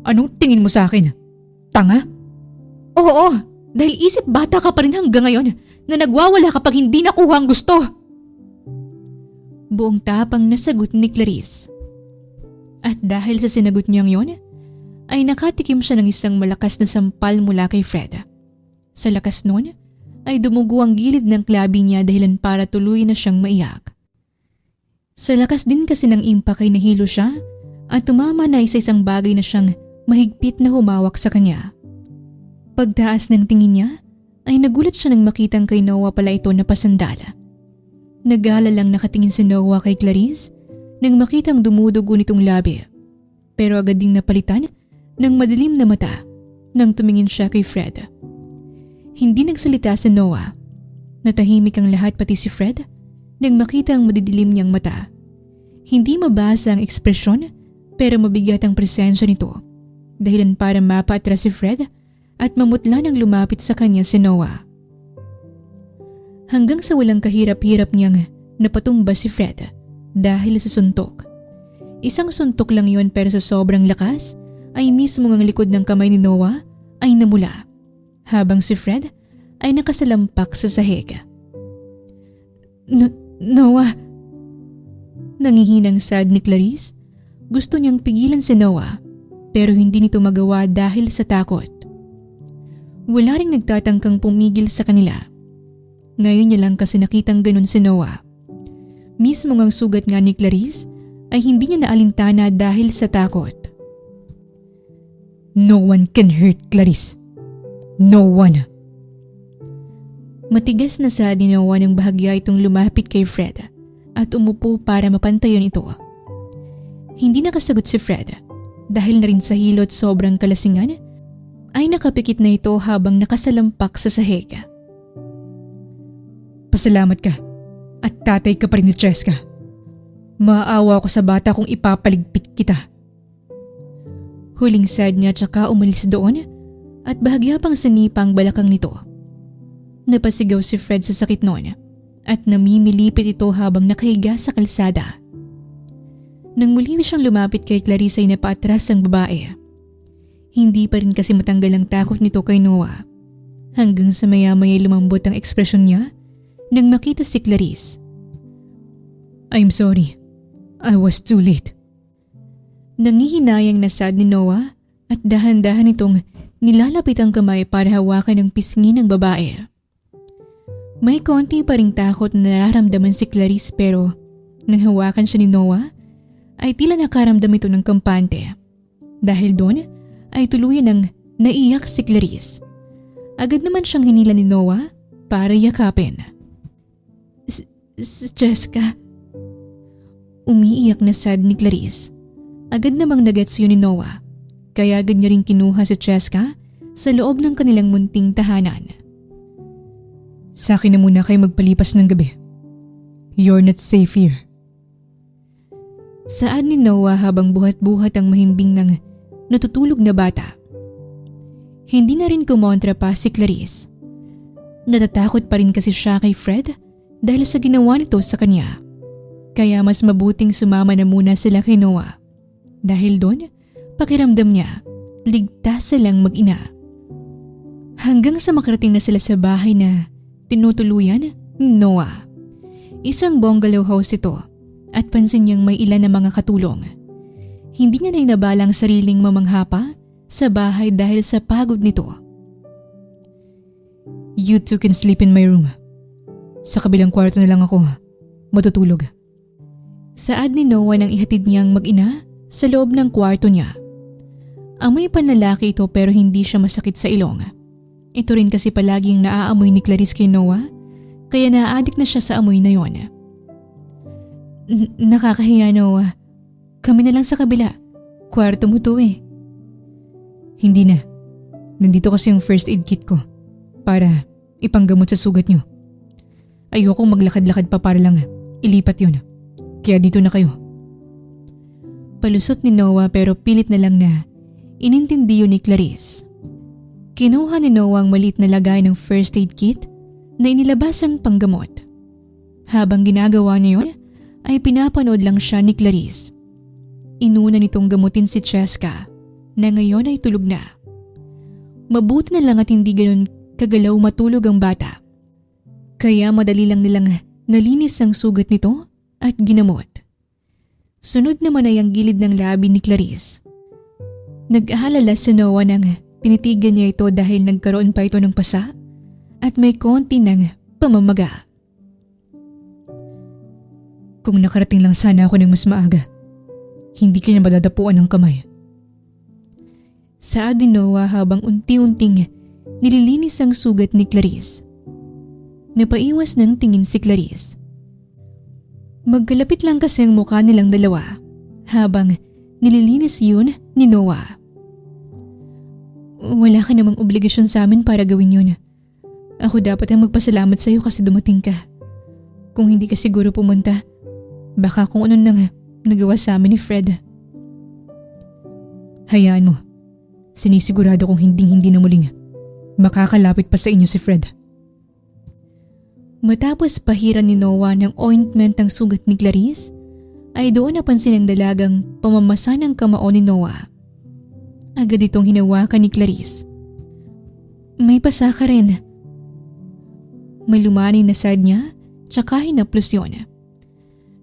Anong tingin mo sa akin? Tanga? Oo, dahil isip bata ka pa rin hanggang ngayon na nagwawala kapag hindi nakuha ang gusto. Buong tapang nasagot ni Clarice. At dahil sa sinagot niyang yon, ay nakatikim siya ng isang malakas na sampal mula kay Fred. Sa lakas nun, ay dumugo ang gilid ng klabi niya dahilan para tuloy na siyang maiyak. Sa lakas din kasi ng impact ay nahilo siya at tumama na sa isang bagay na siyang mahigpit na humawak sa kanya. Pagtaas ng tingin niya, ay nagulat siya nang makitang kay Noah pala ito na pasandala. Nag-aalala lang nakatingin si Noah kay Clarice nang makitang dumudugo nitong labi. Pero agad ding napalitan ng madilim na mata nang tumingin siya kay Fred. Hindi nagsalita si Noah. Natahimik ang lahat pati si Fred nang makita ang madidilim niyang mata. Hindi mabasa ang ekspresyon pero mabigat ang presensya nito, dahilan para mapaatras si Fred at mamutla nang lumapit sa kanya si Noah. Hanggang sa walang kahirap-hirap niyang napatumba si Fred dahil sa suntok. Isang suntok lang yon pero sa sobrang lakas ay mismo ang likod ng kamay ni Noah ay namula, habang si Fred ay nakasalampak sa sahig. Noah! Nangihinang sad ni Clarice. Gusto niyang pigilan si Noah pero hindi nito magawa dahil sa takot. Wala ring nagtatangkang pumigil sa kanila. Ngayon niya lang kasi nakitang ganun si Noah. Mismo ang sugat nga ni Clarice ay hindi niya naalintana dahil sa takot. No one can hurt Clarice. No one. Matigas na sad ni Noah ng bahagya itong lumapit kay Fred at umupo para mapantayan ito. Hindi nakasagot si Fred dahil na rin sa hilot sobrang kalasingan ay nakapikit na ito habang nakasalampak sa sahig. Pasalamat ka at tatay ka pa rin ni Cheska. Maawa ako sa bata kung ipapaligpit kita. Huling sad niya tsaka umalis doon at bahagya pang sanipa ang balakang nito. Napasigaw si Fred sa sakit noon at namimilipit ito habang nakahiga sa kalsada. Nang muli siyang lumapit kay Clarice ay napaatras ang babae. Hindi pa rin kasi matanggal ang takot nito kay Noah. Hanggang sa maya-maya lumambot ang ekspresyon niya nang makita si Clarice. I'm sorry. I was too late. Nangihinayang na sad ni Noah at dahan-dahan itong nilalapit ang kamay para hawakan ang pisngi ng babae. May konti pa ring takot na nararamdaman si Clarice pero nang hawakan siya ni Noah ay tila nakaramdam ito ng kampante. Dahil doon ay tuluyan ng naiyak si Clarice. Agad naman siyang hinila ni Noah para yakapin. Cheska. Umiiyak na sad ni Clarice. Agad namang nagets yun ni Noah, kaya agad niya rin kinuha si Cheska sa loob ng kanilang munting tahanan. Sa akin na muna kayo magpalipas ng gabi. You're not safe here. Saad ni Noah habang buhat-buhat ang mahimbing ng natutulog na bata. Hindi na rin kumontra pa si Clarice. Natatakot pa rin kasi siya kay Fred dahil sa ginawa nito sa kanya. Kaya mas mabuting sumama na muna sila kay Noah. Dahil doon, pakiramdam niya, ligtas silang mag-ina. Hanggang sa makarating na sila sa bahay na tinutuluyan ni Noah. Isang bungalow house ito at pansin niyang may ilan na mga katulong. Hindi niya na inabalang sariling mamanghapa sa bahay dahil sa pagod nito. You two can sleep in my room. Sa kabilang kwarto na lang ako matutulog. Saad ni Noah nang ihatid niyang mag-ina sa loob ng kwarto niya. Amoy panlalaki ito pero hindi siya masakit sa ilong. Ito rin kasi palaging naaamoy ni Clarice kay Noah kaya naaadik na siya sa amoy na yon. Nakakahiya, Noah. Kami na lang sa kabila. Kwarto mo to eh. Hindi na. Nandito kasi yung first aid kit ko para ipanggamot sa sugat nyo. Ayokong maglakad-lakad pa para lang ilipat yun. Kaya dito na kayo. Palusot ni Noah pero pilit na lang na inintindi yun ni Clarice. Kinuha ni Noah ang maliit na lagay ng first aid kit na inilabas ang panggamot. Habang ginagawa niya yun, ay pinapanood lang siya ni Clarice. Inuna nitong gamutin si Cheska na ngayon ay tulog na. Mabuti na lang at hindi ganun kagalaw matulog ang bata. Kaya madali lang nilang nalinis ang sugat nito at ginamot. Sunod naman ay ang gilid ng labi ni Clarice. Nag-aalala si Noah nang tinitigan niya ito dahil nagkaroon pa ito ng pasa at may konti ng pamamaga. Kung nakarating lang sana ako ng mas maaga, hindi ka niya madadapuan ng kamay. Saad ni Noah habang unti-unting nililinis ang sugat ni Clarice. Napaiwas ng tingin si Clarice. Magkalapit lang kasi ang mukha nilang dalawa habang nililinis yun ni Noah. Wala ka namang obligasyon sa amin para gawin yun. Ako dapat ang magpasalamat sa'yo kasi dumating ka. Kung hindi ka siguro pumunta, baka kung ano nang nagawa sa amin ni Fred. Hayaan mo. Sinisigurado kong hindi na muling makakalapit pa sa inyo si Fred. Matapos pahiran ni Noah ng ointment ang sugat ni Clarice, ay doon napansin ng dalagang pamamasa ng kamao ni Noah. Agad itong hinawakan ni Clarice. May pasa ka rin. Malumanay na sad niya, tsaka hinaplos yun.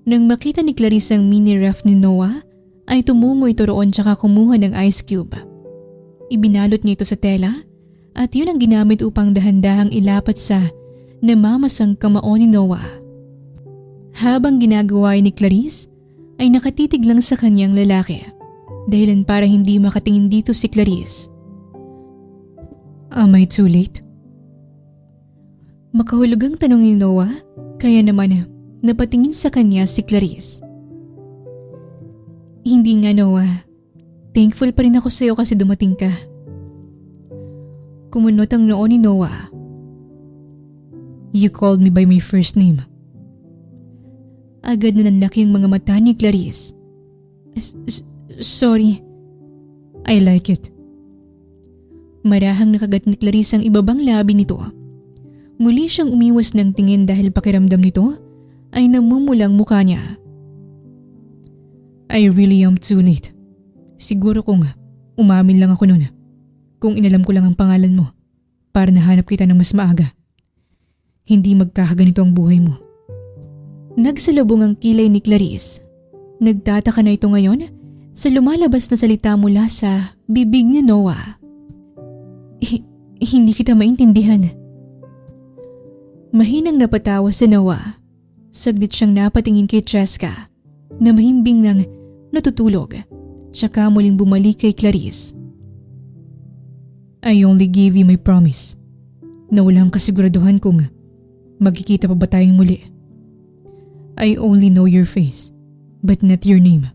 Nang makita ni Clarice ang mini ref ni Noah, ay tumungo ito roon tsaka kumuha ng ice cube. Ibinalot niya ito sa tela at yun ang ginamit upang dahan-dahang ilapat sa namamasang kamao ni Noah. Habang ginagawa ni Clarice, ay nakatitig lang sa kanyang lalaki dahilan para hindi makatingin dito si Clarice. Am I too late? Makahulugang tanong ni Noah, kaya naman napatingin sa kanya si Clarice. Hindi nga Noah, thankful pa rin ako sa iyo kasi dumating ka. Kumunot ang noo ni Noah. You called me by my first name. Agad na nanlaki ang mga mata ni Clarice. Sorry. I like it. Marahang nakagat ni Clarice ang ibabang labi nito. Muli siyang umiwas ng tingin dahil pakiramdam nito ay namumulang mukha niya. I really am too late. Siguro kung umamin lang ako noon, kung inalam ko lang ang pangalan mo para nahanap kita ng mas maaga, hindi magkakaganito ang buhay mo. Nagsalubong ang kilay ni Clarice. Nagtataka na ito ngayon sa lumalabas na salita mula sa bibig ni Noah. Hindi kita maintindihan. Mahinang napatawa si Noah. Saglit siyang napatingin kay Cheska na mahimbing ng natutulog, tsaka muling bumalik kay Clarice. I only gave you my promise na walang kasiguraduhan kung magkikita pa ba tayong muli. I only know your face, but not your name.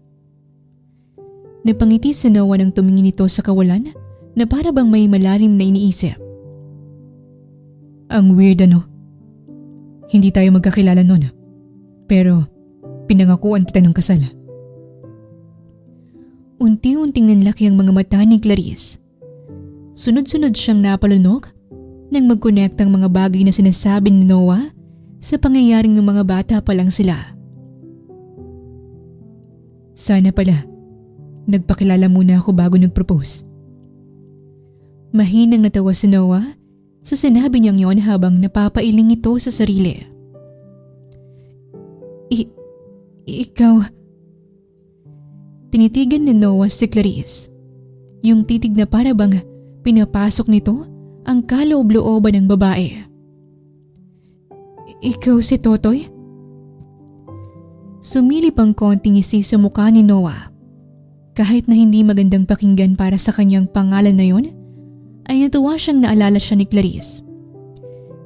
Napangiti si Noah nang tumingin ito sa kawalan na para bang may malalim na iniisip. Ang weird ano? Hindi tayo magkakilala noon, pero pinangakuan kita ng kasal. Unti-unting nanlaki ang mga mata ni Clarice. Sunod-sunod siyang napalunok nang mag-connect ang mga bagay na sinasabi ni Noah sa pangyayaring ng mga bata pa lang sila. Sana pala, nagpakilala muna ako bago nag-propose. Mahinang natawa si Noah sa sinabi niyang yon habang napapailing ito sa sarili. Ikaw... Tinitigan ni Noah si Clarice. Yung titig na para bang pinapasok nito ang kaloob-looban ng babae. Ikaw si Totoy? Sumilip ang konting ngisi sa mukha ni Noah. Kahit na hindi magandang pakinggan para sa kanyang pangalan na yon, ay natuwa siyang naalala siya ni Clarice.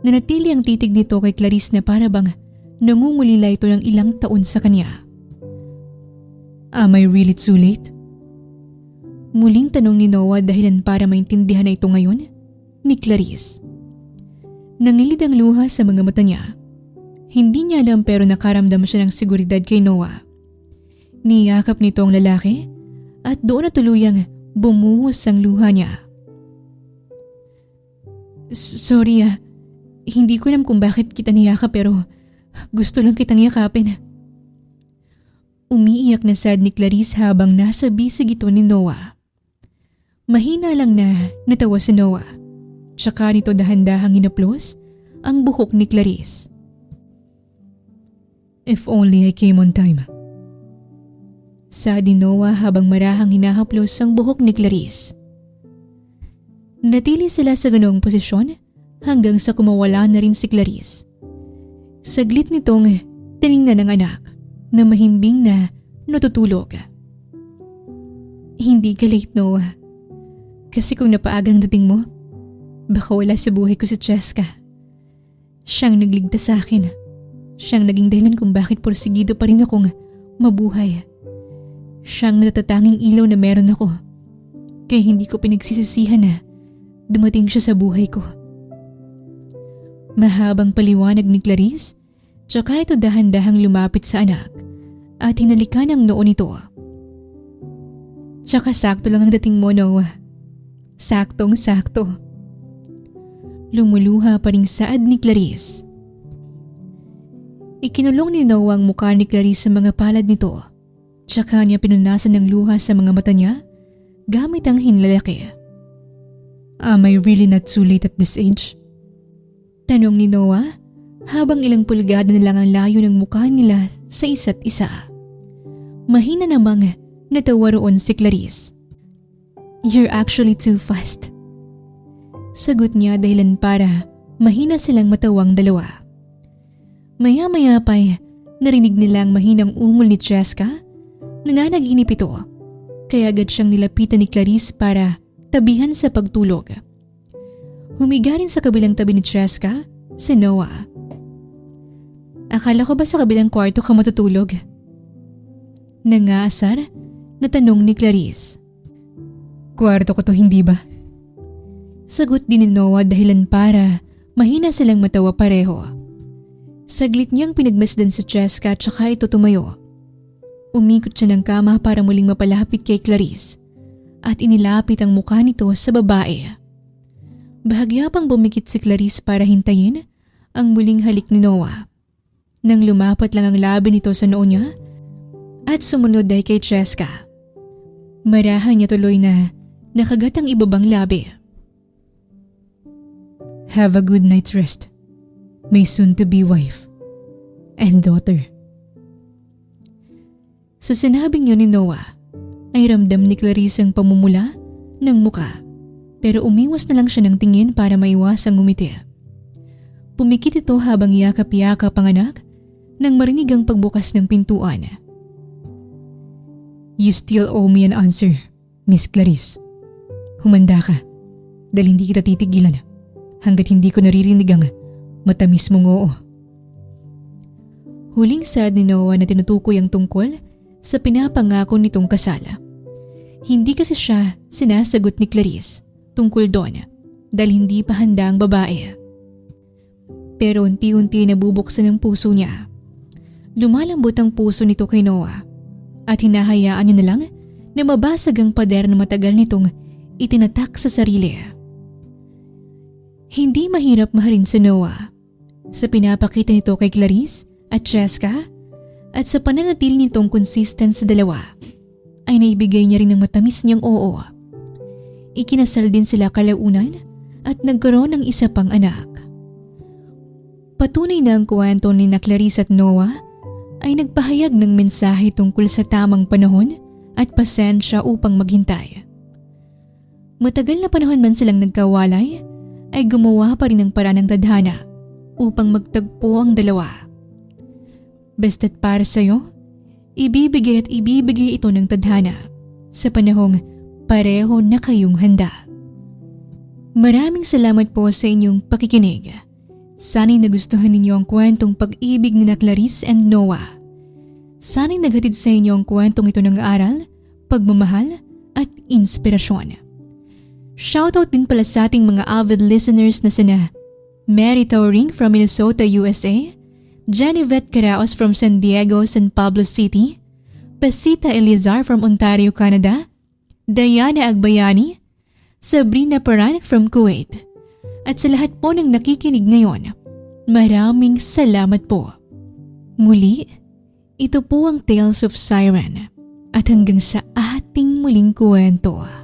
Nanatili ang titig nito kay Clarice na para bang nangungulila ito ng ilang taon sa kanya. Am I really too late? Muling tanong ni Noah dahilan para maintindihan na ito ngayon ni Clarice. Nangilid ang luha sa mga mata niya. Hindi niya alam pero nakaramdam siya ng seguridad kay Noah. Niyakap nito ang lalaki at doon na tuluyang bumuhos ang luha niya. Sorry hindi ko alam kung bakit kita niyakap pero gusto lang kitang yakapin. Umiiyak na sad ni Clarice habang nasa bisig ito ni Noah. Mahina lang na natawa si Noah. Tsaka nito dahan-dahang hinaplos ang buhok ni Clarice. If only I came on time. Sad ni Noah habang marahang hinahaplos ang buhok ni Clarice. Natili sila sa ganoong posisyon hanggang sa kumawala na rin si Clarice. Saglit nitong tiningnan ng anak na mahimbing na natutulog. Hindi ka late, Noah. Kasi kung napaagang dating mo, baka wala sa buhay ko si Cheska. Siyang nagligtas sa akin. Siyang naging dahilan kung bakit porsigido pa rin akong mabuhay. Siyang natatanging ilaw na meron ako. Kaya hindi ko pinagsisisihan na dumating siya sa buhay ko. Mahabang paliwanag ni Clarice, tsaka ito dahan-dahang lumapit sa anak at hinalikan ang noo nito. Tsaka sakto lang ang dating mo, Noah. Saktong-sakto. Lumuluha pa ring saad ni Clarice. Ikinulong ni Noah ang mukha ni Clarice sa mga palad nito, tsaka niya pinunasan ng luha sa mga mata niya gamit ang hinlalaki. Am I really not too late at this age? Tanong ni Noah habang ilang pulgada na lang ang layo ng mukha nila sa isa't isa. Mahina namang natawa roon si Clarice. You're actually too fast. Sagot niya dahilan para mahina silang matawang dalawa. Maya-maya pa'y narinig nila ang mahinang ungol ni Cheska na nanaginip ito, kaya agad siyang nilapitan ni Clarice para tabihan sa pagtulog. Humiga rin sa kabilang tabi ni Cheska si Noah. Akala ko ba sa kabilang kwarto ka matutulog? Nangaasar na tanong ni Clarice. Kwarto ko to, hindi ba? Sagot din ni Noah dahilan para mahina silang matawa pareho. Saglit niyang pinagmasdan sa Cheska tsaka ito tumayo. Umikot siya ng kama para muling mapalapit kay Clarice at inilapit ang mukha nito sa babae. Bahagya pang bumikit si Clarice para hintayin ang muling halik ni Noah. Nang lumapat lang ang labi nito sa noo niya at sumunod ay kay Cheska. Marahan niya tuloy na nakagat ang ibabang labi. Have a good night's rest, my soon-to-be wife and daughter. Sa sinabing yun ni Noah, ay ramdam ni Clarice ang pamumula ng muka, pero umiwas na lang siya ng tingin para maiwasang ngumiti. Pumikit ito habang yakap-yakap ang anak nang marinig ang pagbukas ng pintuan. You still owe me an answer, Miss Clarice. Humanda ka dahil hindi kita titigilan hanggat hindi ko naririnig ang matamis mong oo. Huling saad ni Noah na tinutukoy ang tungkol sa pinapangako nitong kasala. Hindi kasi siya sinasagot ni Clarice tungkol doon dahil hindi pa handa ang babae. Pero unti-unti nabubuksan ang puso niya. Lumalambot ang puso nito kay Noah at hinahayaan niya na lang na mabasag ang pader na matagal nitong itinatak sa sarili. Hindi mahirap mahalin si Noah sa pinapakita nito kay Clarice at Cheska at sa pananatil nitong consistent sa dalawa ay naibigay niya rin ng matamis niyang oo. Ikinasal din sila kalaunan at nagkaroon ng isa pang anak. Patunay na ang kwento ni na Clarice at Noah ay nagpahayag ng mensahe tungkol sa tamang panahon at pasensya upang maghintay. Matagal na panahon man silang nagkawalay, ay gumawa pa rin ng paraan ng tadhana upang magtagpo ang dalawa. Basta't para sa'yo, ibibigay at ibibigay ito ng tadhana sa panahong pareho na kayong handa. Maraming salamat po sa inyong pakikinig. Sana'y nagustuhan ninyo ang kwentong pag-ibig ni na Clarice and Noah. Sana'y naghatid sa inyo ang kwentong ito ng aral, pagmamahal at inspirasyon. Shoutout din pala sa ating mga avid listeners na sina Mary Tauring from Minnesota, USA, Jennyvette Caraos from San Diego, San Pablo City, Pasita Elizar from Ontario, Canada, Diana Agbayani, Sabrina Paran from Kuwait, at sa lahat po ng nakikinig ngayon, maraming salamat po. Muli, ito po ang Tales of Siren at hanggang sa ating muling kwento.